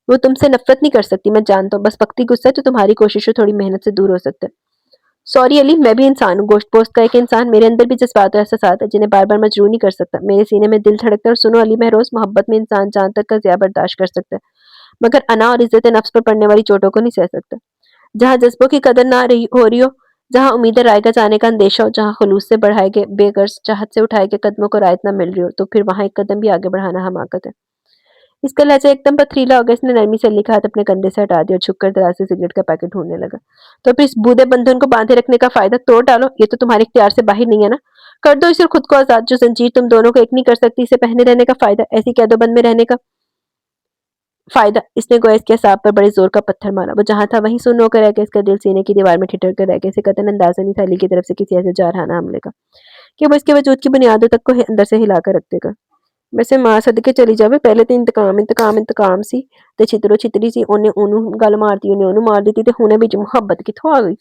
وہ تم سے نفرت نہیں کر سکتی، میں جانتا ہوں، بس وقتی غصہ ہے تو تمہاری کوششوں تھوڑی محنت سے دور ہو سکتا ہے۔ سوری علی، میں بھی انسان ہوں، گوشت پوست کا ایک انسان، میرے اندر بھی جذبات اور احساسات ہیں جنہیں بار بار مجروح نہیں کر سکتا۔ میرے سینے میں دل دھڑکتا ہے، اور سنو علی مہروز، محبت میں انسان جان تک کا ضیاع برداشت کر سکتا ہے، مگر انا اور عزت نفس پر پڑنے والی چوٹوں کو نہیں سہ سکتا۔ جہاں جذبوں کی قدر نہ ہو رہی ہو، جہاں امیدیں رائے گاہ جانے کا اندیشہ ہو، جہاں خلوص سے بڑھائے گئے بے غرض چاہت سے اٹھائے گئے قدموں کو رعایت نہ مل رہی ہو، تو پھر وہاں ایک قدم بھی آگے بڑھانا حماقت ہے۔ اس کا لہجہ ایک دم پتھریلا ہو گیا۔ اس نے نرمی سے علی کا ہاتھ اپنے کندھے سے ہٹا دیا اور جھک کر دراز سے سگریٹ کا پیکٹ ڈھونڈنے لگا۔ تو پھر اس بودے بندھن کو باندھے رکھنے کا فائدہ؟ توڑ ڈالو، یہ تو تمہارے اختیار سے باہر نہیں ہے نا۔ کر دو اسے خود کو آزاد، جو زنجیر تم دونوں کو ایک نہیں کر سکتی، اسے پہنے رہنے کا فائدہ، ایسی قید و بند میں رہنے کا فائدہ۔ اس نے گویا اس کے اعصاب پر بڑے زور کا پتھر مارا۔ وہ جہاں تھا وہیں سن ہو کر رہ گیا۔ اس کا دل سینے کی دیوار میں ٹھٹر کر رہ گیا۔ اسے قطعاً اندازہ نہیں تھا علی کی طرف سے کسی ایسے جارحانہ حملے کا کہ وہ اس کے وجود کی بنیادوں تک کو اندر سے ہلا کر رکھ دے گا۔ ਵੈਸੇ ਮਾਂ ਸਦਕੇ ਚਲੀ ਜਾਵੇ, ਪਹਿਲੇ ਤੇ ਇੰਤਕਾਮ ਸੀ ਤੇ ਛਿੱਤਰੋ ਛਿੱਤਰੀ ਸੀ, ਉਹਨੂੰ ਗੱਲ ਮਾਰਤੀ, ਉਹਨੇ ਉਹਨੂੰ ਮਾਰ ਦਿੱਤੀ, ਤੇ ਹੁਣੇ ਵਿੱਚ ਮੁਹੱਬਤ ਕਿੱਥੋਂ ਆ ਗਈ।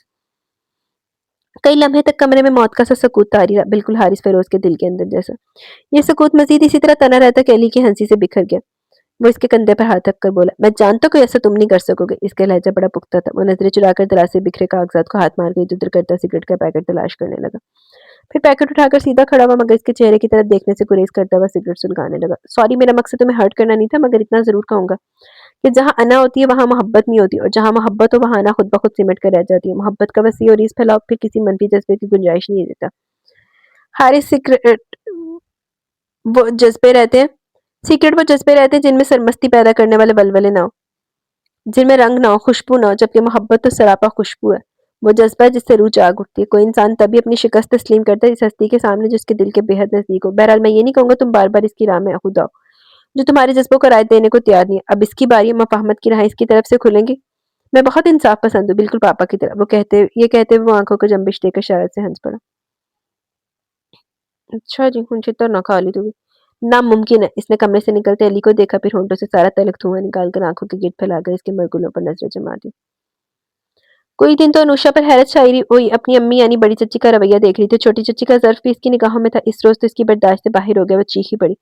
कई लम्हे तक कमरे में मौत का सा सकूत तारी रहा, बिल्कुल हारिस फेरोज के दिल के अंदर जैसा। ये सकूत मजीद इसी तरह तना रहता कि एली की हंसी से बिखर गया। वो इसके कंधे पर हाथ रख कर बोला, मैं जानता कोई ऐसा तुम नहीं कर सकोगे। इसका लहजा बड़ा पुख्ता था। वो नजरें चुराकर दराज से बिखरे कागजात को हाथ मार कर इधर उधर करता सिगरेट का पैकेट तलाश करने लगा। फिर पैकेट उठाकर सीधा खड़ा हुआ, मगर इसके चेहरे की तरफ देखने से गुरेज करता हुआ सिगरेट सुलगाने लगा। सॉरी, मेरा मकसद तुम्हें हर्ट करना नहीं था, मगर इतना जरूर कहूंगा कि जहाँ अना होती है वहाँ मोहब्बत नहीं होती, और जहाँ मोहब्बत हो वहाँ अना खुद ब खुद सिमट कर रह जाती है। मोहब्बत का वसी और रीस फैलाव फिर किसी मनफी जज्बे की गुंजाइश नहीं देता। हारिस सिगरेट वो जज्बे रहते हैं सीक्रेट वो जज्बे रहते हैं जिनमें सरमस्ती पैदा करने वाले बलबले ना हो, जिनमें रंग ना हो, खुशबू ना हो, जबकि मोहब्बत तो सरापा खुशबू है। वो जज्बा है जिससे रूह जाग उठती है। कोई इंसान तभी अपनी शिकस्त तस्लीम करता है इस हस्ती के सामने जिसके दिल के बेहद नजदीक हो। बहरहाल मैं ये नहीं कहूंगा तुम बार बार इसकी राह में खुद आओ, जो तुम्हारे जज्बों को राय देने को तैयार नहीं है। अब इसकी बारी है, मफाहमत की राह इसकी तरफ से खुलेंगी। मैं बहुत इंसाफ पसंद हूँ, बिल्कुल पापा की तरह। ये कहते हुए वो आंखों को जंबिश देकर शरारत से हंस पड़ा। अच्छा जी, मुझे तो ना खा ली तू भी। नामुमकिन है। इसने कमरे से निकलते अली को देखा, फिर होंठों से सारा तलक धुआं निकालकर आंखों के गिर्द फैलाकर इसके मरगुलों पर नजरें जमा दी। कोई दिन तो अनुषा पर हैरत शायरी हुई, अपनी अम्मी यानी बड़ी चच्ची का रवैया देख रही थी। छोटी चच्ची का ज़र्फ भी इसकी निगाहों में था। इस रोज तो इसकी बर्दाश्त से बाहर हो गया, वो चीख ही पड़ी।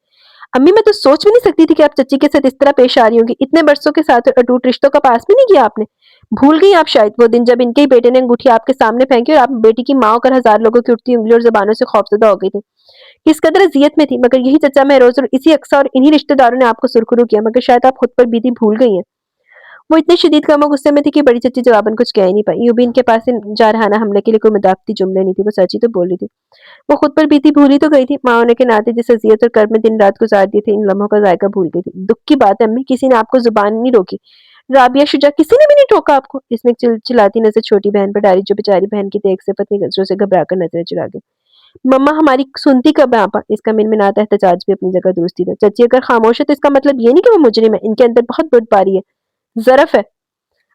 अम्मी, मैं तो सोच भी नहीं सकती थी कि आप चच्ची के साथ इस तरह पेश आ रही होंगी। इतने बरसों के साथ और अटूट रिश्तों का पास भी नहीं किया आपने। भूल गई आप शायद वो दिन जब इनके ही बेटे ने अंगूठी आपके सामने फेंकी और आप बेटी की माँ होकर हजार लोगों की उठती उंगली और जबानों से खौफजदा हो गई थी। किस कदर अजियत में थी, मगर यही चचा महरोज और इसी अक्सा और इन्हीं रिश्तेदारों ने आपको सुरखरू किया, मगर शायद आप खुद पर बीती भूल गई हैं। वो इतने शदीद गम और गुस्से में थी कि बड़ी चच्ची जवाबन कुछ कह ही नहीं पाई। यूं भी इनके पास से जारहाना हमले के लिए कोई मदाफती जुमले नहीं थी, वो सच ही तो बोल रही थी। वो खुद पर बीती भूल ही तो गई थी। माँ होने के नाते जिस अजियत और कर्ब में दिन रात गुजार दिए थे, इन लम्हों का जायका भूल गई थी। दुख की बात है अम्मी, किसी ने आपको जुबान नहीं रोकी। राबिया, शुजा, किसी ने भी नहीं टोका आपको। इसने चिल्लाती नजर छोटी बहन पर डाली, जो बेचारी बहन की तेज से पत्नी नजरों से घबराकर नजरें चुरा गई। मम्मा, हमारी सुनती कब है आपा? इसका मिनमिनाता एहतजाज भी अपनी जगह दुरुस्ती था। चची अगर खामोश है तो इसका मतलब ये नहीं कि वो मुजरिम है। इनके अंदर बहुत बुर्दबारी है, ज़रफ है।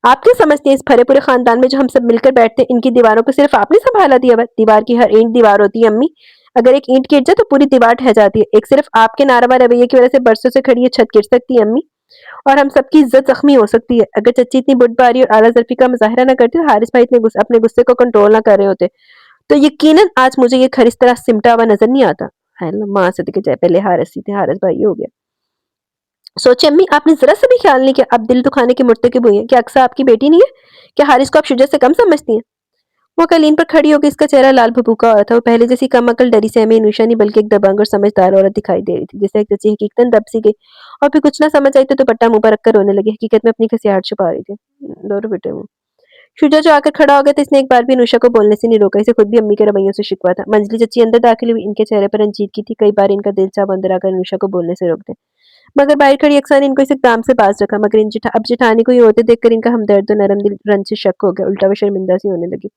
आप क्या समझते हैं इस भरे पूरे खानदान में जो हम सब मिलकर बैठते हैं, इनकी दीवारों को सिर्फ आपने संभाला दिया हुआ? दीवार की हर ईंट दीवार होती है अम्मी। अगर एक ईंट गिर जाए तो पूरी दीवार ढह जाती है। एक सिर्फ आपके नारवा रवैये की वजह से बरसों से खड़ी ये छत गिर सकती है अम्मी, और हम सबकी इज्जत जख्मी हो सकती है। अगर चच्ची इतनी बुर्दबारी और आला जरफी का मुजाहरा न करती तो हारिस भाई अपने गुस्से को कंट्रोल ना कर रहे होते, तो यकीनन आज मुझे ये घर इस तरह सिमटा हुआ नजर नहीं आता। है ना, माँ सदके जाए, पहले हारिस ही थे, हारिस भाई हो गया। सोचिए अम्मी, आपने जरा सा भी ख्याल नहीं किया। आप दिल दुखाने के मुर्तकिब हुई हैं। क्या अक्सा आपकी बेटी नहीं है? क्या हारिस को आप शुजा से कम समझती हैं? वो कलीन पर खड़ी होकर इसका चेहरा लाल भभूका हो रहा था। वो पहले जैसी कम अकल डरी सहमी अनुषा नहीं, बल्कि एक दबंग और समझदार औरत दिखाई दे रही थी, जिसे एक चची हकीकतन दब सी गई और फिर कुछ ना समझ आई तो दुपट्टा मुंह पर रखकर रोने लगी। हकीकत में अपनी घसियाट छुपा रही थी। दोनों बेटे मुंह शुजा जो आकर खड़ा हो गया था, इसने एक बार भी अनुषा को बोलने से नहीं रोका। इसे खुद भी अम्मी के रवैयों से शिकवा था। मंजली चची अंदर दाखिल हुई, इनके चेहरे पर रंजीदगी थी। कई बार इनका दिल चाह अंदर आकर अनुषा को बोलने से रोक दे, मगर बाहर खड़ी अक्सा ने इनको इस इकदाम से बाज रखा। मगर अब जेठानी को ये होते देखकर इनका हमदर्द और नरम दिल रंज से शक हो गया। उल्टा वो शर्मिंदा सी होने लगी।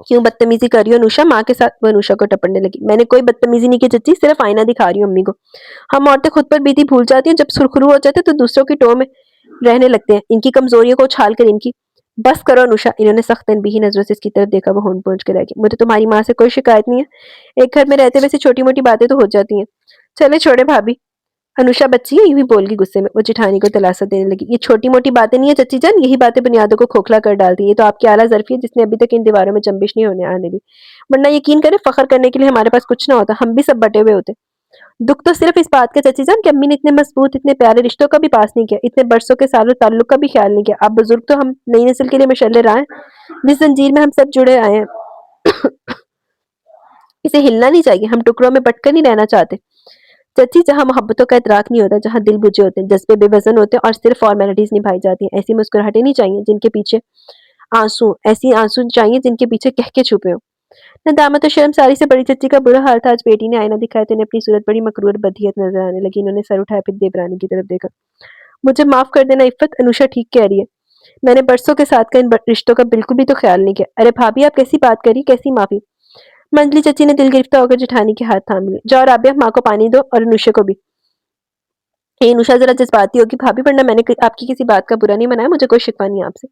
क्यों बदतमीजी कर रही हो अनुषा? माँ के साथ वो अनुषा को टपकने लगी। मैंने कोई बदतमीजी नहीं की चच्ची, सिर्फ आईना दिखा रही हूँ अम्मी को। हम औरतें खुद पर बीती भूल जाती हैं, जब सुरखरू हो जाते तो दूसरों की टो में रहने लगते हैं, इनकी कमजोरियों को उछाल कर इनकी। बस करो अनुषा। इन्होंने सख्त तनबीही नजरों से इसकी तरफ देखा। वो होंठ पोंछ के रह गई। मुझे तुम्हारी माँ से कोई शिकायत नहीं है। एक घर में रहते वैसे छोटी मोटी बातें तो हो जाती हैं। चले छोड़े भाभी, अनुषा बच्ची है, यूं ही बोल गई गुस्से में। वो जेठानी को दिलासा देने लगी। ये छोटी मोटी बातें नहीं है चच्ची जान, यही बातें बुनियादों को खोखला कर डालती है। ये तो आपकी आला जरफी है जिसने अभी तक इन दीवारों में जंबिश नहीं होने आने दी, वरना यकीन करें फख्र करने के लिए हमारे पास कुछ ना होता, हम भी सब बटे हुए होते। दुख तो सिर्फ इस बात का चची जान कि अम्मी ने इतने मजबूत इतने प्यारे रिश्तों का भी पास नहीं किया, इतने बरसों के सालों ताल्लुक का भी ख्याल नहीं किया। आप बुजुर्ग तो हम नई नस्ल के लिए मशल्ले राह हैं, जिस जंजीर में हम सब जुड़े आए हैं इसे हिलना नहीं चाहिए। हम टुकड़ों में बटकर नहीं रहना चाहते चची। जहाँ मोहब्बतों का इतराक नहीं होता, जहाँ दिल बुझे होते हैं, जज्बे बेवजन होते हैं और सिर्फ फॉर्मेलिटीज निभाई जाती हैं, ऐसी मुस्कुराहटें नहीं चाहिए जिनके पीछे ऐसी आंसू चाहिए जिनके पीछे कह के छुपे हो। नदामत और शर्मसारी से बड़ी चच्ची का बुरा हाल था। आज बेटी ने आईना दिखाया तो इन्हें अपनी सूरत बड़ी मकरूर बदियत नजर आने लगी। इन्होंने सर उठाया, फिर देवरानी की तरफ देखा। मुझे माफ कर देना इफ़्फ़त, अनुषा ठीक कह रही है। मैंने बरसों के साथ का इन रिश्तों का बिल्कुल भी तो ख्याल नहीं किया। अरे भाभी, आप कैसी बात करी, कैसी माफी? मंजली चची ने दिल गिरफ्तार होकर जेठानी के हाथ थाम लिए। जाओ राबिया, माँ को पानी दो और अनुषा को भी। ये अनुषा जरा जज्बाती होगी भाभी, वरना मैंने आपकी किसी बात का बुरा नहीं मनाया, मुझे कोई शिकवा नहीं है आपसे।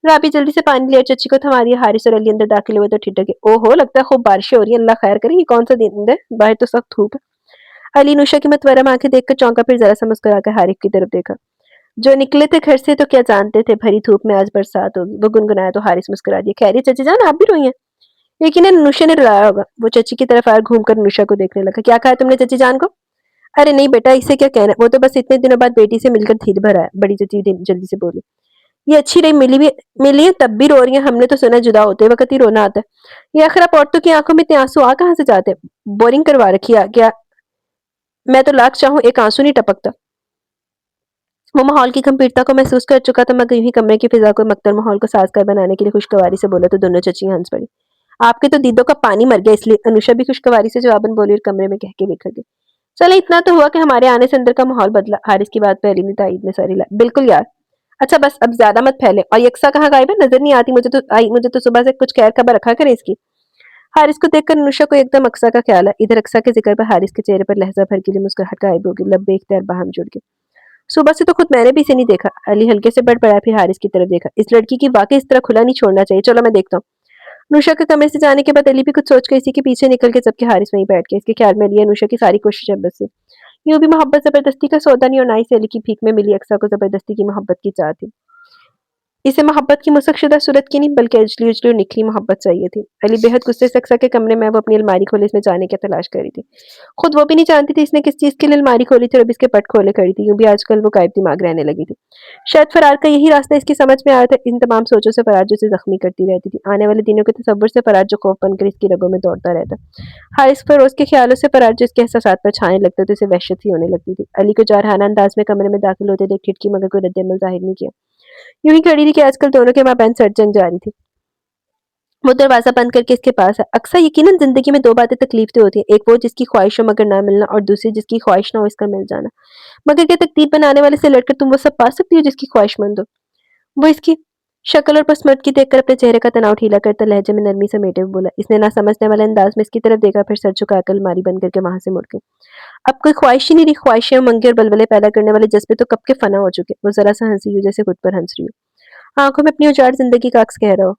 राबी जल्दी से पानी लिया, चच्ची को थमा दिया। हारिस और अली अंदर दाखिल हुए तो ठिठक गए। ओहो, लगता है खूब बारिशें हो रही है, अल्लाह खैर करे। ये कौन सा दिन है, बाहर तो सख्त धूप है। अली नुशा की मतवरम आंखें देखकर चौंका, फिर जरा सा मुस्कुराकर हारिफ की तरफ देखा। जो निकले थे घर से तो क्या जानते थे भरी धूप में आज बरसात होगी। वो गुनगुनाया तो हारिस मुस्कुरा दिया। खैरियत चची जान, आप भी रोई हैं? यकीनन नुशा ने रुलाया होगा। वो चची की तरफ आकर घूमकर नुशा को देखने लगा। क्या कहा तुमने चची जान को? अरे नहीं बेटा, इसे क्या कहना, वो तो बस इतने दिनों बाद बेटी से मिलकर धीर भरा है। बड़ी चची जल्दी से बोली। ये अच्छी रही, मिली है तब भी रो रही है। हमने तो सुना जुदा होते वक्त ही रोना आता है। ये आखिर आप औरतों की आंखों में इतने आंसू आ कहाँ से जाते हैं? बोरिंग करवा रखी है क्या? मैं तो लाख चाहूं एक आंसू नहीं टपकता। वो माहौल की गंभीरता को महसूस कर चुका था, मगर यूं ही कमरे की फिजा को मख्तर माहौल को साजगार बनाने के लिए खुशगवारी से बोला तो दोनों चचियां हंस पड़ी। आपके तो दीदों का पानी मर गया इसलिए, अनुषा भी खुशगवारी से जवाबन बोली और कमरे में कह के बिखर गई। चले इतना तो हुआ कि हमारे आने से अंदर का माहौल बदला। हारिस की बात पर अली ने तायीद में सर हिलाया। बिल्कुल यार। अच्छा बस अब ज्यादा मत फैले। और यक्सा कहाँ गायब है? नजर नहीं आती मुझे तो सुबह से कुछ खैर खबर रखा करे इसकी। हारिस को देखकर अनुषा को एकदम अक्सा का ख्याल है। इधर अक्सा के जिक्र पर हारिस के चेहरे पर लहजा भर के लिए मुस्कुराहट गायब होगी। लब बेख्तियार बाहम जुड़ गए। सुबह से तो खुद मैंने भी इसे नहीं देखा। अली हल्के से बड़बड़ाया, फिर हारिस की तरफ देखा। इस लड़की की वाकई इस तरह खुला नहीं छोड़ना चाहिए। चलो मैं देखता हूँ। नुशा के कमरे से जाने के बाद अली भी कुछ सोच कर इसी के पीछे निकल के, जबकि हारिस वहीं बैठ गया। इसके ख्याल में अली नुशा की सारी कोशिशें बस से यूं भी मोहब्बत जबरदस्ती का सौदा नहीं, और ना ही से अली की भीख में मिली अक्सा को जबरदस्ती की मोहब्बत की चाह थी। इसे मोहब्बत की मुसकशुदा सूरत की नहीं, बल्कि अजली उजली और निखली मोहब्बत चाहिए थी। अली बेहद गुस्से से अक्सा के कमरे में वो अपनी अलमारी खोले इसमें जाने की तलाश कर रही थी। खुद वो भी नहीं जानती थी इसने किस चीज के लिए अलमारी खोली थी और अब इसके पट खोले खड़ी थी। यूं भी आजकल वो गायब दिमाग रहने लगी थी। शायद फरार का यही रास्ता इसकी समझ में आया था। इन तमाम सोचों से फरार जो इसे जख्मी करती रहती थी, आने वाले दिनों के तसव्वुर से फरार जो खौफ बनकर इसकी रगों में दौड़ता रहता। हारिस फरोज के ख्यालों से फरार जो इसके एहसासात पर छाने लगता तो इसे वहशत सी होने लगती थी। अली को जारहाना अंदाज में कमरे में दाखिल होते देख खिड़की मगर कोई रद्द-ए-अमल जाहिर नहीं किया। यूं ही खड़ी थी कि आजकल दोनों के माबैन सर जंग जारी थी। वो दरवाजा बंद करके इसके पास है। अक्सर यकीनन जिंदगी में दो बातें तकलीफ तो होती है, एक वो जिसकी ख्वाहिश हो मगर ना मिलना, और दूसरी जिसकी ख्वाहिश ना हो इसका मिल जाना। मगर क्या तकदीर बनाने वाले से लड़कर तुम वो सब पा सकती हो जिसकी ख्वाहिशमंद हो? वो इसकी शक्ल और पसमर्दगी देखकर अपने चेहरे का तनाव ढीला करता लहजे में नरमी समेटे हुए बोला। इसने ना समझने वाले अंदाज में इसकी तरफ देखा, फिर सर झुकाकर अलमारी बंद करके वहां से मुड़ गई। अब कोई ख्वाहिश ही नहीं रही। ख्वाहिशें मंगे और बलबले पैदा करने वाले जज्बे तो कब के फना हो चुके। वो जरा सा हंसी हुई जैसे खुद पर हंस रही हो, आंखों में अपनी उजाड़ जिंदगी का अक्स कह रहा हो।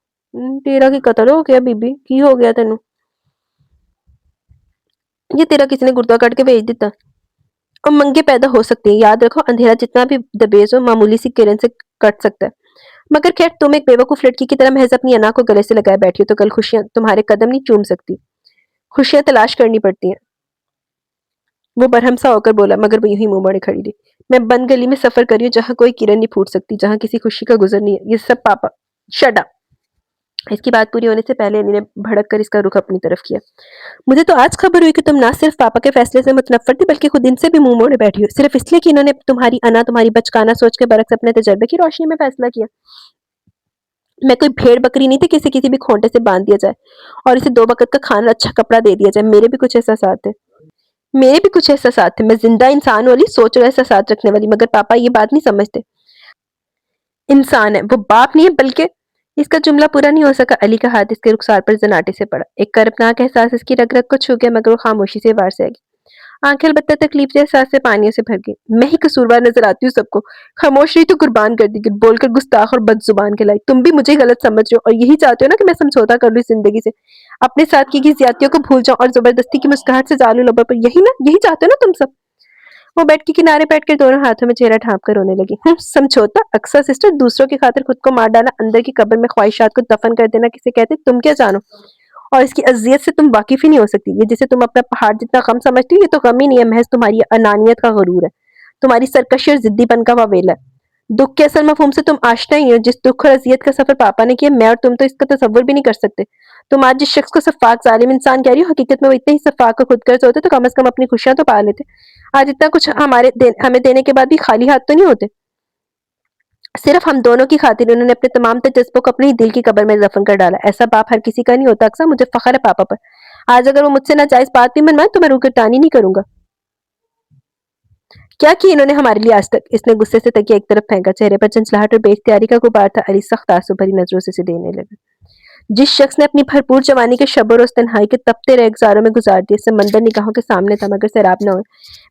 तेरा की कत्ल हो गया बीबी, की हो गया तेनू? ये तेरा किसी ने गुर्दा काट के भेज दिता? और मंगे पैदा हो सकती है, याद रखो। अंधेरा जितना भी दबेज हो मामूली सी किरण से कट सकता है। मगर खैर, तुम एक बेवकूफ लड़की की तरह महज अपनी अना को गले से लगाए बैठी हो तो कल खुशियां तुम्हारे कदम नहीं चूम सकती। खुशियां तलाश करनी पड़ती हैं। वो बरहम सा होकर बोला, मगर वो यूं ही मुंह मोड़े खड़ी रही। मैं बंद गली में सफर कर रही हूँ जहाँ कोई किरण नहीं फूट सकती, जहाँ किसी खुशी का गुजर नहीं है। ये सब पापा। Shut up. इसकी बात पूरी होने से पहले अली ने भड़क कर इसका रुख अपनी तरफ किया। मुझे तो आज खबर हुई कि तुम ना सिर्फ पापा के फैसले से मुतनफ्फर थी, बल्कि खुद इनसे भी मुंह मोड़े बैठी हो, सिर्फ इसलिए कि इन्होंने तुम्हारी अना, तुम्हारी बचकाना सोच के बरक्स अपने तजर्बे की रोशनी में फैसला किया। मैं कोई भेड़ बकरी नहीं थी किसी किसी भी खोंटे से बांध दिया जाए और इसे दो वक्त का खाना, अच्छा कपड़ा दे दिया जाए। मेरे भी कुछ एहसास थे। मेरे भी कुछ एहसास थे। मैं जिंदा इंसान वाली सोच और एहसास रखने वाली, मगर पापा ये बात नहीं समझते। इंसान है वो, बाप नहीं है। बल्कि इसका जुमला पूरा नहीं हो सका, अली का हाथ इसके रुखसार पर जनाटे से पड़ा। एक कर्बनाक एहसास इसकी रग रग को छू गया, मगर वो खामोशी से वार से आगी। आंखें अलबत्ता तकलीफ के एहसास से पानियों से भर गई। मैं ही कसूरवार नजर आती हूँ सबको। खामोश रही तो कुर्बान कर दी, बोलकर गुस्ताख और बदजुबान कहलाई। तुम भी मुझे गलत समझ रहे हो और यही चाहते हो ना कि मैं समझौता कर लूं इस जिंदगी से, अपने साथ की गई ज्यादतियों को भूल जाऊं और जबरदस्ती की मुस्कुराहट से जालू लबों पर। यही ना, यही चाहते हो ना तुम सब? वो बेड के किनारे बैठकर दोनों हाथों में चेहरा ढांप कर रोने लगी। समझौता? अक्सर सिस्टर, दूसरों की खातिर खुद को मार डालना, अंदर की कब्र में ख्वाहिशात को दफन कर देना किसे कहते, तुम क्या जानो? और इसकी अज़ियत से तुम वाकिफ ही नहीं हो सकती। ये जिसे तुम अपना पहाड़ जितना गम समझती हो, ये तो गम ही नहीं है, महज तुम्हारी अनानियत का गुरूर है, तुम्हारी सरकशी और जिद्दीपन का वावेला है। दुख के असल मफहूम से तुम आशना ही हो। जिस दुख और अजियत का सफर पापा ने किया, मैं और तुम तो इसका तसव्वुर भी नहीं कर सकते। तुम आज जिस शख्स को सफाक जालिम इंसान कह रही हो, हकीकत में वो इतने ही सफाक और खुदगर्ज होते तो कम से कम अपनी खुशियां तो पा लेते। आज इतना कुछ हमें देने के बाद भी खाली हाथ तो नहीं होते। सिर्फ हम दोनों की खातिर उन्होंने अपने तमाम जज्बों को अपने ही दिल की कब्र में दफन कर डाला। ऐसा बाप हर किसी का नहीं होता। अक्सर मुझे फख्र है पापा पर। आज अगर वो मुझसे नाजायज बात भी मनवाए तो मैं रुकटानी नहीं करूंगा। क्या किया इन्होंने हमारे लिए आज तक? इसने गुस्से से तकिया एक तरफ फेंका। चेहरे पर चंचलाहट और बेख्तियारी का गुबार था। अली सख्त आंसू भरी नजरों से देने लगा। जिस शख्स ने अपनी भरपूर जवानी के शब रोज तन्हाई के तपते रेगिस्तानों में गुजार दिए, समंदर निगाहों के सामने था मगर सैराब न हो,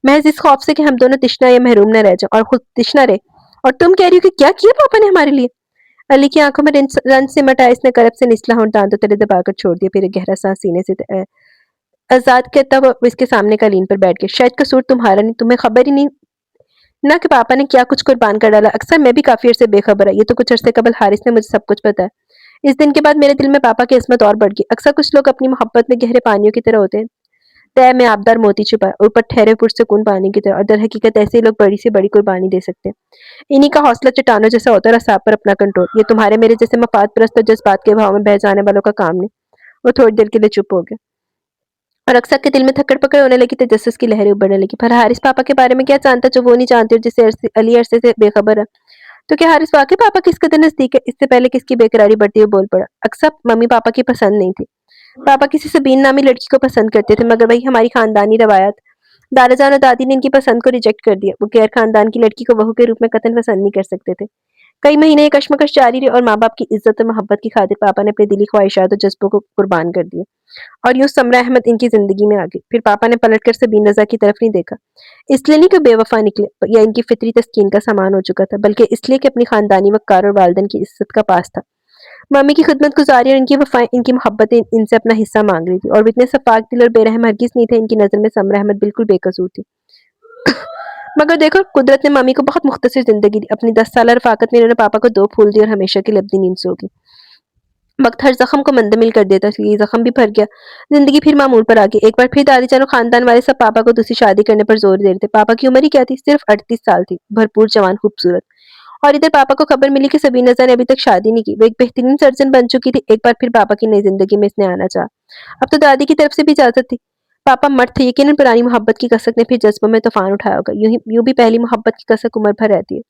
महज इस खौफ से कि हम दोनों तिश्ना या महरूम न रह जाएं, और खुद तिश्ना रहे। और तुम कह रही हो कि क्या किया पापा ने हमारे लिए? अली की आंखों में रंज सिमटा। इसने करब से निचला होंठ दांतों तले दबाकर छोड़ दिया, फिर एक गहरा सांस सीने से आजाद कहता हुआ वो इसके सामने कालीन पर बैठ गया। शायद कसूर तुम्हारा नहीं, तुम्हें खबर ही नहीं ना कि पापा ने क्या कुछ कुर्बान कर डाला। अक्सर मैं भी काफी अरसे बेखबर है। ये तो कुछ अरसे कबल हारिस ने मुझे सब कुछ बताया। इस दिन के बाद मेरे दिल में पापा की इस्मत और बढ़ गई। अक्सर कुछ लोग अपनी मोहब्बत में गहरे पानियों की तरह होते हैं, तय में आबदार मोती छुपा है, ऊपर ठहरे पुरसकून पानी की तरह, और दर हकीकत ऐसे ही लोग बड़ी से बड़ी कुर्बानी दे सकते हैं। इन्हीं का हौसला चट्टानों जैसा होता है और असाब पर अपना कंट्रोल। ये तुम्हारे मेरे जैसे मफाद परस्त और जज्बात के भाव में बह जाने वालों का काम नहीं। वो थोड़ी देर के लिए चुप हो गया और अक्सर के दिल में थक्कड़ पकड़ होने लगी, तजस्सुस की लहरें उभरने लगी। पर हारिस पापा के बारे में क्या जानता जो वो नहीं जानती और जिससे अली अरसे से बेखबर है। तो क्या हारिस वाकई पापा किस कदर नजदीक है? इससे पहले किसकी बेकरारी बढ़ती हुई बोल पड़ा। अक्सर मम्मी पापा की पसंद नहीं थी। पापा किसी सबीन नामी लड़की को पसंद करते थे, मगर वही हमारी खानदानी रवायत, दादा जान और दादी ने इनकी पसंद को रिजेक्ट कर दिया। वो गैर खानदान की लड़की को बहू के रूप में कतई पसंद नहीं कर सकते थे। कई महीने ये कश्मकश जारी रही और माँ बाप की इज्जत और मोहब्बत की खातिर पापा ने अपनी दिली ख्वाहिशात और जज्बों को कुर्बान कर दिया। और यूं समरा अहमद इनकी जिंदगी में आ गई। फिर पापा ने पलटकर सबीन रजा की तरफ नहीं देखा, इसलिए नहीं कि बेवफा निकले या इनकी फितरी तस्कीन का सामान हो चुका था, बल्कि इसलिए कि अपनी खानदानी वकार और वालदन की इज्जत का पास था। मम्मी की खिदमत गुजारी और इनकी वफाएं, इनकी मोहब्बतें इनसे अपना हिस्सा मांग रही थी, और वो इतने सफाक दिल और बेरहम हरगिज नहीं थे। इनकी नजर में समरा अहमद बिल्कुल बेकसूर थी। मगर देखो, कुदरत ने मम्मी को बहुत मुख्तसर जिंदगी दी। अपनी 10 साल रफाकत में इन्होंने पापा को 2 फूल दिए और हमेशा के लिए अपनी नींद सो गई। वक्त हर जख्म को मंदमिल कर देता है, ये जख्म भी भर गया। जिंदगी फिर मामूल पर आ गई। एक बार फिर दादी जानो खानदान वाले सब पापा को दूसरी शादी करने पर जोर दे रहे थे। पापा की उम्र ही क्या थी? सिर्फ 38 साल थी। भरपूर जवान, खूबसूरत। और इधर पापा को खबर मिली कि सबीना रजा ने अभी तक शादी नहीं की। वो एक बेहतरीन सर्जन बन चुकी थी। एक बार फिर पापा की नई जिंदगी में इसने आना चाहा। अब तो दादी की तरफ से भी इजाजत थी। पापा मर्द थे, यकीनन पुरानी मोहब्बत की कसक ने फिर जज्बों में तूफान उठाया होगा। यूं भी पहली मोहब्बत की कसक उम्र भर रहती है,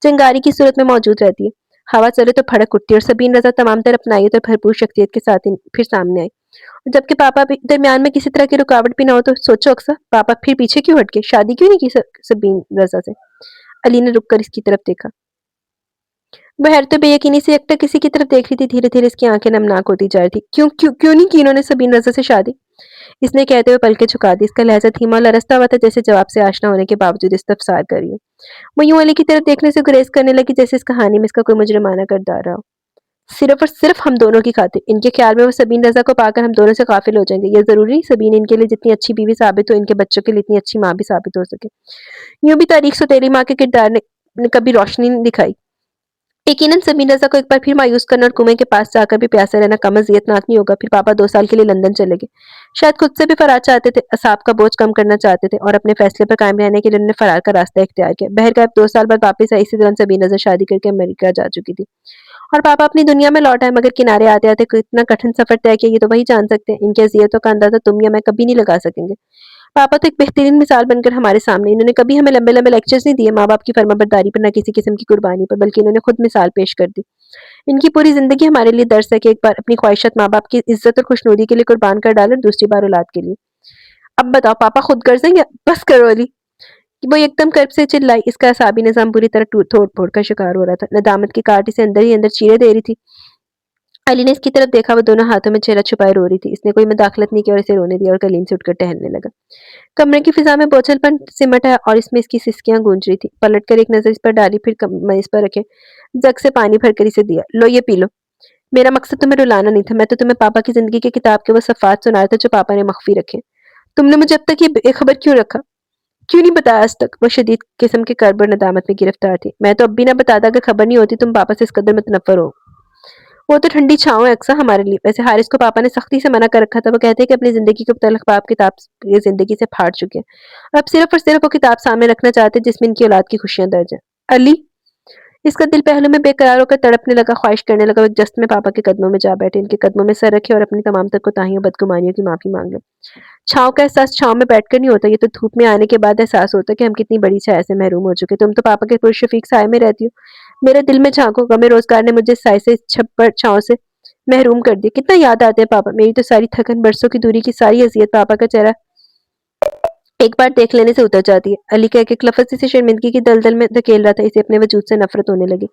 चिंगारी की सूरत में मौजूद रहती है। हवा चले तो फड़क उठती है, और सबीन रजा तमाम तरफ अपनाई तो भरपूर शख्सियत के साथ फिर सामने आई। जबकि पापा भी दरमियान में किसी तरह की रुकावट भी ना हो, तो सोचो अक्सर पापा फिर पीछे क्यों हट गए? शादी क्यों नहीं की सबीन रजा से? अली ने रुक कर इसकी तरफ देखा। वह हैरत बेयकीनी से एकटक किसी की तरफ देख रही थी। धीरे धीरे इसकी आंखें नमनाक होती जा रही थी। क्यों क्यों क्यों नहीं की इन्होंने सबीन रजा से शादी? इसने कहते हुए पलके झुका दी। इसका लहजा धीमा और लरसता हुआ था, जैसे जवाब से आशना होने के बावजूद इस्तफसार कर रही हो। वो यूं अली की तरफ देखने से गुरेज करने लगी, जैसे इस कहानी में इसका कोई मुजरिमाना किरदार रहा हो। सिर्फ और सिर्फ हम दोनों की खातिर। इनके ख्याल में वो सबीन रजा को पाकर हम दोनों से गाफिल हो जाएंगे। ये जरूरी नहीं सबीन इनके लिए जितनी अच्छी बीवी साबित हो, इनके बच्चों के लिए इतनी अच्छी माँ भी साबित हो सके। यूं भी तारीख सौतेली माँ के किरदार ने कभी रोशनी नहीं दिखाई। यकीनन सबीन रजा को एक बार फिर मायूस करना और कुएं के पास जाकर भी प्यासा रहना कम अजियतनाक नहीं होगा। फिर पापा 2 साल के लिए लंदन चले गए। शायद खुद से भी फरार चाहते थे, असाब का बोझ कम करना चाहते थे, और अपने फैसले पर कायम रहने के लिए उन्होंने फरार का रास्ता इख्तियार किया। बहरकैफ 2 साल बाद वापस आई। इसी दौरान सबीन रजा शादी करके अमेरिका जा चुकी थी और पापा अपनी दुनिया में लौट आए। मगर किनारे आते आते कितना कठिन सफर तय किया, ये तो वही जान सकते हैं। इनकी अजियतों का अंदाजा तुम या मैं कभी नहीं लगा सकेंगे। पापा तो एक बेहतरीन मिसाल बनकर हमारे सामने। इन्होंने कभी हमें लंबे लंबे लेक्चर्स नहीं दिए माँ बाप की फर्माबरदारी पर, न किसी किस्म की कुर्बानी पर, बल्कि इन्होंने खुद मिसाल पेश कर दी। इनकी पूरी जिंदगी हमारे लिए दर्स है कि एक बार अपनी ख्वाहिशात माँ बाप की इज्जत और खुशनुदी के लिए कुर्बान कर डालें, दूसरी बार औलाद के लिए। अब बताओ पापा खुद कर देंगे? बस करो अली। वो एकदम कर्ब से चिल्लाई। इसका असाबी निजाम बुरी तरह तोड़ फोड़ का शिकार हो रहा था। नदामत की काट इसे अंदर ही अंदर चीरे दे रही थी। अली ने इसकी तरफ देखा। वो दोनों हाथों में चेहरा छुपाए रो रही थी। इसने कोई मुदाखलत नहीं की और इसे रोने दिया और कलीन से उठकर टहलने लगा। कमरे की फिजा में बोझलपन सिमट है और इसमें इसकी सिसकियां गूंज रही थी। पलटकर एक नजर इस पर डाली, फिर मेज पर रखे जग से पानी भरकर इसे दिया। लो ये पी लो। मेरा मकसद तुम्हें रुलाना नहीं था। मैं तो तुम्हें पापा की जिंदगी की किताब के वो सफ़ात सुना रहा था जो पापा ने मख्फी रखे। तुमने मुझे अब तक ये बेखबर क्यों रखा? क्यों नहीं बताया आज तक? वो शदीद किस्म के कर्ब और नदामत में गिरफ्तार थी। मैं तो अब भी ना बताता अगर खबर नहीं होती तुम पापा से इस कदर मुतनफ्फर हो। वो तो ठंडी छाँव है अक्सर हमारे लिए। वैसे हारिस को पापा ने सख्ती से मना कर रखा था। वो कहते हैं कि अपनी जिंदगी के मुतल्लिक बाप किताब ये जिंदगी से फाड़ चुके हैं। अब सिर्फ और सिर्फ वो किताब सामने रखना चाहते हैं जिसमें इनकी औलाद की खुशियां दर्ज हैं। अली, इसका दिल पहलू में बेकरार होकर तड़पने लगा, ख्वाहिश करने लगा वो एक जस्त में पापा के कदमों में जा बैठे, इनके कदमों में सर रखे और अपनी तमाम तर कोताहियों बदगुमानियों की माफी मांग ले। छाँव का एहसास छाँव में बैठकर नहीं होता, ये तो धूप में आने के बाद एहसास होता है कि हम कितनी बड़ी छाया से महरूम हो चुके। तुम तो पापा के पुरशफीक साए में रहती हो, मेरे दिल में झांको। गमे रोजगार ने मुझे साए से छप्पर छाँव से महरूम कर दिया। कितना याद आते हैं पापा। मेरी तो सारी थकन, बरसों की दूरी की सारी अजियत पापा का चेहरा एक बार देख लेने से उतर जाती है। अली का एक लफ्ज इसे शर्मिंदगी की दलदल में धकेल रहा था। इसे अपने वजूद से नफरत होने लगी।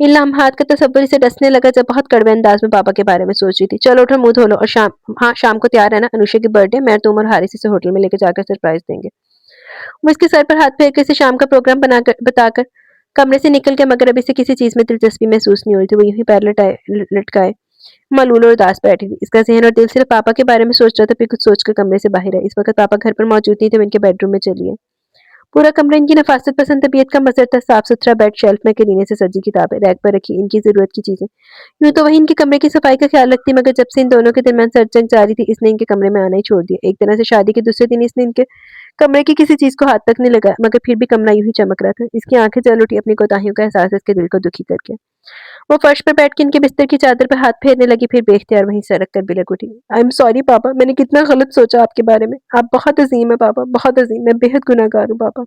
इन लम्हात का तसव्वुर इसे डसने लगा जब बहुत कड़वे अंदाज में पापा के बारे में सोच रही थी। चलो उठो, मुंह धो लो और शाम को तैयार रहना। अनुषा की बर्थडे, मैं तुम और हारिस इसे होटल में लेकर जाकर सरप्राइज देंगे। वो इसके सर पर हाथ फेर कर इसे शाम का प्रोग्राम बताकर कमरे से निकल गया, मगर अब इसे किसी चीज में दिलचस्पी महसूस नहीं हो रही थी। वो यूं ही पैर लटकाए मलूल और उदास बैठी थी। इसका ज़हन और दिल सिर्फ पापा के बारे में सोच रहा था, फिर कुछ सोचकर कमरे से बाहर आई। इस वक़्त पापा घर पर मौजूद नहीं थे, वो इनके बेडरूम में चली आई। पूरा कमरा इनकी नफासत पसंद तबीयत का मज़र था। साफ-सुथरा बेड, शेल्फ में करीने से सजी किताबें, रैक पर रखी इनकी ज़रूरत की चीज़ें। यूँ तो वही इनके कमरे की सफाई का ख्याल रखती, मगर जब से इन दोनों के दरमियान सरजंग जारी थी, इसने इनके कमरे में आना ही छोड़ दिया। एक तरह से शादी के दूसरे दिन इसने इनके कमरे की किसी चीज़ को हाथ तक नहीं लगाया, मगर फिर भी कमरा यूँ ही चमक रहा था। इसकी आंखें जल उठी, अपनी कोताहियों का एहसास इसके दिल को दुखी करके। वो फर्श पर बैठ के इनके बिस्तर की चादर पर हाथ फेरने लगी, फिर बेख्तियार वहीं सरक कर बिलक उठी। आई एम सॉरी पापा, मैंने कितना गलत सोचा आपके बारे में। आप बहुत अजीम है पापा, बहुत अजीम। मैं बेहद गुनहगार हूँ पापा।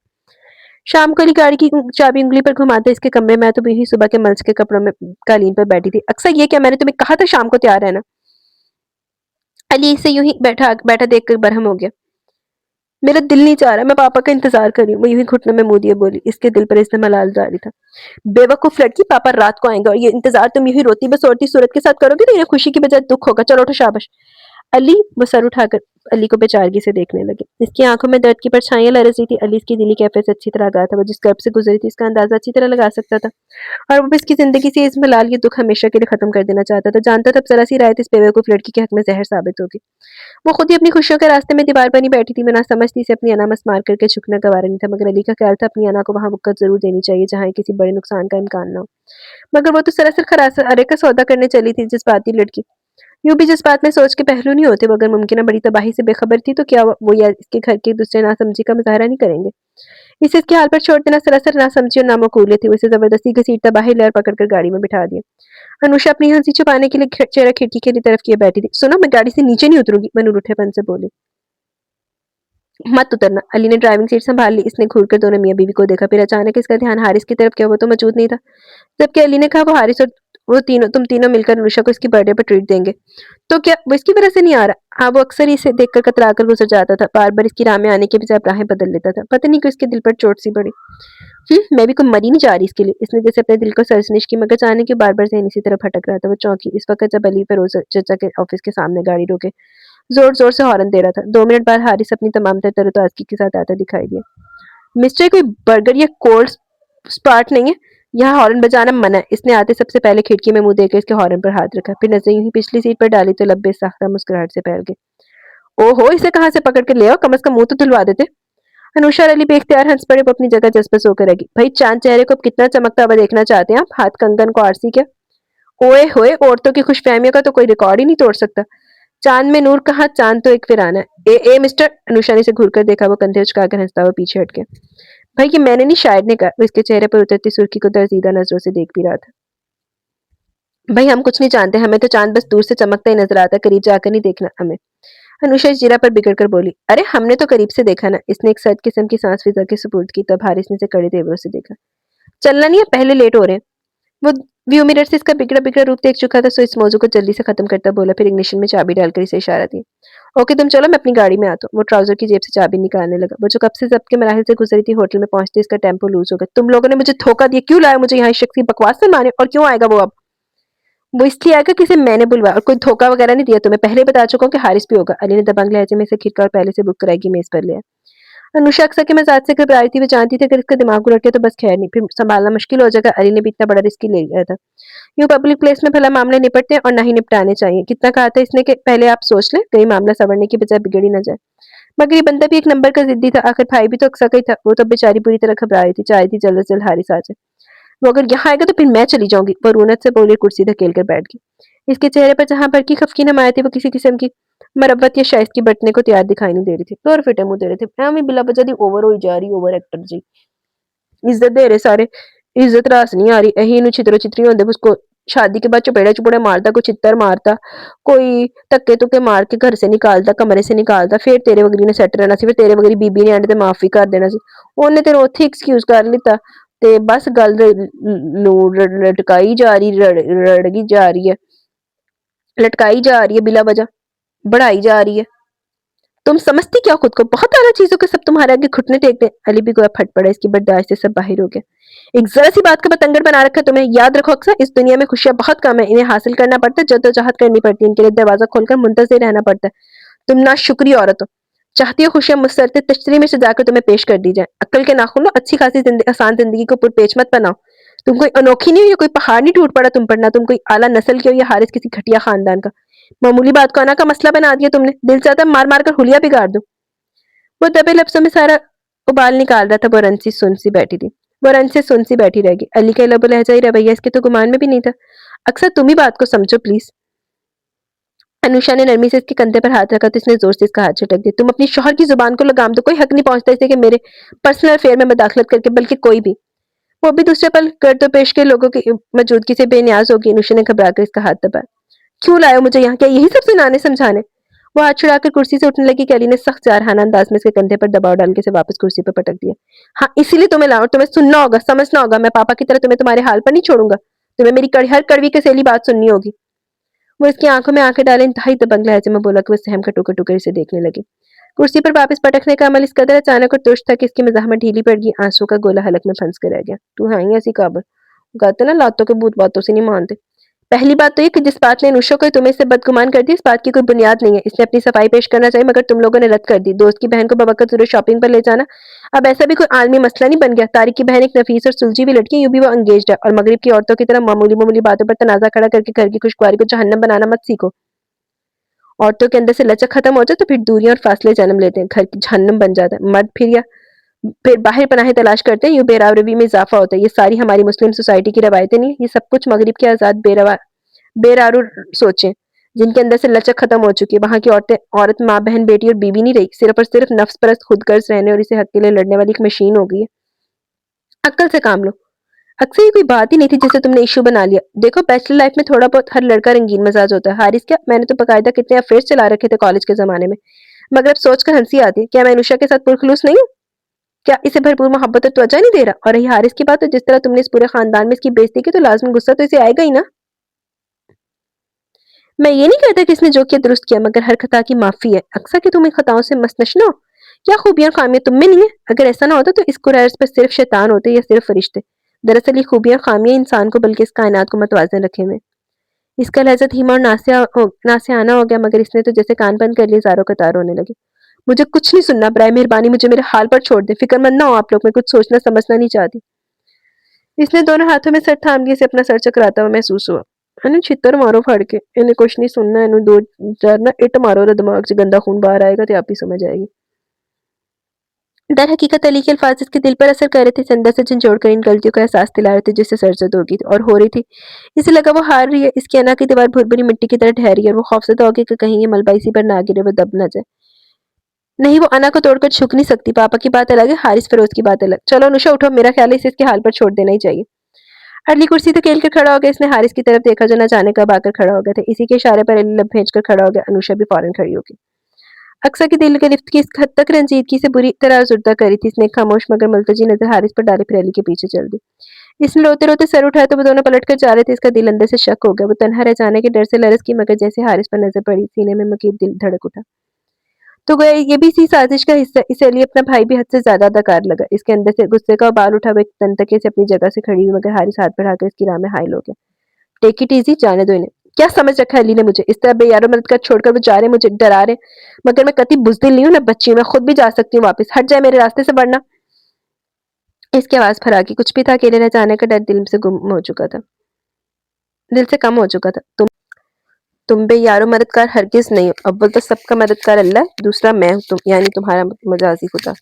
शाम को अली गाड़ी की चाबी उंगली पर घुमाते इसके कमरे में आया तो यही सुबह के मल्च के कपड़ों में कालीन पर बैठी थी। अक्सर ये क्या, मैंने तुम्हें कहा था शाम को तैयार रहना। अली इसे यूं ही बैठा बैठा देखकर बरहम हो गया। मेरा दिल नहीं चाह रहा, मैं पापा का इंतजार कर रही हूँ। वो यूं ही घुटनों में मुंह दिए बोली। इसके दिल पर इसने मलाल जारी था। बेवकूफ लड़की, पापा रात को आएंगे और ये इंतजार तुम यूं ही रोती बसोरती सूरत के साथ करोगे तो इन्हें खुशी की बजाय दुख होगा। चलो उठो, शाबाश। अली, वो सर उठाकर अली को बेचारगी से देखने लगी। इसकी आंखों में दर्द की परछाइयां लरस रही थी। अली इसकी दिली कैफियत से अच्छी तरह आगाह था। वो जिस कर्ब से गुजरी थी इसका अंदाजा अच्छी तरह लगा सकता था, और वो भी इसकी जिंदगी से इस मलाल ये दुख हमेशा के लिए खत्म कर देना चाहता था। जानता था अब जरा सी रायत इस बेवकूफ लड़की के हक में जहर साबित होगी। वो खुद ही अपनी खुशियों के रास्ते में दीवार बनी बैठी थी। बिना समझती से अपनी अना मस मार करके झुकना गवारा नहीं था, मगर अली का ख्याल था अपनी अना को वहां मुक्कत जरूर देनी चाहिए जहां किसी बड़े नुकसान का इम्कान न हो। मगर वो तो सरासर खरास अरे का सौदा करने चली थी जज्बाती लड़की। यूं भी जज्बात में सोच के पहलू नहीं होते। वो अगर मुमकिन बड़ी तबाही से बेखबर थी तो क्या वो या इसके घर के दूसरे नासमझी का मुजाहरा नहीं करेंगे। इसे इसके हाल पर छोड़ देना सरासर नासमझी और नामकूले थी। उसे जबरदस्ती घसीटता बाहर लेर पकड़कर गाड़ी में बिठा दिया। अनुषा अपनी हंसी छुपाने के लिए चेहरा खिड़की की तरफ किए बैठी थी। सुनो, मैं गाड़ी से नीचे नहीं उतरूंगी, मनूर उठेपन से बोली। मत उतरना। अली ने ड्राइविंग सीट संभाल ली। इसने घूरकर दोनों मियां बीवी को देखा, फिर अचानक इसका ध्यान हारिस की तरफ किया। वो तो मौजूद नहीं था। जबकि अली ने कहा वो हारिस और वो तीनों तुम तीनों मिलकर अनुषा को इसकी बर्थडे पर ट्रीट देंगे। तो क्या वो इसकी वजह से नहीं आ रहा? हाँ, वो अक्सर ही इसे देखकर कतरा कर गुजर जाता था। बार बार इसकी राह में आने के बजाय राहें बदल लेता था। पता नहीं क्यों इसके दिल पर चोट सी पड़ी। मैं भी कोई मरी नहीं जा रही इसके लिए। इसने जैसे अपने दिल को सरजनिश की, मगर जाने के बार बार जहन इसी तरफ भटक रहा था। वो चौंकी। इस वक्त जब अली फिरोज चचा के ऑफिस के सामने गाड़ी रोके जोर जोर से हॉर्न दे रहा था। 2 मिनट बाद हारिस अपनी तमाम तर तरोताजगी के साथ आता दिखाई दिया। मिस्टर, कोई बर्गर या कोल्ड स्पार्ट नहीं है, यहाँ हॉर्न बजाना मना है। इसने आते सबसे पहले खिड़की में मुंह देकर इसके हॉर्न पर हाथ रखा, फिर नजर यूं ही पिछली सीट पर डाली तो लब्बे साख्ता मुस्कुराहट से फैल गए। ओहो, इसे कहाँ से पकड़ कर ले आओ, कम से कम मुंह तो धुलवा देते। अनुषा और अली बेख्तियार हंस पड़े। वो अपनी जगह जज्बस होकर रही। भाई, चांद चेहरे को कितना चमकता हुआ देखना चाहते हैं आप? हाथ कंगन को आरसी क्या? ओए होए, औरतों की खुशफहमियों का तो कोई रिकॉर्ड ही नहीं तोड़ सकता। चांद में नूर कहाँ, चांद तो एक फिराना है। ए मिस्टर, अनुषा ने इसे घूरकर देखा। वो कंधे उचकाकर हंसता हुआ पीछे हट गया। भाई, ये मैंने नहीं, शायद ने कहा। वो इसके चेहरे पर उतरती सुर्खी को दर्जीदा नजरों से देख भी रहा था। भाई, हम कुछ नहीं जानते, हमें तो चांद बस दूर से चमकता ही नजर आता, करीब जाकर नहीं देखना हमें। अनुषा इस जीरा पर बिगड़ कर बोली। अरे, हमने तो करीब से देखा ना। इसने एक सर्द किस्म की सांस फिजा के सुपुर्द की, तब हारिस ने इसे कड़े तेवरों से देखा। चलना नहीं है, पहले लेट हो रहे हैं। वो व्यू मिरर से इसका बिगड़ा बिगड़ा रूप देख चुका था, सो इस मौजू को जल्दी से खत्म करता बोला, फिर इग्निशन में चाबी डालकर इसे इशारा दी। ओके, तुम चलो, मैं अपनी गाड़ी में आता हूँ। वो ट्राउजर की जेब से चाबी निकालने लगा। वो जो कब से जब्त के मराहिल से गुजरी थी, होटल में पहुंचते इसका टेम्पो लूज हो गया। तुम लोगों ने मुझे धोखा दिया, क्यों लाया मुझे यहाँ? इस शख्स की बकवास से मारे, और क्यों आएगा वो अब? वो इसलिए आएगा किसे मैंने बुलवाया, और कोई धोखा वगैरह नहीं दिया। तुम्हें पहले ही बता चुका हूँ कि हारिस भी होगा। अली ने दबंग लहजे में से खिड़का और पहले से बुक कराएगी मेज पर लिया। अनुषा अक्सर के मजाक से घबरा रही थी। वो जानती थी अगर इसका दिमाग उलट गया तो बस खैर नहीं, फिर संभालना मुश्किल हो जाएगा। अली ने भी इतना बड़ा रिस्क ले लिया था। यूं पब्लिक प्लेस में भला मामले निपटते हैं और ना ही निपटाने चाहिए। कितना कहा था इसने कि पहले आप सोच लें, कहीं मामला संवरने की बजाय बिगड़ ही ना जाए। मगर ये बंदा भी एक नंबर का जिद्दी था। आखिर भाई भी तो अक्सर का ही था। वो तो बेचारी पूरी तरह घबरा रही थी, चाह रही थी जल्द से जल्द हारिस आ जाए। वो अगर यहाँ आएगा तो फिर मैं चली जाऊंगी। वो रूनत से बोली, कुर्सी धकेल कर बैठ गई। इसके चेहरे पर जहां भर की खफकी नमाया थी, वो किसी किस्म की मरम्मत या शाइस्ती बरतने को तैयार दिखाई नहीं दे रही थी। तो और फिटे मुंह दे रहे थे। मैं बिला वजह दी ओवर हो जा रही, ओवर एक्टर जी। इज्जत दे रहे सारे, इज्जत रास नहीं आ रही। यही नु चित्रो चित्री होंदे, उसको शादी के बाद चपेड़े चुपड़े मारता, कोई चित्तर मारता, कोई धक्के तुक्के मार के घर से निकालता, कमरे से निकालता, फिर तेरे वगरी ने सैट रहना सी, फिर तेरे वगरी बीबी ने एंड ते माफी कर देना सी। ਉਹਨੇ ਤੈਨੂੰ ਉੱਥੇ ਐਕਸਕਿਊਜ਼ ਕਰ ਲਿੱਤਾ ਤੇ ਬਸ ਗੱਲ ਨੂੰ ਲਟਕਾਈ ਜਾ ਰਹੀ, ਰੜਗੀ ਜਾ ਰਹੀ है, लटकाई जा रही है बिला वजह, बढ़ाई जा रही है। तुम समझती क्या खुद को? बहुत आला चीजों के सब तुम्हारे आगे घुटने टेक दे। अली भी गोया फट पड़ा। इसकी बर्दाश्त से सब बाहर हो गया। एक जरा सी बात का बतंगड़ बना रखा तुम्हें। याद रखो अक्सर, इस दुनिया में खुशियां बहुत कम है, इन्हें हासिल करना पड़ता है, जद्दोजहद करनी पड़ती है, इनके लिए दरवाजा खोलकर मुंतजिर रहना पड़ता है। तुम ना शुक्रिया औरत हो। चाहती हो खुशियां मुझसे तश्तरी में सजाकर तुम्हें पेश कर दी जाए। अक्ल के नाखून लो, अच्छी खासी आसान जिंदगी को पुरपेच मत बनाओ। तुम कोई अनोखी नहीं हो, या कोई पहाड़ नहीं टूट पड़ा तुम पर, ना तुम कोई आला नस्ल के हो या हारिस किसी घटिया खानदान का। मामूली बात को अना का मसला बना दिया तुमने। दिल चाहता मार मार कर हुलिया बिगाड़ दूं। वो दबे लफ्जों में सारा उबाल निकाल रहा था। वो रंसी सुनसी बैठी थी। वो रंज से सुनसी बैठी रहेगी। अली का लब लहजा ही रवैया इसके तो गुमान में भी नहीं था। अक्सर तुम ही बात को समझो प्लीज। अनुषा ने नरमी से इसके कंधे पर हाथ रखा तो इसने जोर से इसका हाथ झटक दिया। तुम अपनी शौहर की जुबान को लगाम दो। कोई हक नहीं पहुंचता इसे कि मेरे पर्सनल अफेयर में मदाखलत करके, बल्कि कोई भी। वो भी दूसरे पल गर्द पेश के लोगों की मौजूदगी से बेनियाज होगी। अनुषा ने घबरा कर इसका हाथ दबाया। क्यों लाए हो मुझे यहाँ? क्या यही सब सुनाने समझाने? वो हाथ छुड़ाकर कुर्सी से उठने लगी कि अली ने सख्त जारहाना अंदाज में इसके कंधे पर दबाव डाल के इसे वापस कुर्सी पर पटक दिया। हाँ, इसीलिए तुम्हें लाऊं, तुम्हें सुनना होगा, समझना होगा। मैं पापा की तरह तुम्हें तुम्हारे हाल पर नहीं छोड़ूंगा। तुम्हें मेरी हर कड़वी कसेली बात सुननी होगी। वो इसकी आंखों में आंखें डाले इंतहाई दबंग लहजे में बोला कि वो सहम का टुकर टुकर इसे देखने लगी। कुर्सी पर वापस पटकने का अमल इस कदर अचानक और तुरंत था कि इसकी मज़ाहमत ढीली पड़ गई। आंसू का गोला हलक में फंस कर रह गया। तू है ही ऐसी काबर, कहते ना लातों के भूत बातों से नहीं मानते। पहली बात तो ये कि जिस बात ने अनुषा को तुम्हें से बदगुमान कर दिया, इस बात की कोई बुनियाद नहीं है। इसने अपनी सफाई पेश करना चाहिए, मगर तुम लोगों ने रद्द कर दी। दोस्त की बहन को बवक्त जरूर शॉपिंग पर ले जाना अब ऐसा भी कोई आलमी मसला नहीं बन गया। तारिक की बहन एक नफीस और सुलझी भी लड़की, यूं भी वो अंगेज्ड है, और मगरिब की औरतों की तरह मामूली मामूली बातों पर तनाजा खड़ा करके घर की खुशगवारी को जहन्नम बनाना मत सीखो। औरतों के अंदर से लचक खत्म हो जाए तो फिर दूरियां और फासले जन्म लेते हैं, घर की जहन्नम बन जाता है। मर्द फिर बाहर पनाहे तलाश करते हैं, यूं बेरावरवी में इजाफा होता है। ये सारी हमारी मुस्लिम सोसाइटी की रवायतें नहीं है, ये सब कुछ मगरिब के आजाद बेरारू सोचें, जिनके अंदर से लचक खत्म हो चुकी है। वहां की औरत माँ बहन बेटी और बीवी नहीं रही, सिर्फ और सिर्फ नफ्स परस्त खुदगर्ज रहने और इसे हक के लिए लड़ने वाली एक मशीन हो गई है। अक्ल से काम लो। अक्सर ये कोई बात ही नहीं थी जिसे तुमने इशू बना लिया। देखो, बैचलर लाइफ में थोड़ा बहुत हर लड़का रंगीन मिजाज होता है। हारिस क्या, मैंने तो बकायदा कितने अफेयर्स चला रखे थे कॉलेज के जमाने में, मगर अब सोचकर हंसी आती है। क्या मैं अनुषा के साथ पुरखलूस नहीं हूँ? क्या इसे भरपूर मोहब्बत और त्वचा नहीं दे रहा? और रही हारिस की बात, तो जिस तरह तुमने इस पूरे खानदान में इसकी बेइज्जती की, तो लाजमी गुस्सा तो इसे आएगा ही ना। मैं ये नहीं कहता कि इसने जो किया दुरुस्त किया, मगर हर खता की माफी है। अक्सर कि तुम इन खताओं से मसनश ना हो। क्या खूबियां खामियां तुम में नहीं है? अगर ऐसा ना होता तो इस कुरैश पर सिर्फ शैतान होते या सिर्फ फरिश्ते। दरअसल ये खूबियां खामियां इंसान को, बल्कि इस कायनात को मतवाजन रखे हुए। इसका लहजा धीमा और नासियाना हो गया, मगर इसने तो जैसे कान बंद कर लिए ज़ारों कतार होने लगे। मुझे कुछ नहीं सुनना, बराए मेहरबानी मुझे मेरे हाल पर छोड़ दे। फिक्रमंद ना हो आप लोग, मैं कुछ सोचना समझना नहीं चाहती। इसने दोनों हाथों में सर थाम के इसे अपना सर चकराता हुआ महसूस हुआ। इन्हें छितर मारो फाड़ के, इन्हें कुछ नहीं सुनना, इन्हें दो चार ना इट मारो तो दिमाग से गंदा खून बाहर आएगा, तो आप ही समझ आएगी। दर हकीकत अली के अल्फाज इसके दिल पर असर कर रहे थे, इसे अंदर से झंझोड़ कर इन गलतियों का एहसास दिला रहे थे जिससे सरजद होगी और हो रही थी। इसे लगा वो हार रही है। इसकी अना की दीवार भुरभुरी मिट्टी की तरह ठहरी है और वो खौफजदा हो गई कि कहीं ये मलबा इसी पर ना गिरे, वो दब ना जाए। नहीं, वो अना को तोड़कर झुक नहीं सकती। पापा की बात अलग है, हारिस फिरोज की बात अलग। चलो अनुषा उठो, मेरा ख्याल है इसे इसके हाल पर छोड़ देना ही चाहिए। अली कुर्सी तो खेल कर खड़ा हो गया। इसने हारिस की तरफ देखा जो न जाने कब आकर खड़ा हो गया था। इसी के इशारे पर अली लब भेज कर खड़ा हो गया। अनुषा भी फौरन खड़ी होगी। अक्सर की दिल गिरफ्त की इस हद तक रंजीदगी से बुरी तरह जुर्दा करी थी। इसने खामोश मगर मुल्तजी नजर हारिस पर डाले, फिर अली के पीछे चल दी। इसने रोते रोते सर उठाया तो वो दोनों पलट कर जा रहे थे। इसका दिल अंदर से शक हो गया। वो तन्हा रह जाने के डर से लरस की, मगर जैसे हारिस पर नजर पड़ी, सीने में मकीब दिल धड़क उठा। तो गया ये भी इसी साजिश का हिस्सा। इसे अली अपना भाई भी हद से ज्यादा अदाकार लगा। इसके अंदर से गुस्से का बाल उठा। वो एक तनतके से अपनी जगह से खड़ी हुई, मगर हारिस हाथ बढ़ाकर इसकी राह में हाइल हो गया। टेक इट इजी, जाने दो इन्हें। क्या समझ रखा है अली ने मुझे? इस तरह बेयारो मदद कर छोड़कर वो जा रहे, मुझे डरा रहे। मगर मैं कति बुजदिल नहीं हूं ना बच्ची, मैं खुद भी जा सकती हूँ वापस। हट जाए मेरे रास्ते से, वरना। इसकी आवाज फरा की कुछ भी था, अकेले रह जाने का डर दिल से गुम हो चुका था, दिल से कम हो चुका था। तुम बेयारो मददगार हरगिज नहीं हो। अव्वल तो सबका मददगार अल्लाह, दूसरा मैं हूँ, तुम यानी तुम्हारा मजाजी खुदा।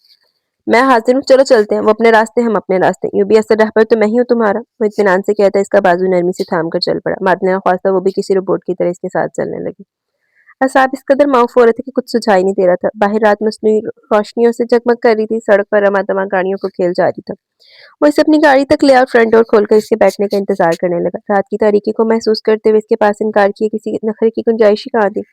मैं हाजिर हूँ, चलो चलते हैं। वो अपने रास्ते, हम अपने रास्ते। यूं भी असर रहबर तो मैं ही हूँ तुम्हारा। वो इत्मीनान से कहता, इसका बाजू नरमी से थाम कर चल पड़ा। मादना ख्वास्ता वो भी किसी रोबोट की तरह इसके साथ चलने लगी। असाब इस कदर माऊफ हो रहे थे कि कुछ सुझाई नहीं दे रहा था। बाहर रात मसनूई रोशनियों से जगमग कर रही थी। सड़क पर रमादमा गाड़ियों को खेल जारी था। वो इसे अपनी गाड़ी तक ले आया और फ्रंट डोर खोलकर इसके बैठने का इंतजार करने लगा। रात की तारीकी को महसूस करते हुए इसके पास इनकार किए किसी नखरे की गुंजाइश ही कहाँ थी।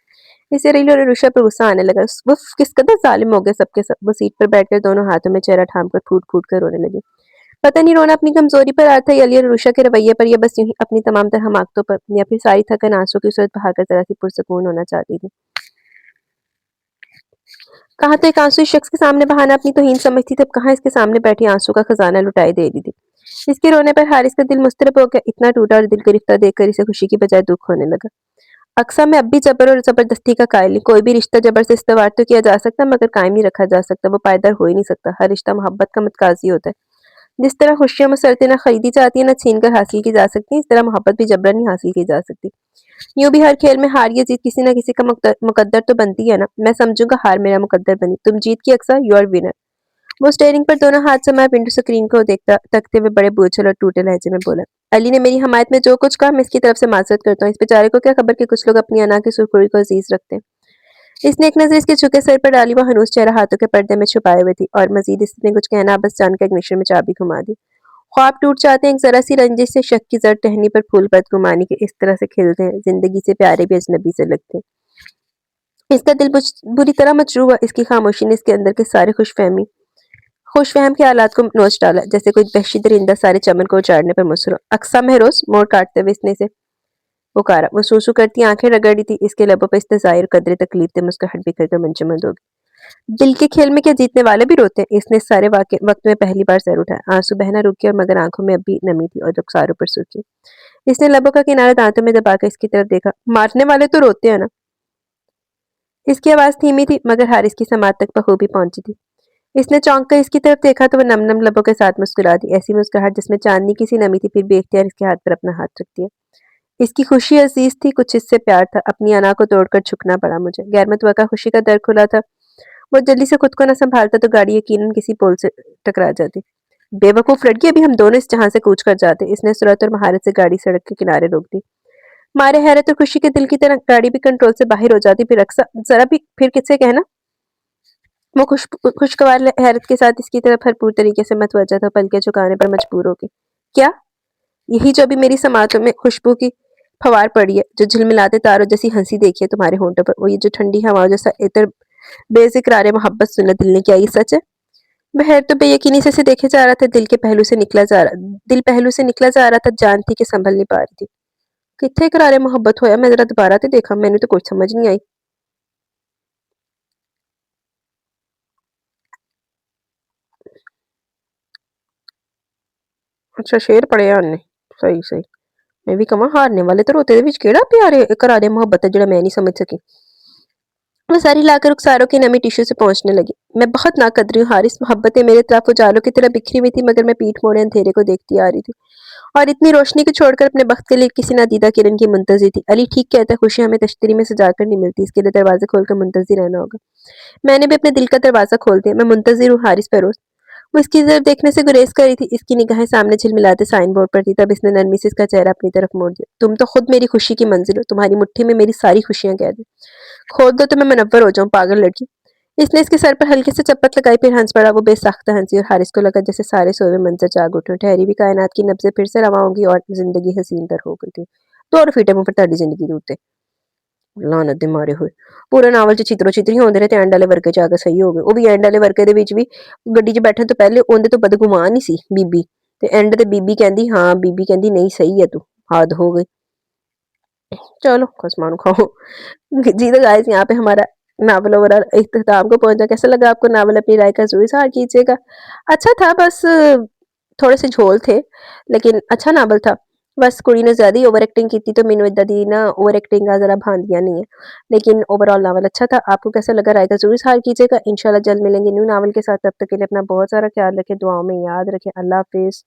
इसे रील और रुषा पर गुस्सा आने लगा। वो किस कदर जालिम हो गए सबके सब। वो सीट पर बैठकर दोनों हाथों में चेहरा थाम कर फूट फूट कर रोने लगी। पता नहीं रोना अपनी कमजोरी पर आ था या अली और रुषा के रवैये पर, या बस यूं ही अपनी तमाम तरह हमाकतों पर, या फिर सारी थकन आंसू की सूरत बहाकर जरा सी पुरसकून होना चाहती थी। कहाँ तो एक आंसू इस शख्स के सामने बहाना अपनी तौहीन समझती थी, अब कहाँ इसके सामने बैठी आंसू का खजाना लुटाई दे रही थी। इसके रोने पर हारिस का दिल मुस्तरब हो गया। इतना टूटा और दिल गिरफ्तार देखकर इसे खुशी की बजाय दुख होने लगा। अक्सर में अब भी जबर और जबरदस्ती का कायल नहीं। कोई भी रिश्ता जबर से इस्तवार तो किया जा सकता, मगर कायम नहीं रखा जा सकता। वो पायदार हो ही नहीं सकता। हर रिश्ता मोहब्बत का मतकाजी होता है। जिस तरह खुशियाँ मुसलते ना खरीदी जाती है ना छीन कर हासिल की जा सकती है, इस तरह मोहब्बत भी जबरन नहीं हासिल की जा सकती। यूं भी हर खेल में हार या जीत किसी ना किसी का मुकद्दर तो बनती है ना। मैं समझूंगा हार मेरा मुकद्दर बनी, तुम जीत की अक्सर यू आर विनर। वो स्टेयरिंग पर दोनों हाथ समाये विंडो स्क्रीन को देखता तकते हुए बड़े बोझल और टूटे लहजे में बोला, अली ने मेरी हमायत में जो कुछ कहा मैं इसकी तरफ से माजरत करता हूँ। इस बेचारे को क्या खबर कि कुछ लोग अपनी अना की सुरखुरी को अजीज रखते हैं। इसने एक नजर इसके झुके सर पर डाली। वो हनूस चेहरा हाथों के पर्दे में छुपाए हुए थी और मजीद इसने कुछ कहना बस जानकर इग्निशन में चाबी घुमा दी। ख्वाब टूट जाते हैं एक जरा सी रंजिश से, शक की जड़ टहनी पर फूल बदगुमानी के इस तरह से खिलते हैं, जिंदगी से प्यारे भी अजनबी से लगते हैं। इसका दिल बुरी तरह मजरूह हुआ। इसकी खामोशी ने इसके अंदर के सारे खुशफहम के हालात को नोच डाला, जैसे कोई वहशी दरिंदा सारे चमन को उजाड़ने पर मुसर हो। अक्सा महरोज, मोड़ काटते हुए इसने से पुकारा। वो सूसू करती आंखें रगड़ी थी। इसके लबों पर इस्तेज़ाई और कदरे तकलीफ थे। मुस्कुराहट बिखर कर मंजमद हो गई। दिल के खेल में क्या जीतने वाले भी रोते हैं। इसने सारे वक्त में पहली बार सर उठाया। आंसू बहना रुक गया, मगर आंखों में अब भी नमी थी और रुखसारों पर सुर्खी। इसने लबों का किनारा दांतों में दबाकर इसकी तरफ देखा। मारने वाले तो रोते हैं ना। इसकी आवाज धीमी थी, मगर हारिस की समात तक बखूबी पहुंची थी। इसने चौंक कर इसकी तरफ देखा तो वो नम नम लबों के साथ मुस्कुरा दी, ऐसी मुस्कुराहट जिसमें चांदनी की सी नमी थी, फिर बेख्तियार इसके हाथ पर अपना हाथ रख दिया। इसकी खुशी अजीज थी, कुछ इससे प्यार था। अपनी अना को तोड़कर झुकना पड़ा मुझे। गैर मुतवक्का खुशी का दर खुला था। वो जल्दी से खुद को न संभालता तो गाड़ी यकीनन किसी पोल से टकरा जाती। बेवकूफ लड़की, अभी हम दोनों इस जहां से कूच कर जाते। इसने सुरत और महारत से गाड़ी सड़क के किनारे रोक दी। मारे हैरत और खुशी के दिल की तरह गाड़ी भी कंट्रोल से बाहर हो जाती। फिर अक्सर जरा भी फिर किससे कहना। वो खुशगवार हैरत के साथ इसकी तरफ भरपूर तरीके से मतवज्जा था, पलके झुकाने पर मजबूर हो गई। क्या? यही जो अभी मेरी समातों में खुशबू की फवार पड़ी है, जो झिलमिलाते तारों जैसी हंसी देखी है तुम्हारे होंठों पर, वो ये जो ठंडी हवाओं जैसा इतर बेजिक्रार मोहब्बत सुना दिल ने, क्या ये सच है? महर तो बेयकीनी से देखे जा रहा था। दिल पहलू से निकला जा रहा था। जान थी कि संभल नहीं पा रही थी। कितने करारे मोहब्बत होया, मैं जरा दोबारा से देखा, मैंने तो कुछ समझ नहीं आई। अच्छा शेर पढ़िया उन्हें। सही सही। मैं भी कमा हारने वाले तो रोते दे विच केड़ा प्यारे करारे मोहब्बत है जेड़ा मैं नहीं समझ सकी। वो सारी लाकर रुखसारों की नमी टिश्यू से पहुंचने लगी। मैं बहुत नाकदरी हूँ हारिस। मोहब्बतें मेरे तरफ उजालों की तरह बिखरी हुई थी, मगर मैं पीठ मोड़े अंधेरे को देखती आ रही थी और इतनी रोशनी को छोड़कर अपने बख्त के लिए किसी नादीदा किरण की मुंतजिर थी। अली ठीक कहता है, खुशी हमें तश्तरी में सजा कर नहीं मिलती, इसके लिए दरवाजे खोलकर मुंतजिर रहना होगा। मैंने भी अपने दिल का दरवाजा खोल दिया। मैं मुंतजिर हूँ हारिस फरोज। वो इसकी तरफ देखने से गुरेज कर रही थी। इसकी निगाहें सामने झिलमिलाते साइन बोर्ड पर थी। तब इसने नरमी से इसका चेहरा अपनी तरफ मोड़ दिया। तुम तो खुद मेरी खुशी की मंजिल हो। तुम्हारी मुट्ठी में मेरी सारी खुशियां कैद है। खोद दो तो मैं मुनव्वर हो जाऊं, पागल लड़की। इसने इसके सर पर हल्के से चपत लगाई, फिर हंस पड़ा। वो बेसाख्ता हंसी और हारिस को लगा जैसे सारे सोए हुए मंजर जाग उठे। ठहरी भी कायनात की नब्जें फिर से रवां होंगी और जिंदगी हसीन तर हो गई थी। दौड़ फीटे मुंह पर ताड़ी जिंदगी दे उत्ते लानत दे मारे होए। पूरा नावल च चित्रो चित्री होंदे ने ते एंड वाले वर्के च आके सही हो गए। ਉਹ ਵੀ ਐਂਡ ਵਾਲੇ ਵਰਕੇ ਦੇ ਵਿੱਚ ਵੀ ਗੱਡੀ 'ਚ ਬੈਠਣ ਤੋਂ ਪਹਿਲੇ ਉਹਦੇ ਤੋਂ ਬਦਗੁਮਾਨ ਹੀ ਸੀ ਬੀਬੀ ਤੇ ਐਂਡ ਤੇ ਬੀਬੀ ਕਹਿੰਦੀ ਹਾਂ ਬੀਬੀ ਕਹਿੰਦੀ नहीं सही है तू हद हो गई। चलो खसमानु खाओ। जी तो गाइस यहाँ पे हमारा नावल ओवरऑल इख्तिताम को पहुंचा। कैसा लगा आपको नावल? अपनी राय का जरूर इज़हार कीजिएगा। अच्छा था, बस थोड़े से झोल थे, लेकिन अच्छा नावल था। बस कुड़ी ने ज़्यादा ही ओवर एक्टिंग की थी तो मैनू इदा दी ना ओवर एक्टिंग का ज़रा भांदिया नहीं है। लेकिन ओवरऑल नावल अच्छा था। आपको कैसा लगा? राय का ज़रूर इज़हार कीजिएगा। इंशाल्लाह जल्द मिलेंगे न्यू नावल के साथ। तब तक के लिए अपना बहुत सारा ख्याल रखें, दुआओं में याद रखें। अल्लाह हाफ़िज़।